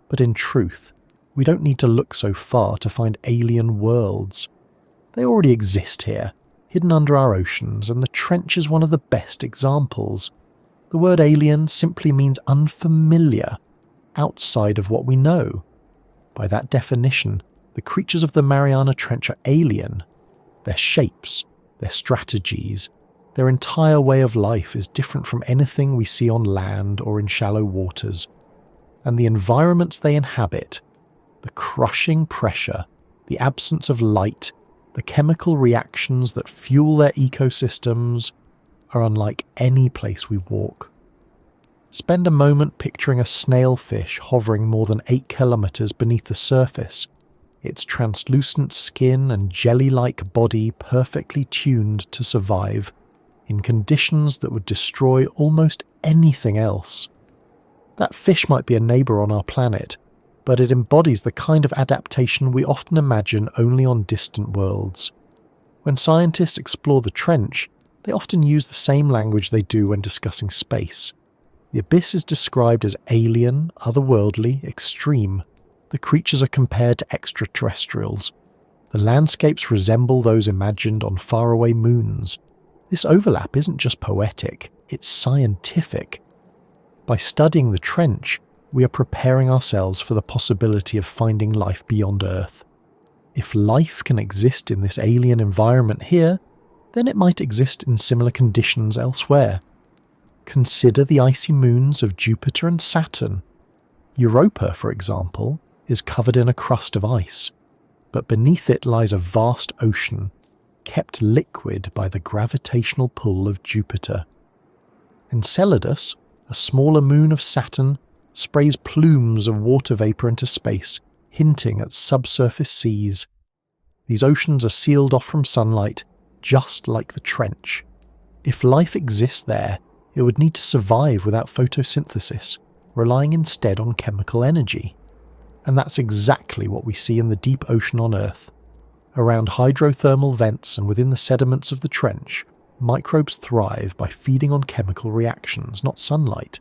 But in truth, we don't need to look so far to find alien worlds. They already exist here, hidden under our oceans, and the trench is one of the best examples. The word alien simply means unfamiliar, outside of what we know. By that definition, the creatures of the Mariana Trench are alien, their shapes, their strategies, their entire way of life is different from anything we see on land or in shallow waters. And the environments they inhabit, the crushing pressure, the absence of light, the chemical reactions that fuel their ecosystems are unlike any place we walk. Spend a moment picturing a snailfish hovering more than 8 kilometers beneath the surface, its translucent skin and jelly-like body perfectly tuned to survive in conditions that would destroy almost anything else. That fish might be a neighbour on our planet, but it embodies the kind of adaptation we often imagine only on distant worlds. When scientists explore the trench, they often use the same language they do when discussing space. The abyss is described as alien, otherworldly, extreme. The creatures are compared to extraterrestrials. The landscapes resemble those imagined on faraway moons. This overlap isn't just poetic, it's scientific. By studying the trench, we are preparing ourselves for the possibility of finding life beyond Earth. If life can exist in this alien environment here, then it might exist in similar conditions elsewhere. Consider the icy moons of Jupiter and Saturn. Europa, for example, is covered in a crust of ice, but beneath it lies a vast ocean, kept liquid by the gravitational pull of Jupiter. Enceladus, a smaller moon of Saturn, sprays plumes of water vapour into space, hinting at subsurface seas. These oceans are sealed off from sunlight, just like the trench. If life exists there, it would need to survive without photosynthesis, relying instead on chemical energy. And that's exactly what we see in the deep ocean on Earth. Around hydrothermal vents and within the sediments of the trench, microbes thrive by feeding on chemical reactions, not sunlight.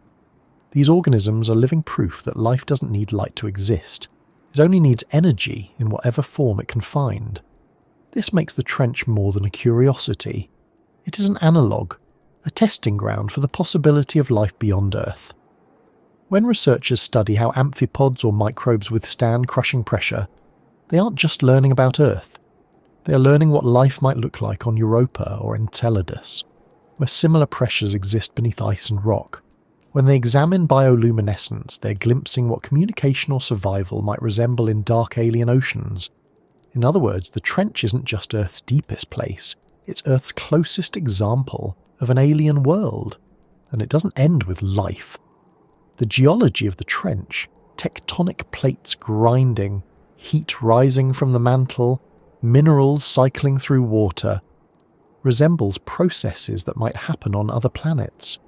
These organisms are living proof that life doesn't need light to exist. It only needs energy in whatever form it can find. This makes the trench more than a curiosity. It is an analogue, a testing ground for the possibility of life beyond Earth. When researchers study how amphipods or microbes withstand crushing pressure, they aren't just learning about Earth. They are learning what life might look like on Europa or Enceladus, where similar pressures exist beneath ice and rock. When they examine bioluminescence, they're glimpsing what communication or survival might resemble in dark alien oceans. In other words, the trench isn't just Earth's deepest place, it's Earth's closest example of an alien world. And it doesn't end with life. The geology of the trench, tectonic plates grinding, heat rising from the mantle, minerals cycling through water, resembles processes that might happen on other planets.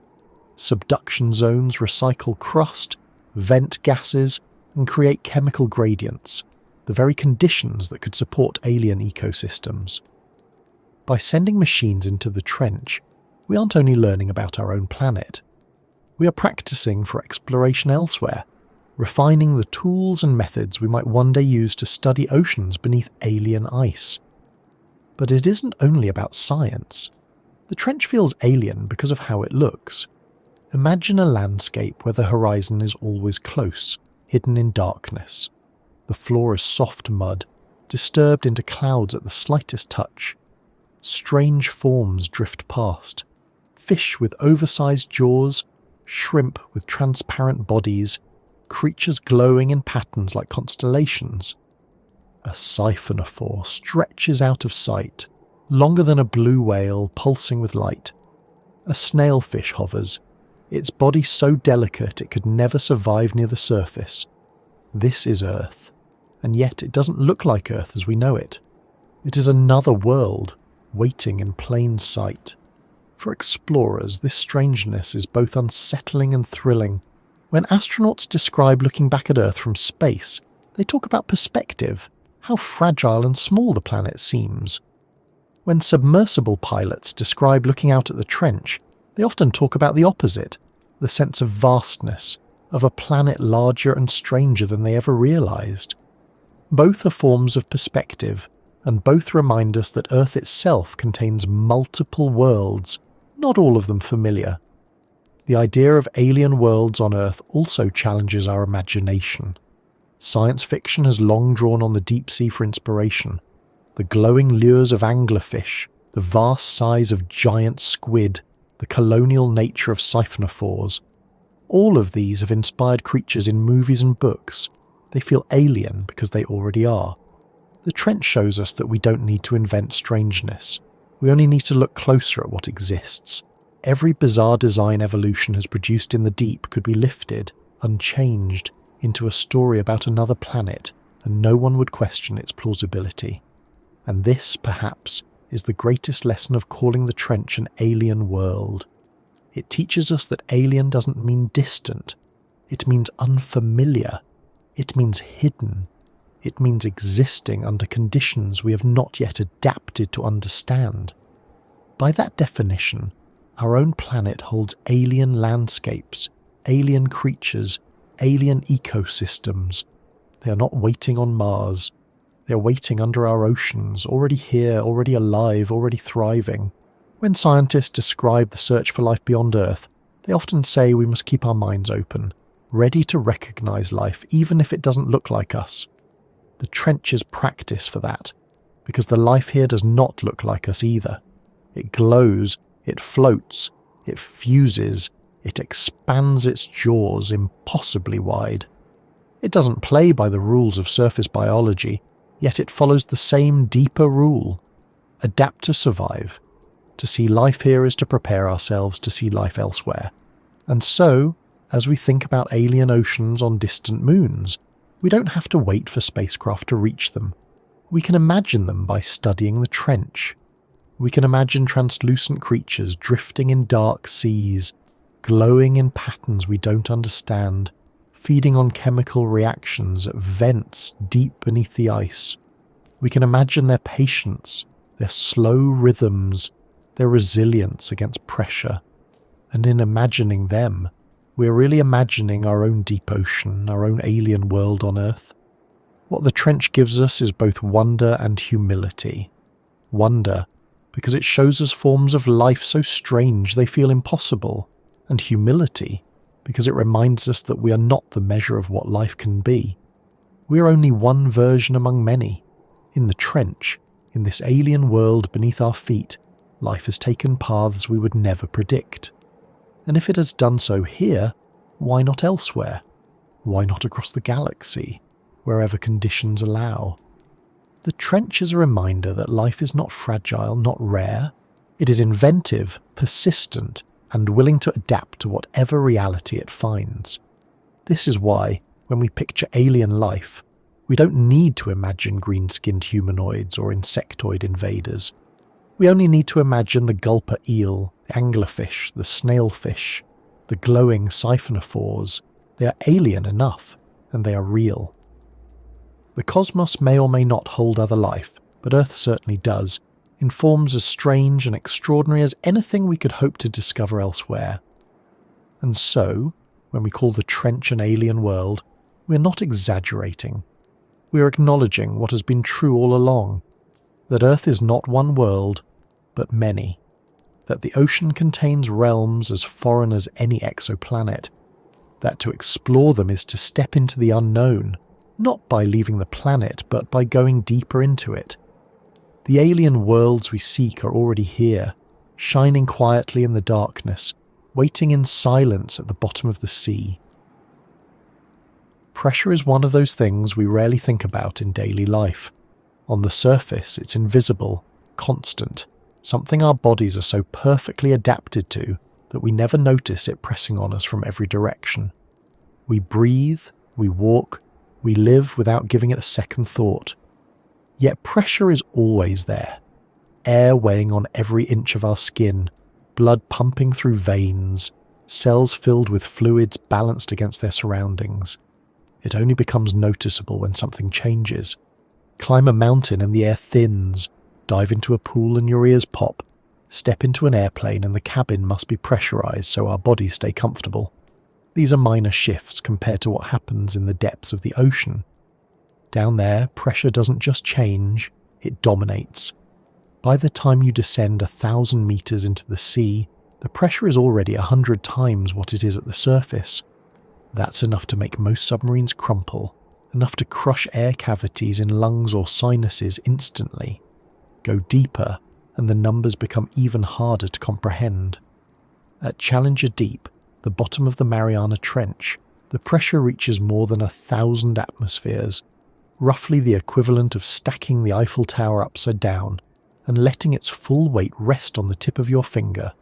Subduction zones recycle crust, vent gases, and create chemical gradients, the very conditions that could support alien ecosystems. By sending machines into the trench, we aren't only learning about our own planet. We are practicing for exploration elsewhere, refining the tools and methods we might one day use to study oceans beneath alien ice. But it isn't only about science. The trench feels alien because of how it looks. Imagine a landscape where the horizon is always close, hidden in darkness. The floor is soft mud, disturbed into clouds at the slightest touch. Strange forms drift past. Fish with oversized jaws, shrimp with transparent bodies, creatures glowing in patterns like constellations. A siphonophore stretches out of sight, longer than a blue whale pulsing with light. A snailfish hovers, its body so delicate it could never survive near the surface. This is Earth, and yet it doesn't look like Earth as we know it. It is another world, waiting in plain sight. For explorers, this strangeness is both unsettling and thrilling. When astronauts describe looking back at Earth from space, they talk about perspective, how fragile and small the planet seems. When submersible pilots describe looking out at the trench, they often talk about the opposite, the sense of vastness, of a planet larger and stranger than they ever realized. Both are forms of perspective, and both remind us that Earth itself contains multiple worlds, not all of them familiar. The idea of alien worlds on Earth also challenges our imagination. Science fiction has long drawn on the deep sea for inspiration. the glowing lures of anglerfish, the vast size of giant squid, the colonial nature of siphonophores. All of these have inspired creatures in movies and books. They feel alien because they already are. The trench shows us that we don't need to invent strangeness. We only need to look closer at what exists. Every bizarre design evolution has produced in the deep could be lifted, unchanged, into a story about another planet, and no one would question its plausibility. And this, perhaps, is the greatest lesson of calling the trench an alien world. It teaches us that alien doesn't mean distant. It means unfamiliar. It means hidden. It means existing under conditions we have not yet adapted to understand. By that definition, our own planet holds alien landscapes, alien creatures, alien ecosystems. They are not waiting on Mars. They are waiting under our oceans, already here, already alive, already thriving. When scientists describe the search for life beyond Earth, they often say we must keep our minds open, ready to recognize life even if it doesn't look like us. The trench is practice for that, because the life here does not look like us either. It glows, it floats, it fuses, it expands its jaws impossibly wide. It doesn't play by the rules of surface biology, yet it follows the same deeper rule. Adapt to survive. To see life here is to prepare ourselves to see life elsewhere. And so, as we think about alien oceans on distant moons, we don't have to wait for spacecraft to reach them. We can imagine them by studying the trench. We can imagine translucent creatures drifting in dark seas, glowing in patterns we don't understand, feeding on chemical reactions at vents deep beneath the ice. We can imagine their patience, their slow rhythms, their resilience against pressure. And in imagining them, we're really imagining our own deep ocean, our own alien world on Earth. What the trench gives us is both wonder and humility. Wonder, because it shows us forms of life so strange they feel impossible, and humility, because it reminds us that we are not the measure of what life can be. We are only one version among many. In the trench, in this alien world beneath our feet, life has taken paths we would never predict. And if it has done so here, why not elsewhere? Why not across the galaxy, wherever conditions allow? The trench is a reminder that life is not fragile, not rare. It is inventive, persistent, and willing to adapt to whatever reality it finds. This is why, when we picture alien life, we don't need to imagine green-skinned humanoids or insectoid invaders. We only need to imagine the gulper eel, the anglerfish, the snailfish, the glowing siphonophores. They are alien enough, and they are real. The cosmos may or may not hold other life, but Earth certainly does, in forms as strange and extraordinary as anything we could hope to discover elsewhere. And so, when we call the trench an alien world, we're not exaggerating. We're acknowledging what has been true all along, that Earth is not one world, but many, that the ocean contains realms as foreign as any exoplanet, that to explore them is to step into the unknown, not by leaving the planet, but by going deeper into it. The alien worlds we seek are already here, shining quietly in the darkness, waiting in silence at the bottom of the sea. Pressure is one of those things we rarely think about in daily life. On the surface, it's invisible, constant, something our bodies are so perfectly adapted to that we never notice it pressing on us from every direction. We breathe, we walk, we live without giving it a second thought. Yet pressure is always there. Air weighing on every inch of our skin, blood pumping through veins, cells filled with fluids balanced against their surroundings. It only becomes noticeable when something changes. Climb a mountain and the air thins, dive into a pool and your ears pop, step into an airplane and the cabin must be pressurized so our bodies stay comfortable. These are minor shifts compared to what happens in the depths of the ocean. Down there, pressure doesn't just change, it dominates. By the time you descend 1,000 meters into the sea, the pressure is already 100 times what it is at the surface. That's enough to make most submarines crumple, enough to crush air cavities in lungs or sinuses instantly. go deeper, and the numbers become even harder to comprehend. At Challenger Deep, the bottom of the Mariana Trench, the pressure reaches more than 1,000 atmospheres, roughly the equivalent of stacking the Eiffel Tower upside down and letting its full weight rest on the tip of your finger.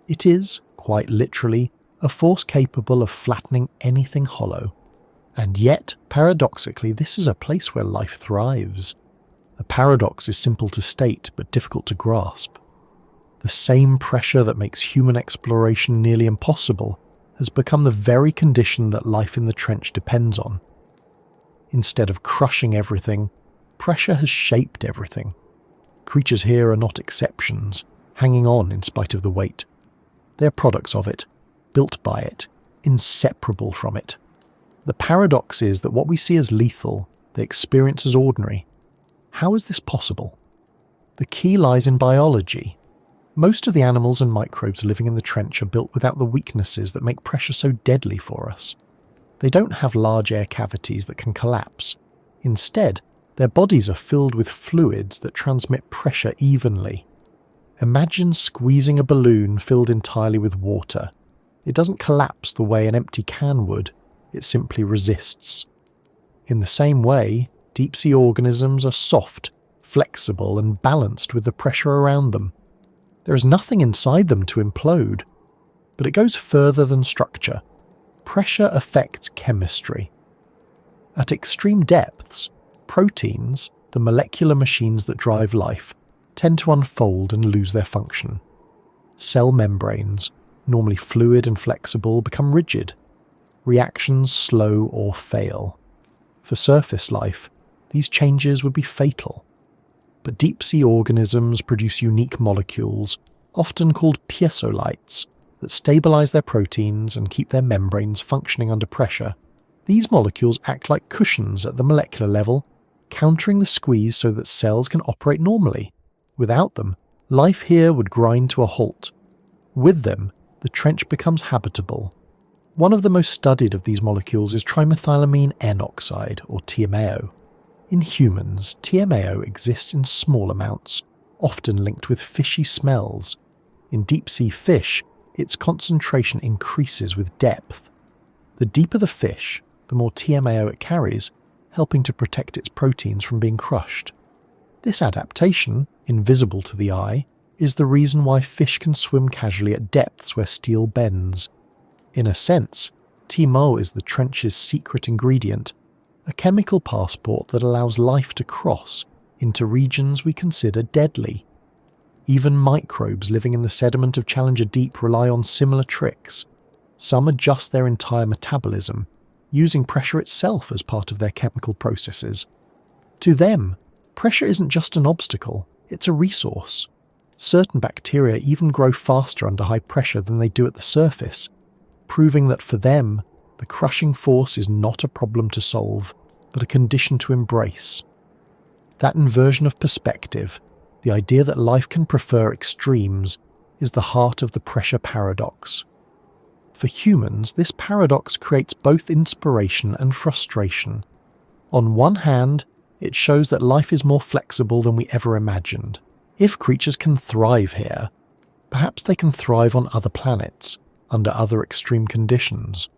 It is, quite literally, a force capable of flattening anything hollow. And yet, paradoxically, this is a place where life thrives. The paradox is simple to state, but difficult to grasp. The same pressure that makes human exploration nearly impossible has become the very condition that life in the trench depends on. Instead of crushing everything, pressure has shaped everything. Creatures here are not exceptions, hanging on in spite of the weight. They are products of it, built by it, inseparable from it. The paradox is that what we see as lethal, they experience as ordinary. How is this possible? The key lies in biology. Most of the animals and microbes living in the trench are built without the weaknesses that make pressure so deadly for us. They don't have large air cavities that can collapse. Instead, their bodies are filled with fluids that transmit pressure evenly. Imagine squeezing a balloon filled entirely with water. It doesn't collapse the way an empty can would, it simply resists. In the same way, deep-sea organisms are soft, flexible, and balanced with the pressure around them. There is nothing inside them to implode. But it goes further than structure. Pressure affects chemistry. At extreme depths, proteins, the molecular machines that drive life, tend to unfold and lose their function. Cell membranes, normally fluid and flexible, become rigid. Reactions slow or fail. For surface life, these changes would be fatal. But deep-sea organisms produce unique molecules, often called piezolites, that stabilize their proteins and keep their membranes functioning under pressure. These molecules act like cushions at the molecular level, countering the squeeze so that cells can operate normally. Without them, life here would grind to a halt. With them, the trench becomes habitable. One of the most studied of these molecules is trimethylamine N oxide, or TMAO. In humans, TMAO exists in small amounts, often linked with fishy smells. In deep-sea fish, its concentration increases with depth. The deeper the fish, the more TMAO it carries, helping to protect its proteins from being crushed. This adaptation, invisible to the eye, is the reason why fish can swim casually at depths where steel bends. In a sense, TMAO is the trench's secret ingredient, a chemical passport that allows life to cross into regions we consider deadly. Even microbes living in the sediment of Challenger Deep rely on similar tricks. Some adjust their entire metabolism, using pressure itself as part of their chemical processes. To them, pressure isn't just an obstacle, it's a resource. Certain bacteria even grow faster under high pressure than they do at the surface, proving that for them, the crushing force is not a problem to solve, but a condition to embrace. That inversion of perspective, the idea that life can prefer extremes, is the heart of the pressure paradox. For humans, this paradox creates both inspiration and frustration. On one hand, it shows that life is more flexible than we ever imagined. If creatures can thrive here, perhaps they can thrive on other planets, under other extreme conditions.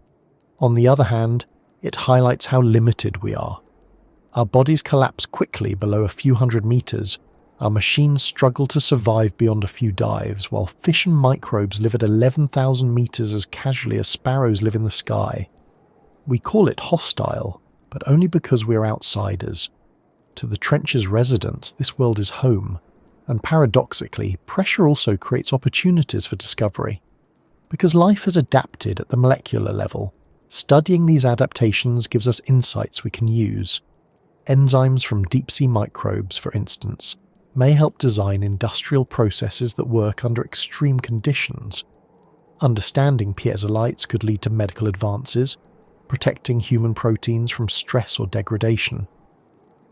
On the other hand, it highlights how limited we are. Our bodies collapse quickly below a few hundred meters. Our machines struggle to survive beyond a few dives, while fish and microbes live at 11,000 meters as casually as sparrows live in the sky. We call it hostile, but only because we're outsiders. To the trench's residents, this world is home, and paradoxically, pressure also creates opportunities for discovery. Because life has adapted at the molecular level, studying these adaptations gives us insights we can use. Enzymes from deep-sea microbes, for instance, may help design industrial processes that work under extreme conditions. Understanding piezolites could lead to medical advances, protecting human proteins from stress or degradation.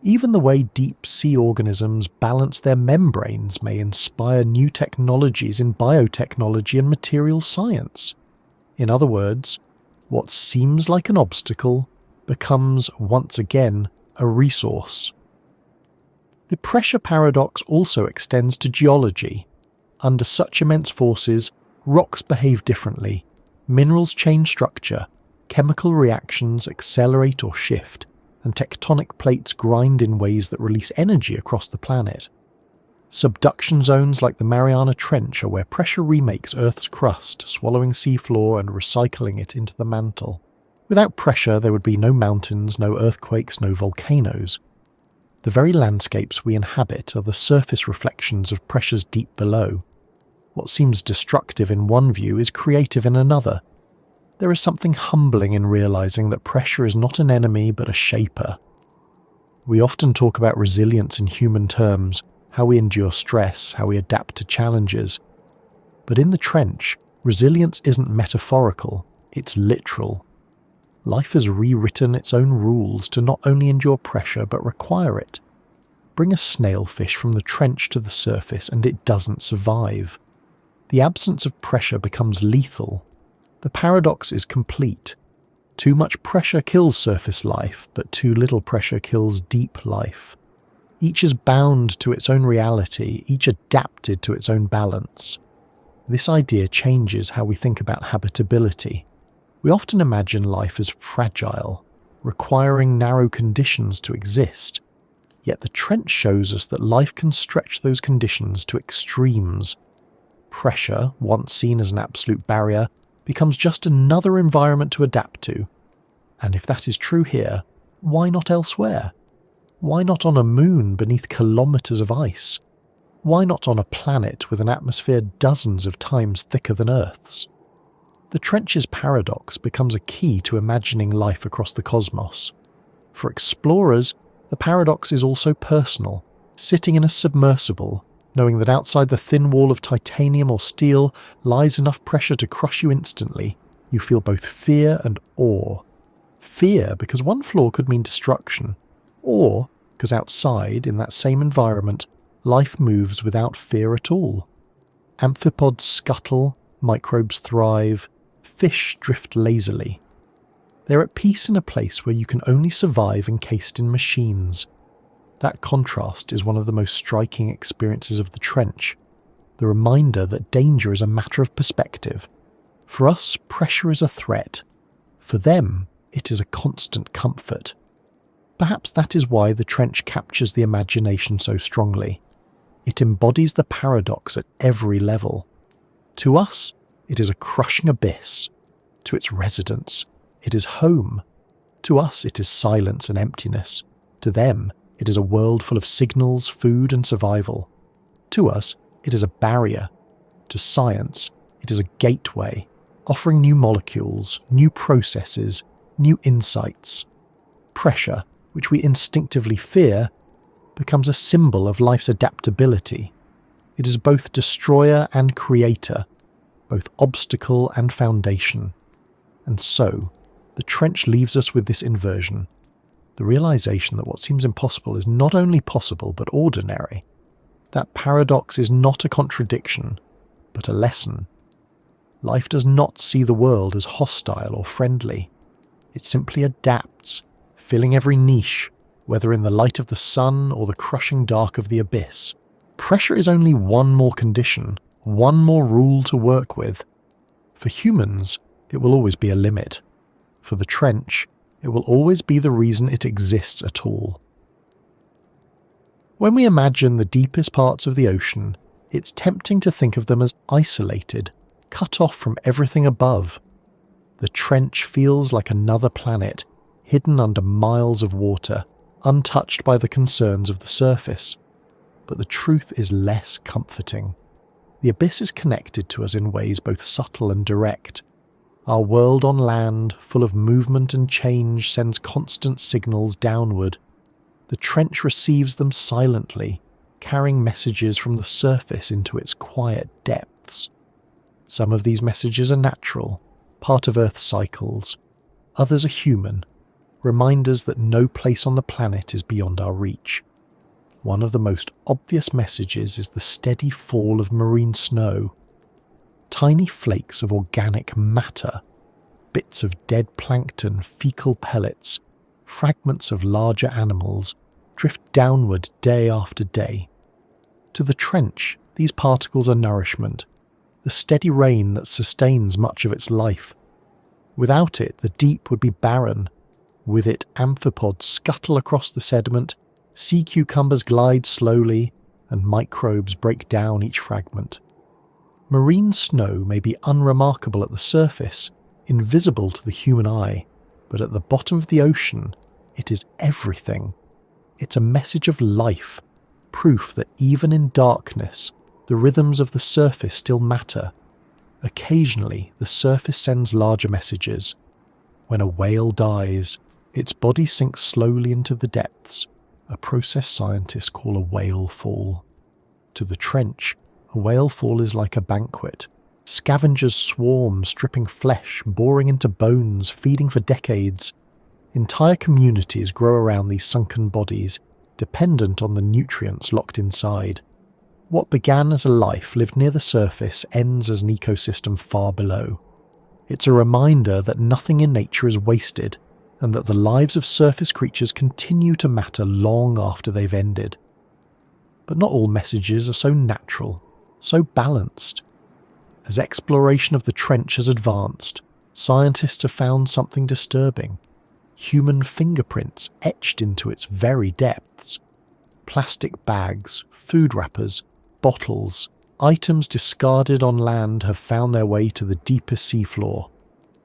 Even the way deep-sea organisms balance their membranes may inspire new technologies in biotechnology and materials science. In other words, what seems like an obstacle becomes, once again, a resource. The pressure paradox also extends to geology. Under such immense forces, rocks behave differently, minerals change structure, chemical reactions accelerate or shift, and tectonic plates grind in ways that release energy across the planet. Subduction zones like the Mariana Trench are where pressure remakes Earth's crust, swallowing seafloor and recycling it into the mantle. Without pressure, there would be no mountains, no earthquakes, no volcanoes. The very landscapes we inhabit are the surface reflections of pressures deep below. What seems destructive in one view is creative in another. There is something humbling in realizing that pressure is not an enemy but a shaper. We often talk about resilience in human terms, how we endure stress, how we adapt to challenges. But in the trench, resilience isn't metaphorical, it's literal. Life has rewritten its own rules to not only endure pressure but require it. Bring a snailfish from the trench to the surface and it doesn't survive. The absence of pressure becomes lethal. The paradox is complete. Too much pressure kills surface life, but too little pressure kills deep life. Each is bound to its own reality, each adapted to its own balance. This idea changes how we think about habitability. We often imagine life as fragile, requiring narrow conditions to exist. Yet the trench shows us that life can stretch those conditions to extremes. Pressure, once seen as an absolute barrier, becomes just another environment to adapt to. And if that is true here, why not elsewhere? Why not on a moon beneath kilometers of ice? Why not on a planet with an atmosphere dozens of times thicker than Earth's? The trench's paradox becomes a key to imagining life across the cosmos. For explorers, the paradox is also personal. Sitting in a submersible, knowing that outside the thin wall of titanium or steel lies enough pressure to crush you instantly, you feel both fear and awe. Fear because one flaw could mean destruction. Awe because outside, in that same environment, life moves without fear at all. Amphipods scuttle, microbes thrive, fish drift lazily. They're at peace in a place where you can only survive encased in machines. That contrast is one of the most striking experiences of the trench, the reminder that danger is a matter of perspective. For us, pressure is a threat. For them, it is a constant comfort. Perhaps that is why the trench captures the imagination so strongly. It embodies the paradox at every level. To us, it is a crushing abyss. To its residents, it is home. To us, it is silence and emptiness. To them, it is a world full of signals, food and survival. To us, it is a barrier. To science, it is a gateway, offering new molecules, new processes, new insights. Pressure, which we instinctively fear, becomes a symbol of life's adaptability. It is both destroyer and creator, both obstacle and foundation. And so, the trench leaves us with this inversion, the realization that what seems impossible is not only possible but ordinary. That paradox is not a contradiction, but a lesson. Life does not see the world as hostile or friendly. It simply adapts, filling every niche, whether in the light of the sun or the crushing dark of the abyss. Pressure is only one more condition, one more rule to work with. For humans, it will always be a limit. For the trench, it will always be the reason it exists at all. When we imagine the deepest parts of the ocean, it's tempting to think of them as isolated, cut off from everything above. The trench feels like another planet, hidden under miles of water, untouched by the concerns of the surface. But the truth is less comforting. The abyss is connected to us in ways both subtle and direct. Our world on land, full of movement and change, sends constant signals downward. The trench receives them silently, carrying messages from the surface into its quiet depths. Some of these messages are natural, part of Earth's cycles. Others are human, reminders that no place on the planet is beyond our reach. One of the most obvious messages is the steady fall of marine snow. Tiny flakes of organic matter, bits of dead plankton, fecal pellets, fragments of larger animals, drift downward day after day. To the trench, these particles are nourishment, the steady rain that sustains much of its life. Without it, the deep would be barren. With it, amphipods scuttle across the sediment, sea cucumbers glide slowly, and microbes break down each fragment. Marine snow may be unremarkable at the surface, invisible to the human eye, but at the bottom of the ocean, it is everything. It's a message of life, proof that even in darkness, the rhythms of the surface still matter. Occasionally, the surface sends larger messages. When a whale dies, its body sinks slowly into the depths, a process scientists call a whale fall. To the trench, a whale fall is like a banquet. Scavengers swarm, stripping flesh, boring into bones, feeding for decades. Entire communities grow around these sunken bodies, dependent on the nutrients locked inside. What began as a life lived near the surface ends as an ecosystem far below. It's a reminder that nothing in nature is wasted, and that the lives of surface creatures continue to matter long after they've ended. But not all messages are so natural, so balanced. As exploration of the trench has advanced, scientists have found something disturbing. Human fingerprints etched into its very depths. Plastic bags, food wrappers, bottles, items discarded on land have found their way to the deepest seafloor.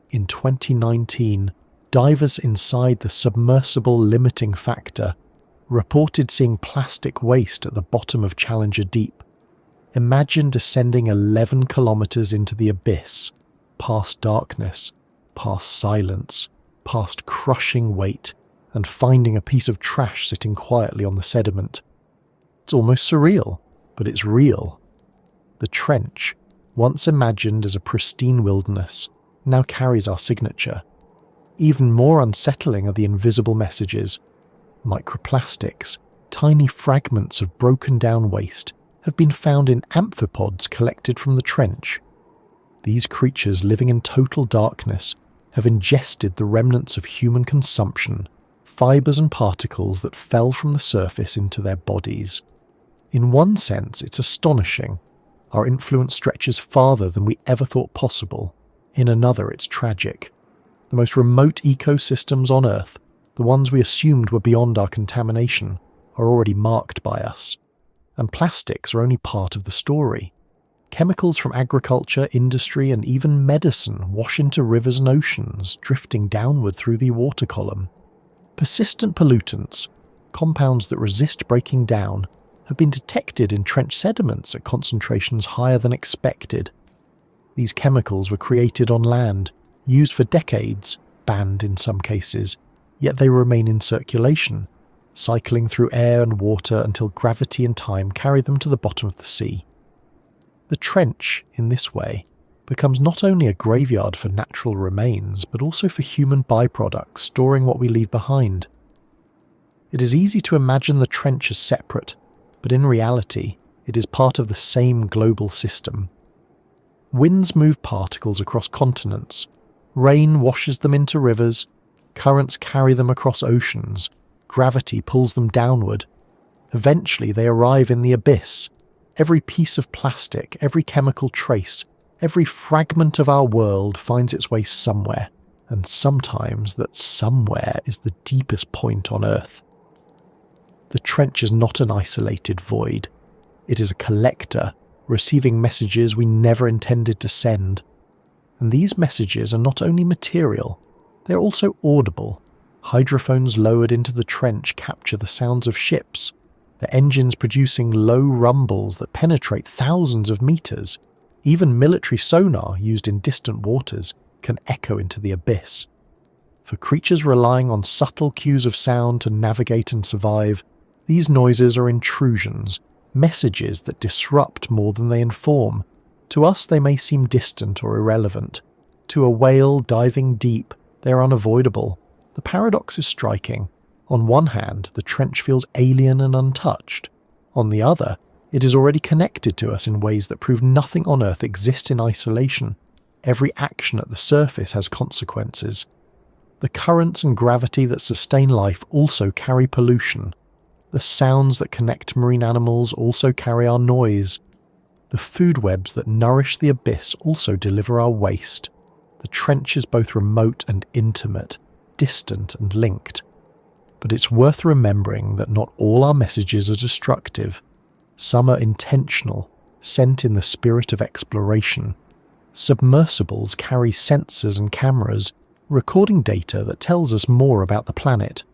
In 2019, divers inside the submersible limiting factor reported seeing plastic waste at the bottom of Challenger Deep. Imagine descending 11 kilometers into the abyss, past darkness, past silence, past crushing weight, and finding a piece of trash sitting quietly on the sediment. It's almost surreal, but it's real. The trench, once imagined as a pristine wilderness, now carries our signature. Even more unsettling are the invisible messages. Microplastics, tiny fragments of broken down waste, have been found in amphipods collected from the trench. These creatures living in total darkness have ingested the remnants of human consumption, fibres and particles that fell from the surface into their bodies. In one sense, it's astonishing. Our influence stretches farther than we ever thought possible. In another, it's tragic. The most remote ecosystems on Earth, the ones we assumed were beyond our contamination, are already marked by us. And plastics are only part of the story. Chemicals from agriculture, industry, and even medicine wash into rivers and oceans, drifting downward through the water column. Persistent pollutants, compounds that resist breaking down, have been detected in trench sediments at concentrations higher than expected. These chemicals were created on land, used for decades, banned in some cases, yet they remain in circulation, cycling through air and water until gravity and time carry them to the bottom of the sea. The trench, in this way, becomes not only a graveyard for natural remains, but also for human byproducts storing what we leave behind. It is easy to imagine the trench as separate, but in reality, it is part of the same global system. Winds move particles across continents, rain washes them into rivers, currents carry them across oceans, gravity pulls them downward. Eventually they arrive in the abyss. Every piece of plastic, every chemical trace, every fragment of our world finds its way somewhere, and sometimes that somewhere is the deepest point on Earth. The trench is not an isolated void. It is a collector, receiving messages we never intended to send. And these messages are not only material, they're also audible. Hydrophones lowered into the trench capture the sounds of ships, their engines producing low rumbles that penetrate thousands of meters. Even military sonar used in distant waters can echo into the abyss. For creatures relying on subtle cues of sound to navigate and survive, these noises are intrusions, messages that disrupt more than they inform. To us they may seem distant or irrelevant. To a whale diving deep, they are unavoidable. The paradox is striking. On one hand, the trench feels alien and untouched. On the other, it is already connected to us in ways that prove nothing on Earth exists in isolation. Every action at the surface has consequences. The currents and gravity that sustain life also carry pollution. The sounds that connect marine animals also carry our noise. The food webs that nourish the abyss also deliver our waste. The trench is both remote and intimate, distant and linked. But it's worth remembering that not all our messages are destructive. Some are intentional, sent in the spirit of exploration. Submersibles carry sensors and cameras, recording data that tells us more about the planet.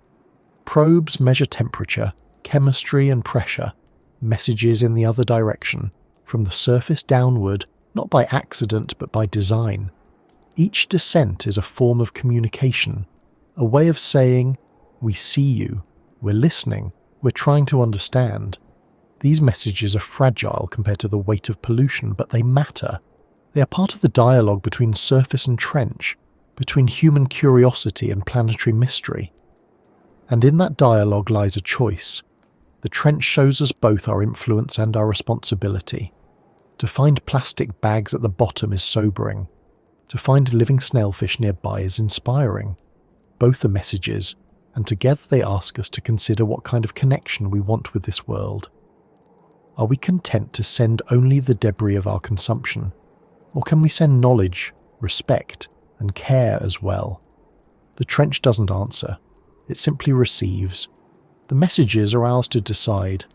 Probes measure temperature, chemistry and pressure, messages in the other direction, from the surface downward, not by accident but by design. Each descent is a form of communication, a way of saying, "We see you, we're listening, we're trying to understand." These messages are fragile compared to the weight of pollution, but they matter. They are part of the dialogue between surface and trench, between human curiosity and planetary mystery. And in that dialogue lies a choice. The trench shows us both our influence and our responsibility. To find plastic bags at the bottom is sobering. To find living snailfish nearby is inspiring. Both are messages, and together they ask us to consider what kind of connection we want with this world. Are we content to send only the debris of our consumption? Or can we send knowledge, respect, and care as well? The trench doesn't answer. It simply receives. The messages are ours to decide.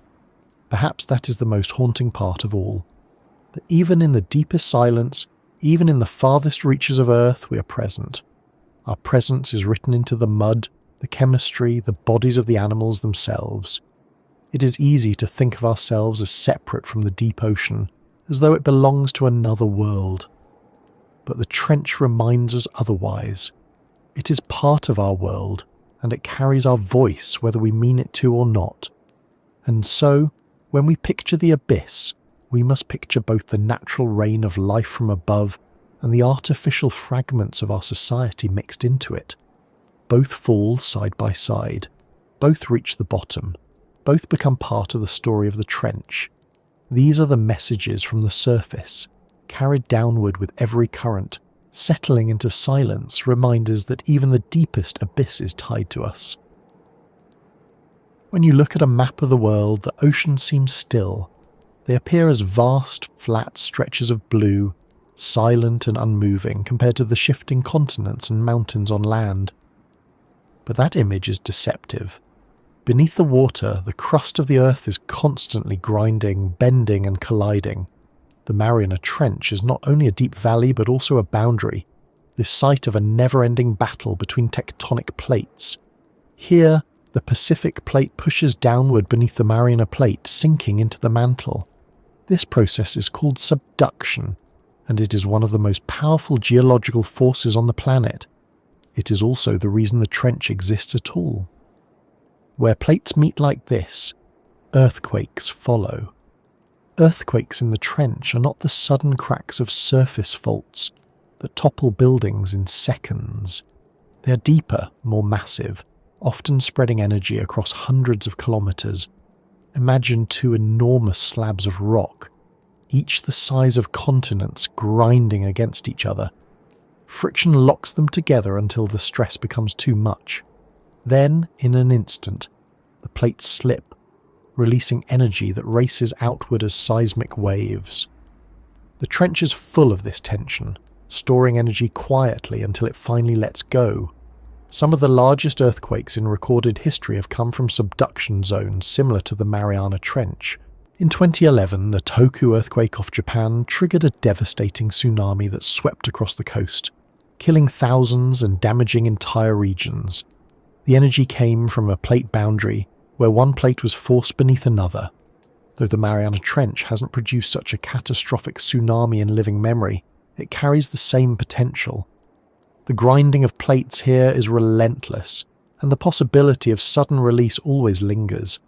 Perhaps that is the most haunting part of all. That even in the deepest silence, even in the farthest reaches of Earth, we are present. Our presence is written into the mud, the chemistry, the bodies of the animals themselves. It is easy to think of ourselves as separate from the deep ocean, as though it belongs to another world. But the trench reminds us otherwise. It is part of our world, and it carries our voice whether we mean it to or not. And so, when we picture the abyss, we must picture both the natural rain of life from above and the artificial fragments of our society mixed into it. Both fall side by side. Both reach the bottom. Both become part of the story of the trench. These are the messages from the surface, carried downward with every current, settling into silence, reminders that even the deepest abyss is tied to us. When you look at a map of the world, the oceans seem still. They appear as vast, flat stretches of blue, silent and unmoving compared to the shifting continents and mountains on land. But that image is deceptive. Beneath the water, the crust of the earth is constantly grinding, bending and colliding. The Mariana Trench is not only a deep valley but also a boundary, this site of a never-ending battle between tectonic plates. Here, the Pacific plate pushes downward beneath the Mariana plate, sinking into the mantle. This process is called subduction, and it is one of the most powerful geological forces on the planet. It is also the reason the trench exists at all. Where plates meet like this, earthquakes follow. Earthquakes in the trench are not the sudden cracks of surface faults that topple buildings in seconds. They are deeper, more massive, often spreading energy across hundreds of kilometers. Imagine two enormous slabs of rock, each the size of continents grinding against each other. Friction locks them together until the stress becomes too much. Then, in an instant, the plates slip, releasing energy that races outward as seismic waves. The trench is full of this tension, storing energy quietly until it finally lets go. Some of the largest earthquakes in recorded history have come from subduction zones similar to the Mariana Trench. In 2011, the Tohoku earthquake off Japan triggered a devastating tsunami that swept across the coast, killing thousands and damaging entire regions. The energy came from a plate boundary, where one plate was forced beneath another. Though the Mariana Trench hasn't produced such a catastrophic tsunami in living memory, it carries the same potential. The grinding of plates here is relentless, and the possibility of sudden release always lingers.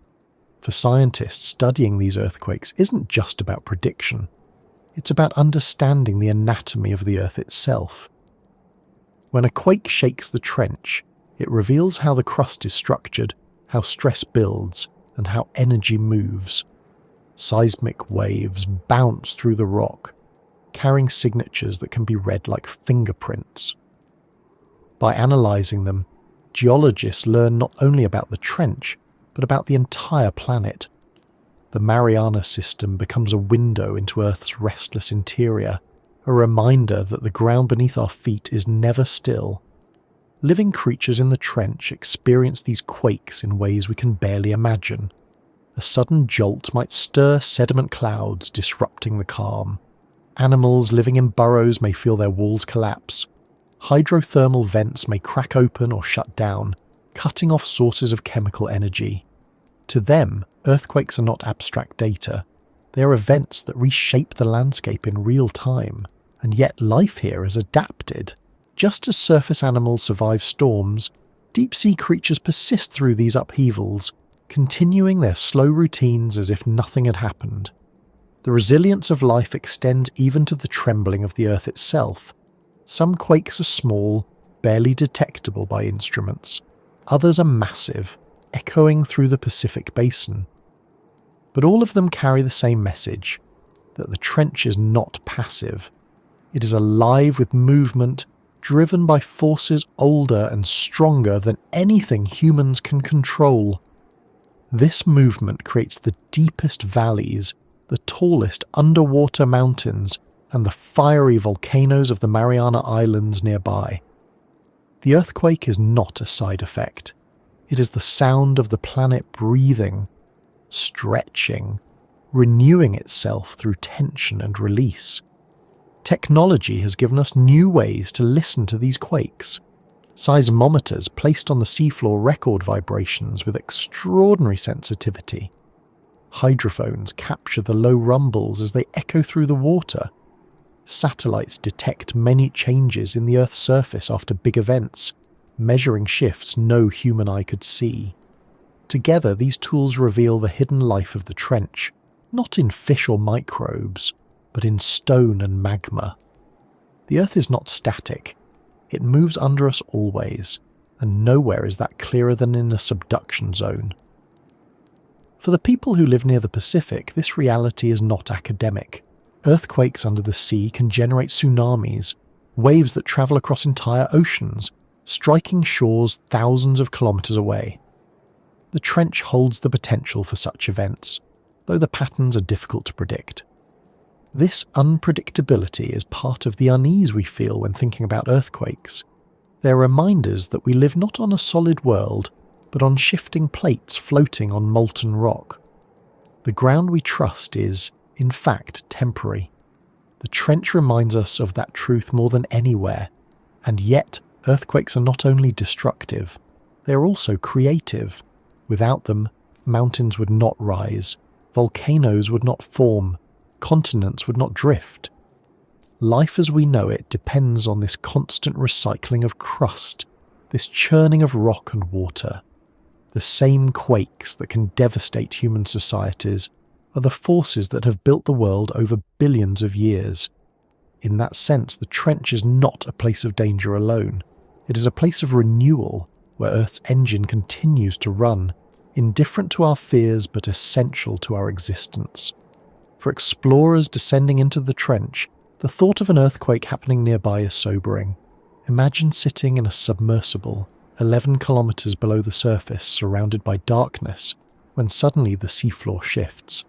For scientists, studying these earthquakes isn't just about prediction. It's about understanding the anatomy of the Earth itself. When a quake shakes the trench, it reveals how the crust is structured, how stress builds, and how energy moves. Seismic waves bounce through the rock, carrying signatures that can be read like fingerprints. By analysing them, geologists learn not only about the trench, but about the entire planet. The Mariana system becomes a window into Earth's restless interior, a reminder that the ground beneath our feet is never still. Living creatures in the trench experience these quakes in ways we can barely imagine. A sudden jolt might stir sediment clouds, disrupting the calm. Animals living in burrows may feel their walls collapse. Hydrothermal vents may crack open or shut down, cutting off sources of chemical energy. To them, earthquakes are not abstract data. They are events that reshape the landscape in real time, and yet life here has adapted. Just as surface animals survive storms, deep-sea creatures persist through these upheavals, continuing their slow routines as if nothing had happened. The resilience of life extends even to the trembling of the earth itself. Some quakes are small, barely detectable by instruments. Others are massive, echoing through the Pacific basin. But all of them carry the same message, that the trench is not passive. It is alive with movement, driven by forces older and stronger than anything humans can control. This movement creates the deepest valleys, the tallest underwater mountains, and the fiery volcanoes of the Mariana Islands nearby. The earthquake is not a side effect. It is the sound of the planet breathing, stretching, renewing itself through tension and release. Technology has given us new ways to listen to these quakes. Seismometers placed on the seafloor record vibrations with extraordinary sensitivity. Hydrophones capture the low rumbles as they echo through the water. Satellites detect minute changes in the Earth's surface after big events, measuring shifts no human eye could see. Together, these tools reveal the hidden life of the trench, not in fish or microbes, but in stone and magma. The Earth is not static. It moves under us always, and nowhere is that clearer than in a subduction zone. For the people who live near the Pacific, this reality is not academic. Earthquakes under the sea can generate tsunamis, waves that travel across entire oceans, striking shores thousands of kilometers away. The trench holds the potential for such events, though the patterns are difficult to predict. This unpredictability is part of the unease we feel when thinking about earthquakes. They are reminders that we live not on a solid world, but on shifting plates floating on molten rock. The ground we trust is, in fact, temporary. The trench reminds us of that truth more than anywhere, and yet earthquakes are not only destructive, they are also creative. Without them, mountains would not rise, volcanoes would not form, continents would not drift. Life as we know it depends on this constant recycling of crust, this churning of rock and water. The same quakes that can devastate human societies are the forces that have built the world over billions of years. In that sense, the trench is not a place of danger alone. It is a place of renewal, where Earth's engine continues to run, indifferent to our fears but essential to our existence. For explorers descending into the trench, the thought of an earthquake happening nearby is sobering. Imagine sitting in a submersible, 11 kilometers below the surface, surrounded by darkness, when suddenly the seafloor shifts.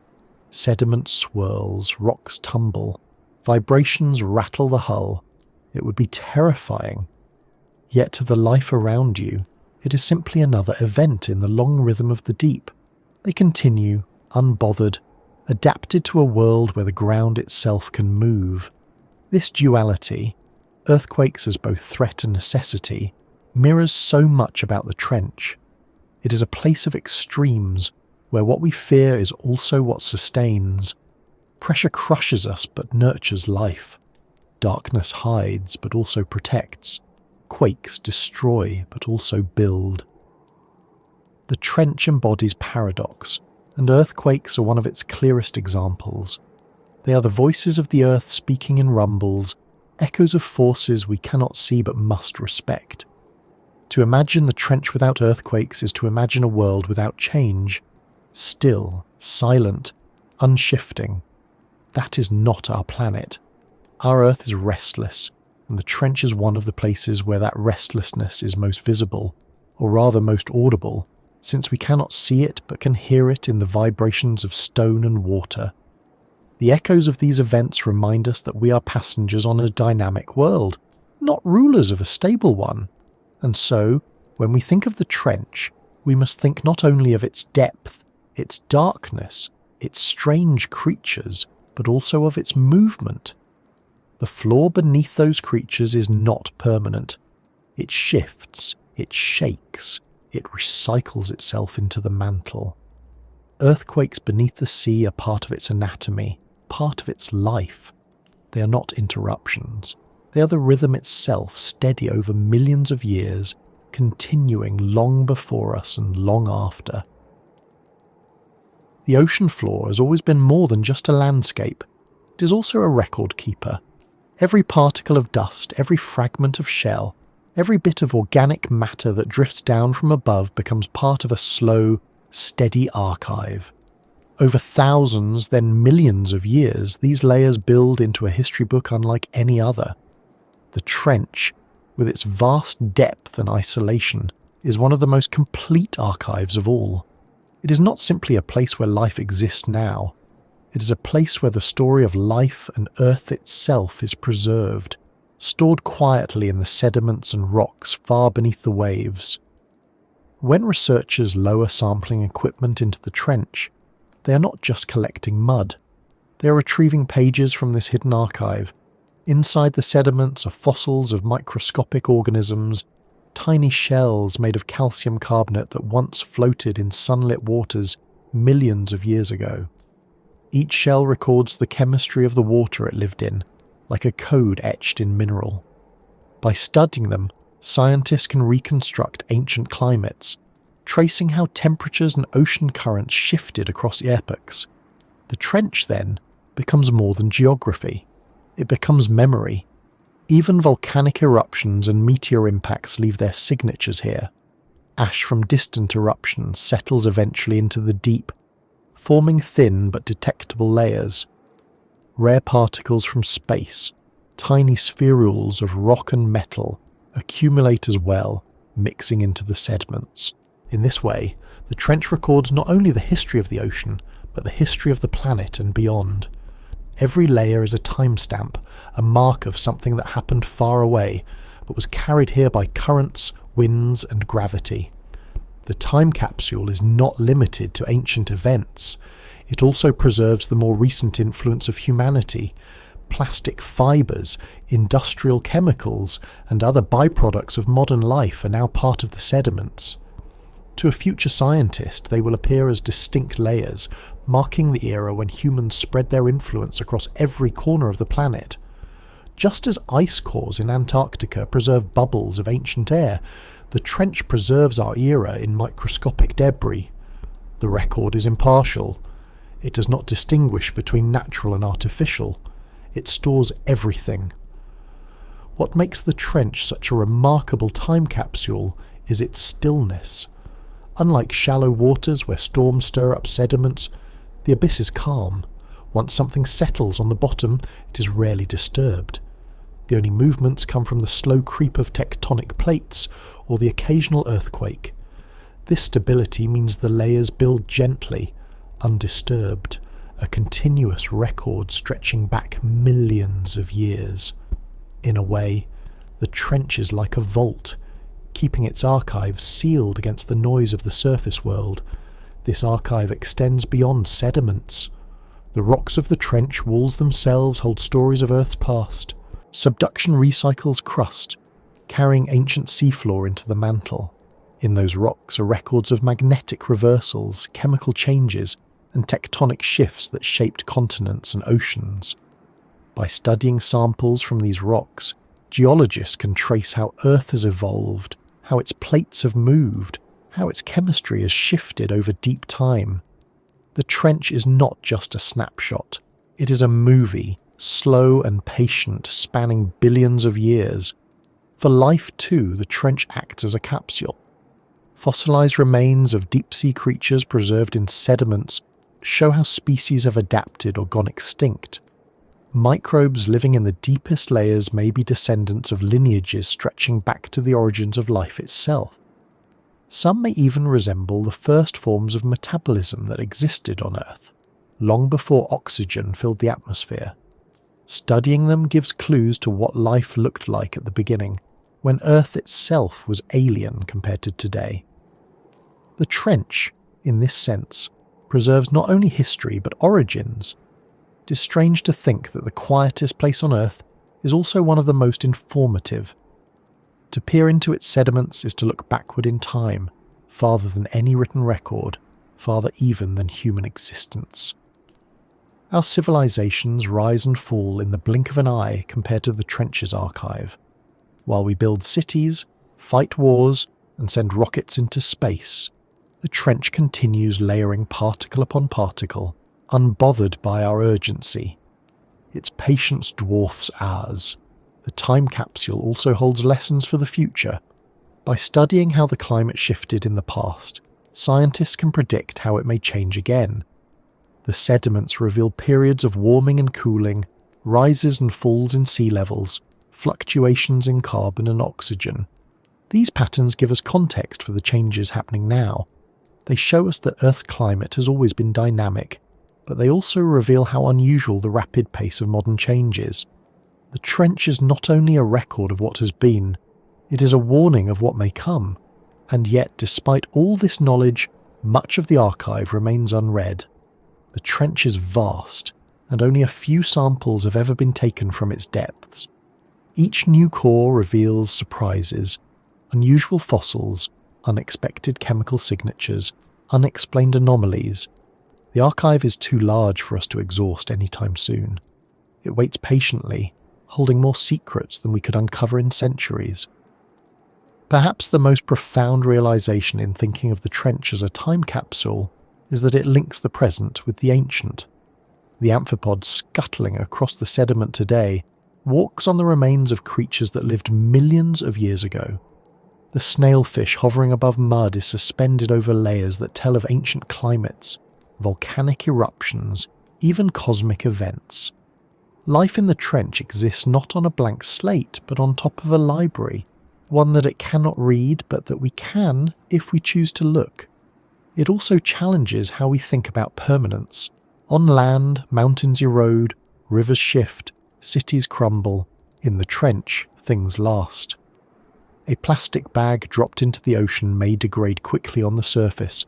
Sediment swirls, rocks tumble, vibrations rattle the hull. It would be terrifying. Yet to the life around you, it is simply another event in the long rhythm of the deep. They continue, unbothered, adapted to a world where the ground itself can move. This duality, earthquakes as both threat and necessity, mirrors so much about the trench. It is a place of extremes, where what we fear is also what sustains. Pressure crushes us but nurtures life. Darkness hides but also protects. Quakes destroy but also build. The trench embodies paradox, and earthquakes are one of its clearest examples. They are the voices of the earth speaking in rumbles, echoes of forces we cannot see but must respect. To imagine the trench without earthquakes is to imagine a world without change, still, silent, unshifting. That is not our planet. Our Earth is restless, and the trench is one of the places where that restlessness is most visible, or rather most audible, since we cannot see it but can hear it in the vibrations of stone and water. The echoes of these events remind us that we are passengers on a dynamic world, not rulers of a stable one. And so, when we think of the trench, we must think not only of its depth, its darkness, its strange creatures, but also of its movement. The floor beneath those creatures is not permanent. It shifts, it shakes, it recycles itself into the mantle. Earthquakes beneath the sea are part of its anatomy, part of its life. They are not interruptions. They are the rhythm itself, steady over millions of years, continuing long before us and long after. The ocean floor has always been more than just a landscape. It is also a record keeper. Every particle of dust, every fragment of shell, every bit of organic matter that drifts down from above becomes part of a slow, steady archive. Over thousands, then millions of years, these layers build into a history book unlike any other. The trench, with its vast depth and isolation, is one of the most complete archives of all. It is not simply a place where life exists now. It is a place where the story of life and Earth itself is preserved, stored quietly in the sediments and rocks far beneath the waves. When researchers lower sampling equipment into the trench, they are not just collecting mud. They are retrieving pages from this hidden archive. Inside the sediments are fossils of microscopic organisms, tiny shells made of calcium carbonate that once floated in sunlit waters millions of years ago. Each shell records the chemistry of the water it lived in, like a code etched in mineral. By studying them, scientists can reconstruct ancient climates, tracing how temperatures and ocean currents shifted across epochs. The trench, then, becomes more than geography. It becomes memory. Even volcanic eruptions and meteor impacts leave their signatures here. Ash from distant eruptions settles eventually into the deep, forming thin but detectable layers. Rare particles from space, tiny spherules of rock and metal, accumulate as well, mixing into the sediments. In this way, the trench records not only the history of the ocean, but the history of the planet and beyond. Every layer is a timestamp, a mark of something that happened far away, but was carried here by currents, winds, and gravity. The time capsule is not limited to ancient events. It also preserves the more recent influence of humanity. Plastic fibres, industrial chemicals, and other byproducts of modern life are now part of the sediments. To a future scientist, they will appear as distinct layers, marking the era when humans spread their influence across every corner of the planet. Just as ice cores in Antarctica preserve bubbles of ancient air, the trench preserves our era in microscopic debris. The record is impartial. It does not distinguish between natural and artificial. It stores everything. What makes the trench such a remarkable time capsule is its stillness. Unlike shallow waters where storms stir up sediments, the abyss is calm. Once something settles on the bottom, it is rarely disturbed. The only movements come from the slow creep of tectonic plates or the occasional earthquake. This stability means the layers build gently, undisturbed, a continuous record stretching back millions of years. In a way, the trench is like a vault, keeping its archives sealed against the noise of the surface world. This archive extends beyond sediments. The rocks of the trench walls themselves hold stories of Earth's past. Subduction recycles crust, carrying ancient seafloor into the mantle. In those rocks are records of magnetic reversals, chemical changes, and tectonic shifts that shaped continents and oceans. By studying samples from these rocks, geologists can trace how Earth has evolved, how its plates have moved, how its chemistry has shifted over deep time. The trench is not just a snapshot. It is a movie, slow and patient, spanning billions of years. For life too, the trench acts as a capsule. Fossilized remains of deep-sea creatures preserved in sediments show how species have adapted or gone extinct. Microbes living in the deepest layers may be descendants of lineages stretching back to the origins of life itself. Some may even resemble the first forms of metabolism that existed on Earth, long before oxygen filled the atmosphere. Studying them gives clues to what life looked like at the beginning, when Earth itself was alien compared to today. The trench, in this sense, preserves not only history but origins. It is strange to think that the quietest place on Earth is also one of the most informative. To peer into its sediments is to look backward in time, farther than any written record, farther even than human existence. Our civilizations rise and fall in the blink of an eye compared to the trench's archive. While we build cities, fight wars, and send rockets into space, the trench continues layering particle upon particle, unbothered by our urgency. Its patience dwarfs ours. The time capsule also holds lessons for the future. By studying how the climate shifted in the past, scientists can predict how it may change again. The sediments reveal periods of warming and cooling, rises and falls in sea levels, fluctuations in carbon and oxygen. These patterns give us context for the changes happening now. They show us that Earth's climate has always been dynamic, but they also reveal how unusual the rapid pace of modern change is. The trench is not only a record of what has been, it is a warning of what may come, and yet despite all this knowledge, much of the archive remains unread. The trench is vast, and only a few samples have ever been taken from its depths. Each new core reveals surprises, unusual fossils, unexpected chemical signatures, unexplained anomalies. The archive is too large for us to exhaust anytime soon. It waits patiently, holding more secrets than we could uncover in centuries. Perhaps the most profound realization in thinking of the trench as a time capsule is that it links the present with the ancient. The amphipod scuttling across the sediment today walks on the remains of creatures that lived millions of years ago. The snailfish hovering above mud is suspended over layers that tell of ancient climates, volcanic eruptions, even cosmic events. Life in the trench exists not on a blank slate, but on top of a library, one that it cannot read, but that we can if we choose to look. It also challenges how we think about permanence. On land, mountains erode, rivers shift, cities crumble. In the trench, things last. A plastic bag dropped into the ocean may degrade quickly on the surface,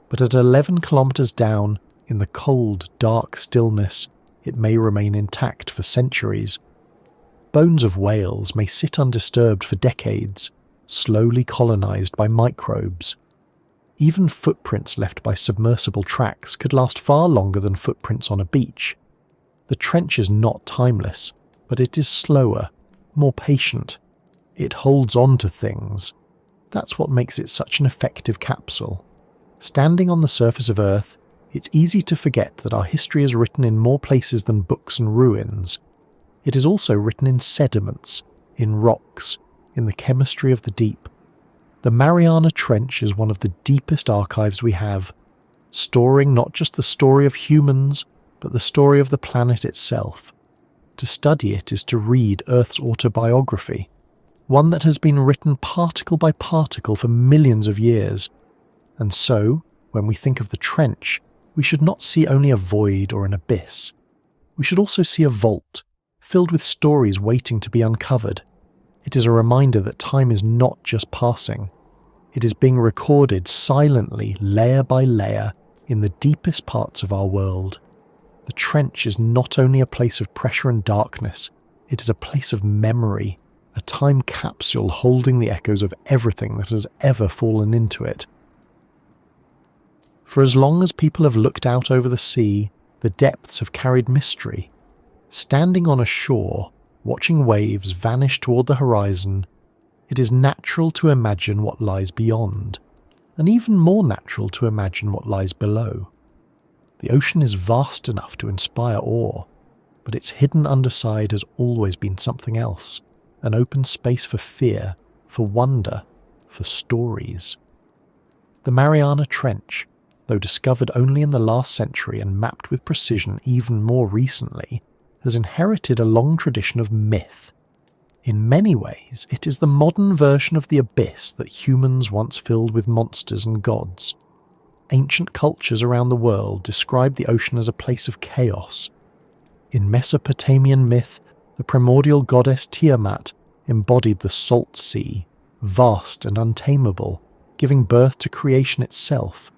but at 11 kilometers down, in the cold, dark stillness, it may remain intact for centuries. Bones of whales may sit undisturbed for decades, slowly colonized by microbes. Even footprints left by submersible tracks could last far longer than footprints on a beach. The trench is not timeless, but it is slower, more patient. It holds on to things. That's what makes it such an effective capsule. Standing on the surface of Earth, it's easy to forget that our history is written in more places than books and ruins. It is also written in sediments, in rocks, in the chemistry of the deep. The Mariana Trench is one of the deepest archives we have, storing not just the story of humans, but the story of the planet itself. To study it is to read Earth's autobiography, one that has been written particle by particle for millions of years. And so, when we think of the trench, we should not see only a void or an abyss. We should also see a vault, filled with stories waiting to be uncovered. It is a reminder that time is not just passing. It is being recorded silently, layer by layer, in the deepest parts of our world. The trench is not only a place of pressure and darkness, it is a place of memory, a time capsule holding the echoes of everything that has ever fallen into it. For as long as people have looked out over the sea, the depths have carried mystery. Standing on a shore, watching waves vanish toward the horizon, it is natural to imagine what lies beyond, and even more natural to imagine what lies below. The ocean is vast enough to inspire awe, but its hidden underside has always been something else, an open space for fear, for wonder, for stories. The Mariana Trench, though discovered only in the last century and mapped with precision even more recently, has inherited a long tradition of myth. In many ways, it is the modern version of the abyss that humans once filled with monsters and gods. Ancient cultures around the world describe the ocean as a place of chaos. In Mesopotamian myth, the primordial goddess Tiamat embodied the salt sea, vast and untamable, giving birth to creation itself.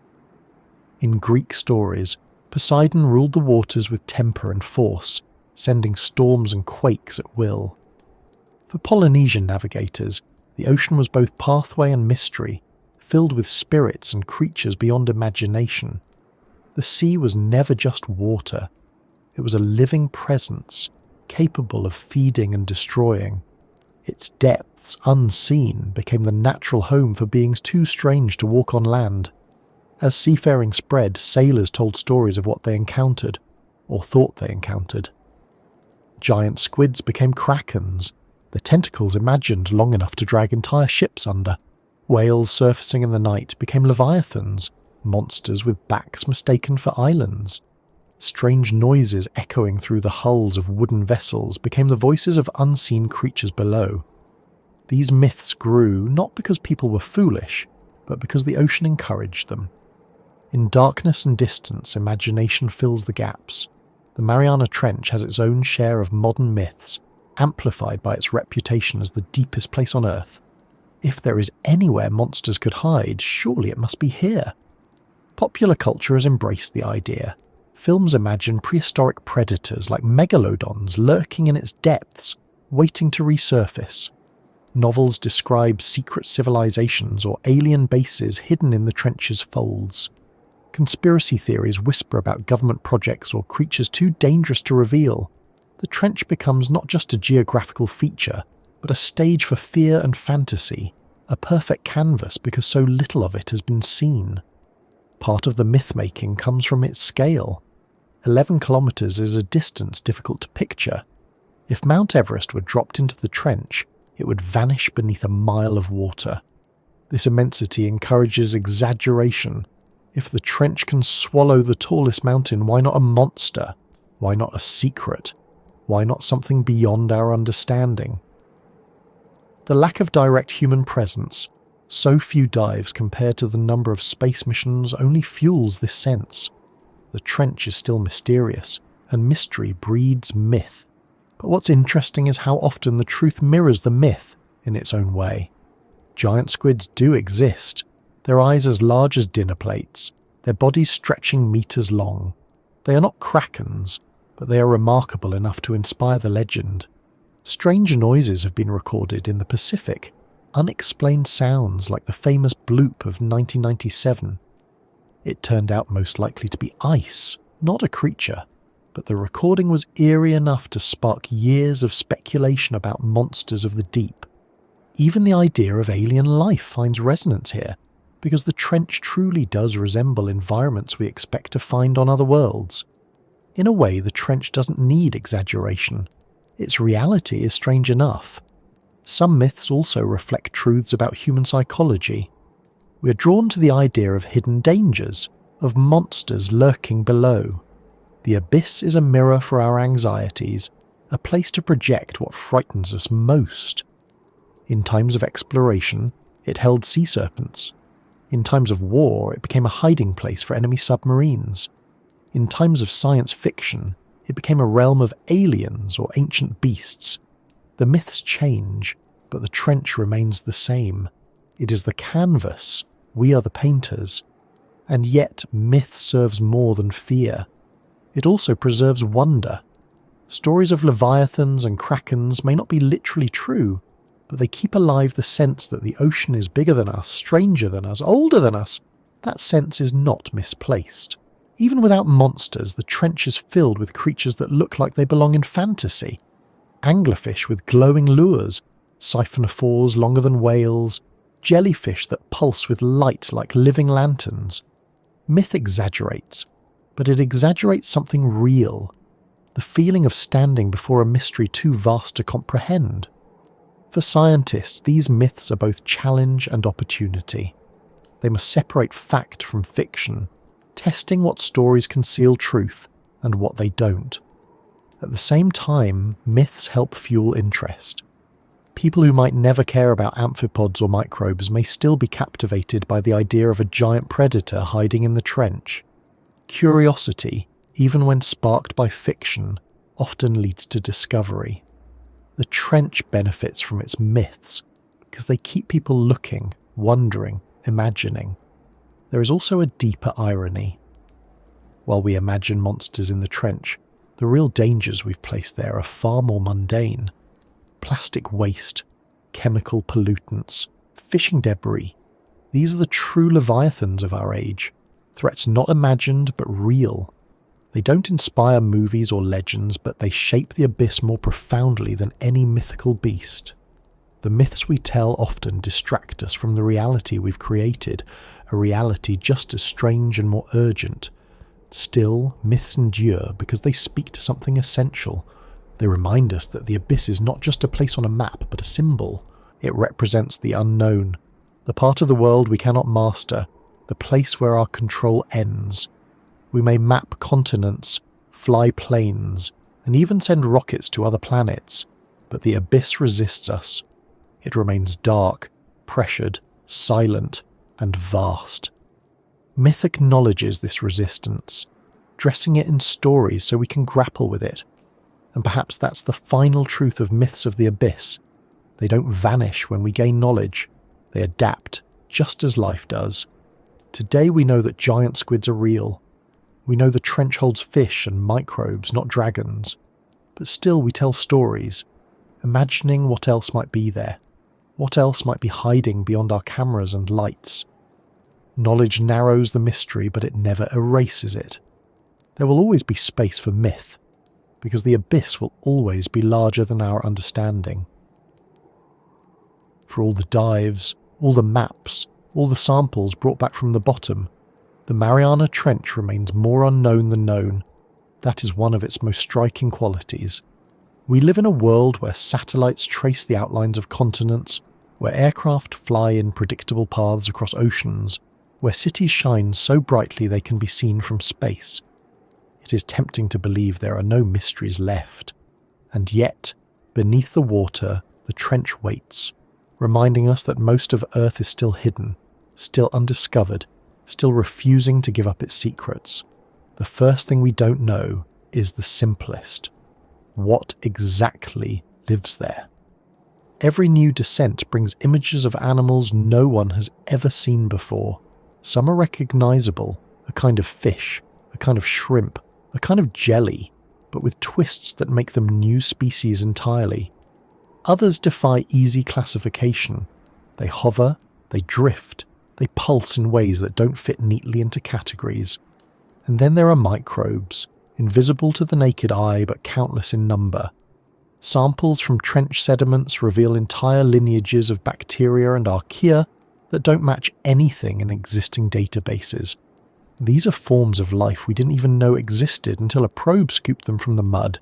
In Greek stories, Poseidon ruled the waters with temper and force, sending storms and quakes at will. For Polynesian navigators, the ocean was both pathway and mystery, filled with spirits and creatures beyond imagination. The sea was never just water. It was a living presence, capable of feeding and destroying. Its depths, unseen, became the natural home for beings too strange to walk on land. As seafaring spread, sailors told stories of what they encountered, or thought they encountered. Giant squids became krakens, their tentacles imagined long enough to drag entire ships under. Whales surfacing in the night became leviathans, monsters with backs mistaken for islands. Strange noises echoing through the hulls of wooden vessels became the voices of unseen creatures below. These myths grew not because people were foolish, but because the ocean encouraged them. In darkness and distance, imagination fills the gaps. The Mariana Trench has its own share of modern myths, amplified by its reputation as the deepest place on Earth. If there is anywhere monsters could hide, surely it must be here. Popular culture has embraced the idea. Films imagine prehistoric predators like megalodons lurking in its depths, waiting to resurface. Novels describe secret civilizations or alien bases hidden in the trench's folds. Conspiracy theories whisper about government projects or creatures too dangerous to reveal. The trench becomes not just a geographical feature, but a stage for fear and fantasy, a perfect canvas because so little of it has been seen. Part of the myth-making comes from its scale. 11 kilometers is a distance difficult to picture. If Mount Everest were dropped into the trench, it would vanish beneath a mile of water. This immensity encourages exaggeration. If the trench can swallow the tallest mountain, why not a monster? Why not a secret? Why not something beyond our understanding? The lack of direct human presence, so few dives compared to the number of space missions, only fuels this sense. The trench is still mysterious, and mystery breeds myth. But what's interesting is how often the truth mirrors the myth in its own way. Giant squids do exist, their eyes as large as dinner plates, their bodies stretching meters long. They are not krakens, but they are remarkable enough to inspire the legend. Strange noises have been recorded in the Pacific, unexplained sounds like the famous bloop of 1997. It turned out most likely to be ice, not a creature, but the recording was eerie enough to spark years of speculation about monsters of the deep. Even the idea of alien life finds resonance here, because the trench truly does resemble environments we expect to find on other worlds. In a way, the trench doesn't need exaggeration. Its reality is strange enough. Some myths also reflect truths about human psychology. We are drawn to the idea of hidden dangers, of monsters lurking below. The abyss is a mirror for our anxieties, a place to project what frightens us most. In times of exploration, it held sea serpents. In times of war, it became a hiding place for enemy submarines. In times of science fiction, it became a realm of aliens or ancient beasts. The myths change, but the trench remains the same. It is the canvas, we are the painters. And yet, myth serves more than fear. It also preserves wonder. Stories of leviathans and krakens may not be literally true, but they keep alive the sense that the ocean is bigger than us, stranger than us, older than us. That sense is not misplaced. Even without monsters, the trench is filled with creatures that look like they belong in fantasy. Anglerfish with glowing lures, siphonophores longer than whales, jellyfish that pulse with light like living lanterns. Myth exaggerates, but it exaggerates something real, the feeling of standing before a mystery too vast to comprehend. For scientists, these myths are both challenge and opportunity. They must separate fact from fiction, testing what stories conceal truth and what they don't. At the same time, myths help fuel interest. People who might never care about amphipods or microbes may still be captivated by the idea of a giant predator hiding in the trench. Curiosity, even when sparked by fiction, often leads to discovery. The trench benefits from its myths because they keep people looking, wondering, imagining. There is also a deeper irony. While we imagine monsters in the trench, the real dangers we've placed there are far more mundane. Plastic waste, chemical pollutants, fishing debris. These are the true leviathans of our age, threats not imagined but real. They don't inspire movies or legends, but they shape the abyss more profoundly than any mythical beast. The myths we tell often distract us from the reality we've created, a reality just as strange and more urgent. Still, myths endure because they speak to something essential. They remind us that the abyss is not just a place on a map, but a symbol. It represents the unknown, the part of the world we cannot master, the place where our control ends. We may map continents, fly planes, and even send rockets to other planets, but the abyss resists us. It remains dark, pressured, silent, and vast. Myth acknowledges this resistance, dressing it in stories so we can grapple with it. And perhaps that's the final truth of myths of the abyss. They don't vanish when we gain knowledge. They adapt, just as life does. Today we know that giant squids are real. We know the trench holds fish and microbes, not dragons. But still we tell stories, imagining what else might be there. What else might be hiding beyond our cameras and lights? Knowledge narrows the mystery, but it never erases it. There will always be space for myth, because the abyss will always be larger than our understanding. For all the dives, all the maps, all the samples brought back from the bottom, the Mariana Trench remains more unknown than known. That is one of its most striking qualities. We live in a world where satellites trace the outlines of continents, where aircraft fly in predictable paths across oceans, where cities shine so brightly they can be seen from space. It is tempting to believe there are no mysteries left. And yet, beneath the water, the trench waits, reminding us that most of Earth is still hidden, still undiscovered, still refusing to give up its secrets. The first thing we don't know is the simplest. What exactly lives there? Every new descent brings images of animals no one has ever seen before. Some are recognizable, a kind of fish, a kind of shrimp, a kind of jelly, but with twists that make them new species entirely. Others defy easy classification. They hover, they drift, they pulse in ways that don't fit neatly into categories. And then there are microbes, invisible to the naked eye but countless in number. Samples from trench sediments reveal entire lineages of bacteria and archaea that don't match anything in existing databases. These are forms of life we didn't even know existed until a probe scooped them from the mud.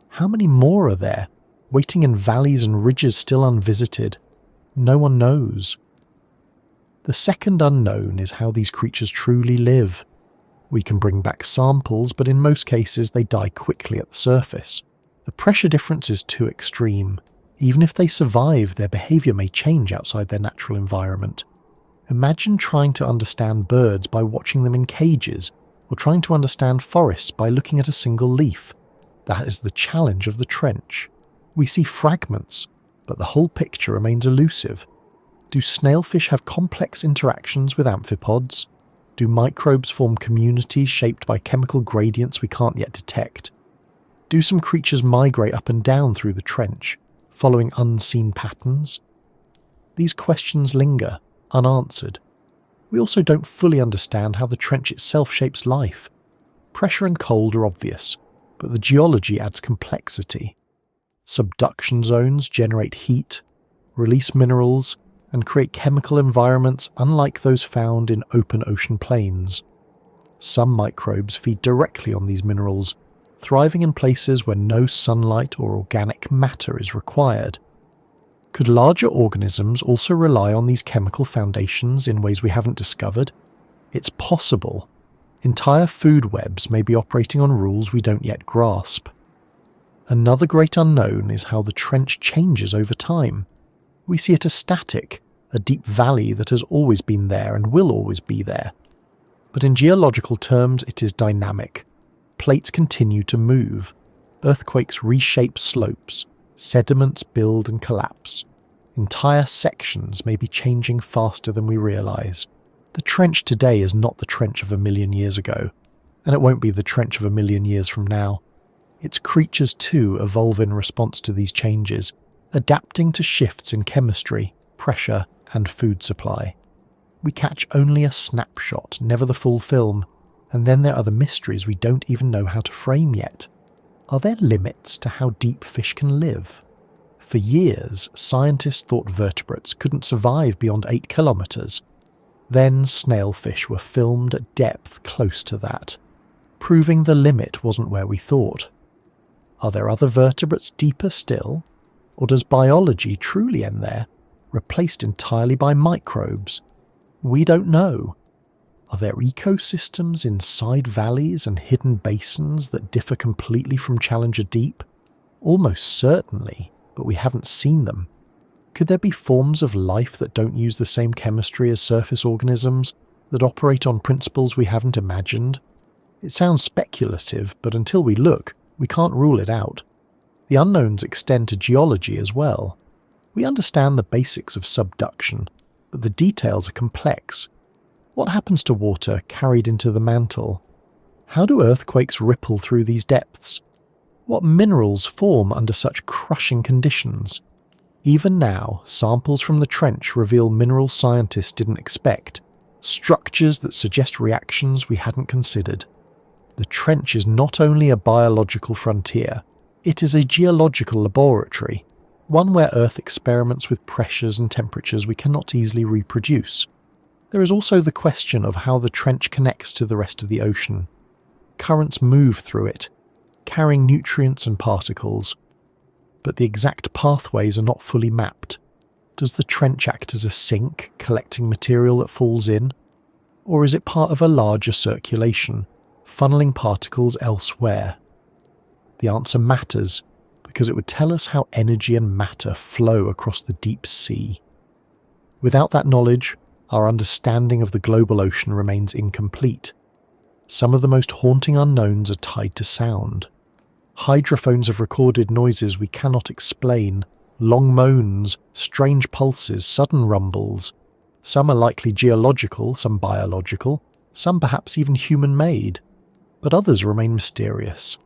How many more are there, waiting in valleys and ridges still unvisited? No one knows. The second unknown is how these creatures truly live. We can bring back samples, but in most cases they die quickly at the surface. The pressure difference is too extreme. Even if they survive, their behaviour may change outside their natural environment. Imagine trying to understand birds by watching them in cages, or trying to understand forests by looking at a single leaf. That is the challenge of the trench. We see fragments, but the whole picture remains elusive. Do snailfish have complex interactions with amphipods? Do microbes form communities shaped by chemical gradients we can't yet detect? Do some creatures migrate up and down through the trench, following unseen patterns? These questions linger, unanswered. We also don't fully understand how the trench itself shapes life. Pressure and cold are obvious, but the geology adds complexity. Subduction zones generate heat, release minerals, and create chemical environments unlike those found in open ocean plains. Some microbes feed directly on these minerals, thriving in places where no sunlight or organic matter is required. Could larger organisms also rely on these chemical foundations in ways we haven't discovered? It's possible. Entire food webs may be operating on rules we don't yet grasp. Another great unknown is how the trench changes over time. We see it as static, a deep valley that has always been there and will always be there. But in geological terms, it is dynamic. Plates continue to move. Earthquakes reshape slopes. Sediments build and collapse. Entire sections may be changing faster than we realise. The trench today is not the trench of 1,000,000 years ago, and it won't be the trench of 1,000,000 years from now. Its creatures too evolve in response to these changes, adapting to shifts in chemistry, pressure, and food supply. We catch only a snapshot, never the full film, and then there are the mysteries we don't even know how to frame yet. Are there limits to how deep fish can live? For years, scientists thought vertebrates couldn't survive beyond 8 kilometres. Then snailfish were filmed at depth close to that, proving the limit wasn't where we thought. Are there other vertebrates deeper still? Or does biology truly end there, replaced entirely by microbes? We don't know. Are there ecosystems inside valleys and hidden basins that differ completely from Challenger Deep? Almost certainly, but we haven't seen them. Could there be forms of life that don't use the same chemistry as surface organisms, that operate on principles we haven't imagined? It sounds speculative, but until we look, we can't rule it out. The unknowns extend to geology as well. We understand the basics of subduction, but the details are complex. What happens to water carried into the mantle? How do earthquakes ripple through these depths? What minerals form under such crushing conditions? Even now, samples from the trench reveal mineral scientists didn't expect, structures that suggest reactions we hadn't considered. The trench is not only a biological frontier, it is a geological laboratory, one where Earth experiments with pressures and temperatures we cannot easily reproduce. There is also the question of how the trench connects to the rest of the ocean. Currents move through it, carrying nutrients and particles, but the exact pathways are not fully mapped. Does the trench act as a sink, collecting material that falls in? Or is it part of a larger circulation, funneling particles elsewhere? The answer matters, because it would tell us how energy and matter flow across the deep sea. Without that knowledge, our understanding of the global ocean remains incomplete. Some of the most haunting unknowns are tied to sound. Hydrophones have recorded noises we cannot explain, long moans, strange pulses, sudden rumbles. Some are likely geological, some biological, some perhaps even human-made, but others remain mysterious.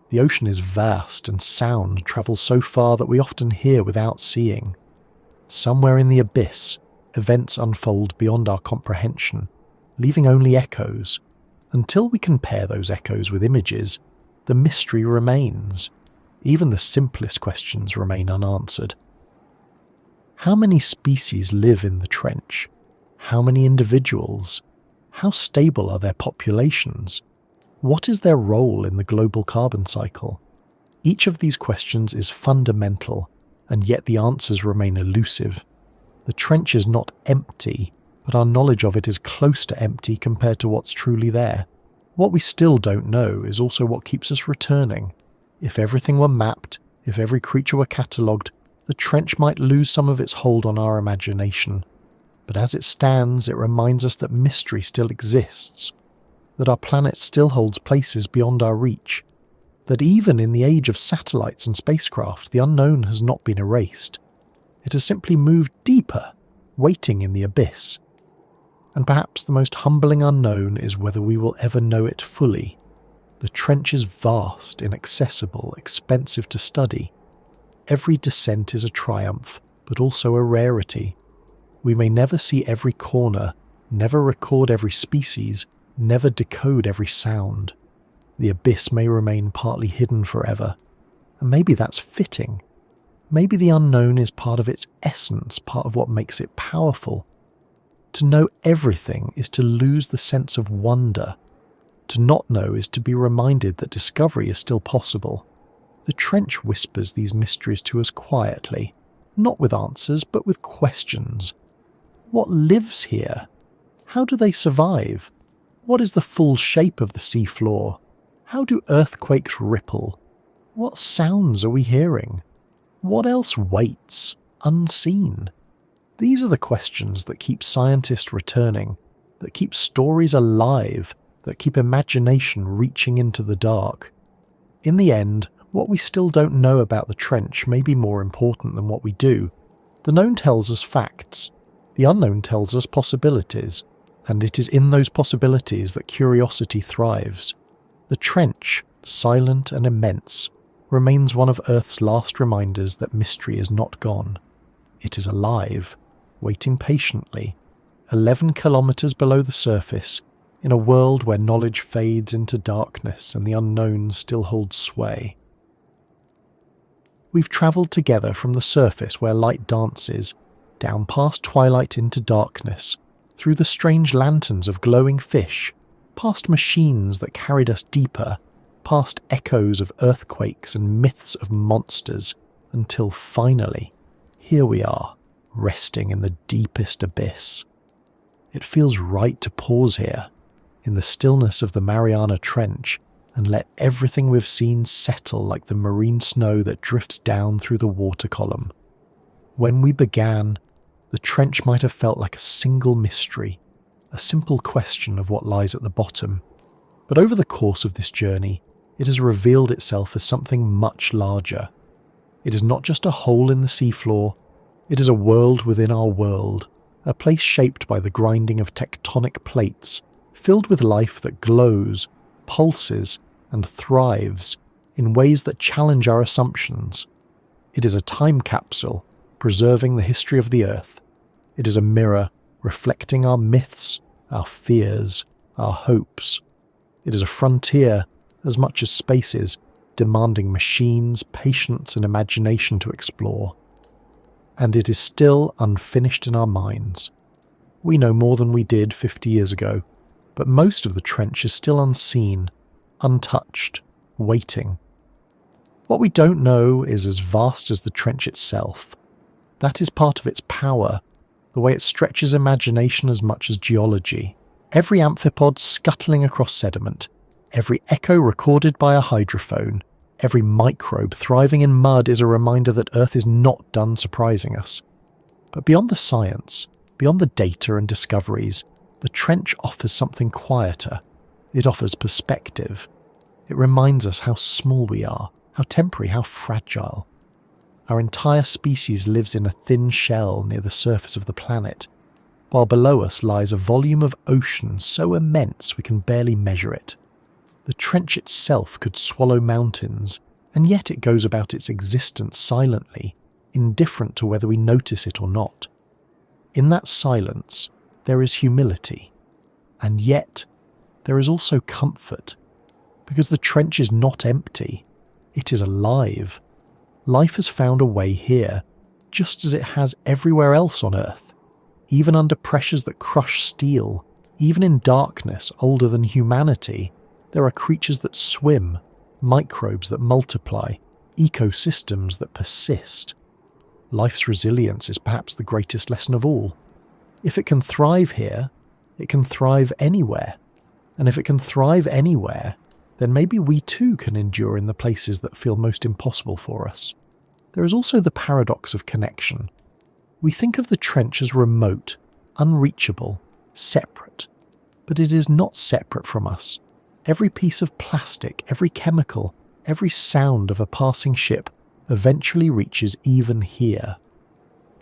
The ocean is vast and sound travels so far that we often hear without seeing. Somewhere in the abyss, events unfold beyond our comprehension, leaving only echoes. Until we can pair those echoes with images, the mystery remains. Even the simplest questions remain unanswered. How many species live in the trench? How many individuals? How stable are their populations? What is their role in the global carbon cycle? Each of these questions is fundamental, and yet the answers remain elusive. The trench is not empty, but our knowledge of it is close to empty compared to what's truly there. What we still don't know is also what keeps us returning. If everything were mapped, if every creature were catalogued, the trench might lose some of its hold on our imagination. But as it stands, it reminds us that mystery still exists, that our planet still holds places beyond our reach, that even in the age of satellites and spacecraft, the unknown has not been erased. It has simply moved deeper, waiting in the abyss. And perhaps the most humbling unknown is whether we will ever know it fully. The trench is vast, inaccessible, expensive to study. Every descent is a triumph, but also a rarity. We may never see every corner, never record every species, never decode every sound. The abyss may remain partly hidden forever, and maybe that's fitting. Maybe the unknown is part of its essence, part of what makes it powerful. To know everything is to lose the sense of wonder. To not know is to be reminded that discovery is still possible. The trench whispers these mysteries to us quietly, not with answers, but with questions. What lives here? How do they survive? What is the full shape of the seafloor? How do earthquakes ripple? What sounds are we hearing? What else waits, unseen? These are the questions that keep scientists returning, that keep stories alive, that keep imagination reaching into the dark. In the end, what we still don't know about the trench may be more important than what we do. The known tells us facts, the unknown tells us possibilities, and it is in those possibilities that curiosity thrives. The trench, silent and immense, remains one of Earth's last reminders that mystery is not gone. It is alive, waiting patiently, 11 kilometers below the surface, in a world where knowledge fades into darkness and the unknown still holds sway. We've travelled together from the surface where light dances, down past twilight into darkness, through the strange lanterns of glowing fish, past machines that carried us deeper, past echoes of earthquakes and myths of monsters, until finally, here we are, resting in the deepest abyss. It feels right to pause here, in the stillness of the Mariana Trench, and let everything we've seen settle like the marine snow that drifts down through the water column. When we began, the trench might have felt like a single mystery, a simple question of what lies at the bottom. But over the course of this journey, it has revealed itself as something much larger. It is not just a hole in the seafloor, it is a world within our world, a place shaped by the grinding of tectonic plates, filled with life that glows, pulses, and thrives in ways that challenge our assumptions. It is a time capsule, preserving the history of the Earth. It is a mirror, reflecting our myths, our fears, our hopes. It is a frontier, as much as spaces, demanding machines, patience, and imagination to explore. And it is still unfinished in our minds. We know more than we did 50 years ago, but most of the trench is still unseen, untouched, waiting. What we don't know is as vast as the trench itself. That is part of its power, the way it stretches imagination as much as geology. Every amphipod scuttling across sediment, every echo recorded by a hydrophone, every microbe thriving in mud is a reminder that Earth is not done surprising us. But beyond the science, beyond the data and discoveries, the trench offers something quieter. It offers perspective. It reminds us how small we are, how temporary, how fragile. Our entire species lives in a thin shell near the surface of the planet, while below us lies a volume of ocean so immense we can barely measure it. The trench itself could swallow mountains, and yet it goes about its existence silently, indifferent to whether we notice it or not. In that silence, there is humility, and yet there is also comfort, because the trench is not empty, it is alive. Life has found a way here, just as it has everywhere else on Earth. Even under pressures that crush steel, even in darkness older than humanity, there are creatures that swim, microbes that multiply, ecosystems that persist. Life's resilience is perhaps the greatest lesson of all. If it can thrive here, it can thrive anywhere. And if it can thrive anywhere, then maybe we too can endure in the places that feel most impossible for us. There is also the paradox of connection. We think of the trench as remote, unreachable, separate. But it is not separate from us. Every piece of plastic, every chemical, every sound of a passing ship eventually reaches even here.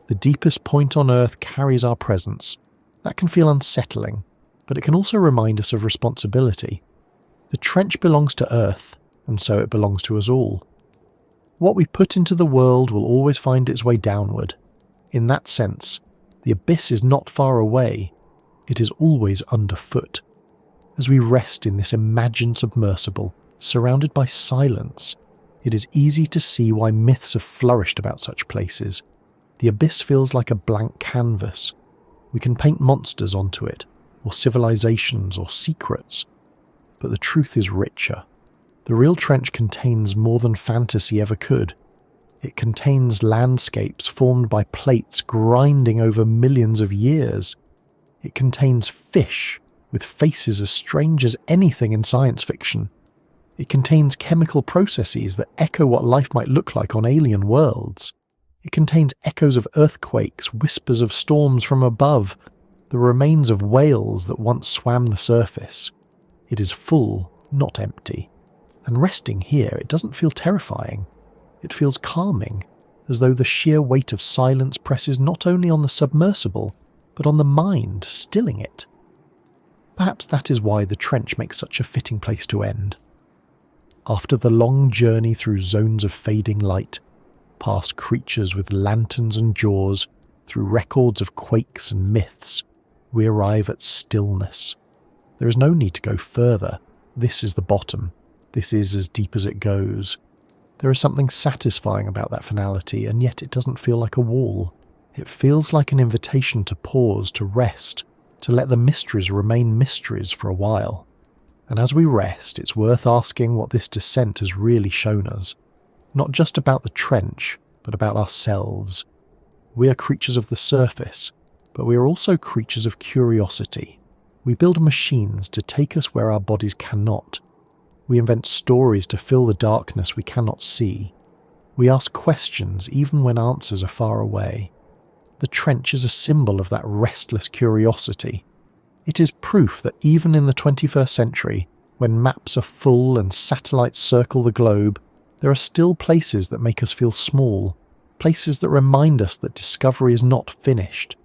The deepest point on Earth carries our presence. That can feel unsettling, but it can also remind us of responsibility. The trench belongs to Earth, and so it belongs to us all. What we put into the world will always find its way downward. In that sense, the abyss is not far away. It is always underfoot. As we rest in this imagined submersible, surrounded by silence, it is easy to see why myths have flourished about such places. The abyss feels like a blank canvas. We can paint monsters onto it, or civilizations, or secrets. But the truth is richer. The real trench contains more than fantasy ever could. It contains landscapes formed by plates grinding over millions of years. It contains fish with faces as strange as anything in science fiction. It contains chemical processes that echo what life might look like on alien worlds. It contains echoes of earthquakes, whispers of storms from above, the remains of whales that once swam the surface. It is full, not empty. And resting here, it doesn't feel terrifying. It feels calming, as though the sheer weight of silence presses not only on the submersible, but on the mind, stilling it. Perhaps that is why the trench makes such a fitting place to end. After the long journey through zones of fading light, past creatures with lanterns and jaws, through records of quakes and myths, we arrive at stillness. There is no need to go further. This is the bottom. This is as deep as it goes. There is something satisfying about that finality, and yet it doesn't feel like a wall. It feels like an invitation to pause, to rest, to let the mysteries remain mysteries for a while. And as we rest, it's worth asking what this descent has really shown us. Not just about the trench, but about ourselves. We are creatures of the surface, but we are also creatures of curiosity. We build machines to take us where our bodies cannot. We invent stories to fill the darkness we cannot see. We ask questions even when answers are far away. The trench is a symbol of that restless curiosity. It is proof that even in the 21st century, when maps are full and satellites circle the globe, there are still places that make us feel small, places that remind us that discovery is not finished.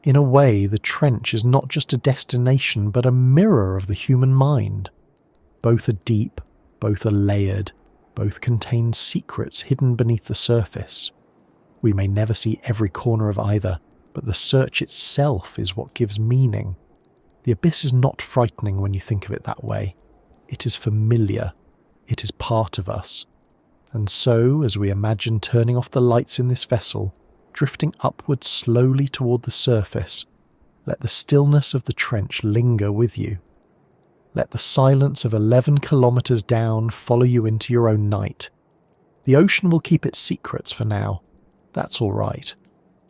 In a way, the trench is not just a destination, but a mirror of the human mind. Both are deep, both are layered, both contain secrets hidden beneath the surface. We may never see every corner of either, but the search itself is what gives meaning. The abyss is not frightening when you think of it that way. It is familiar. It is part of us. And so, as we imagine turning off the lights in this vessel, drifting upward slowly toward the surface, let the stillness of the trench linger with you. Let the silence of 11 kilometers down follow you into your own night. The ocean will keep its secrets for now. That's all right.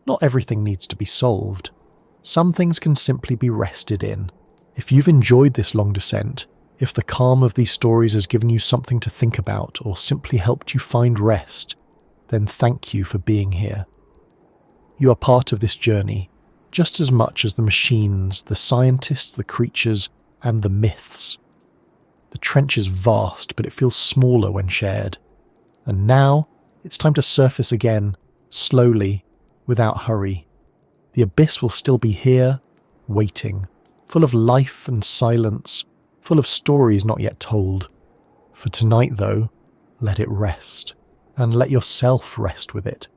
Not everything needs to be solved. Some things can simply be rested in. If you've enjoyed this long descent, if the calm of these stories has given you something to think about or simply helped you find rest, then thank you for being here. You are part of this journey, just as much as the machines, the scientists, the creatures, and the myths. The trench is vast, but it feels smaller when shared. And now, it's time to surface again, slowly, without hurry. The abyss will still be here, waiting, full of life and silence, full of stories not yet told. For tonight, though, let it rest, and let yourself rest with it.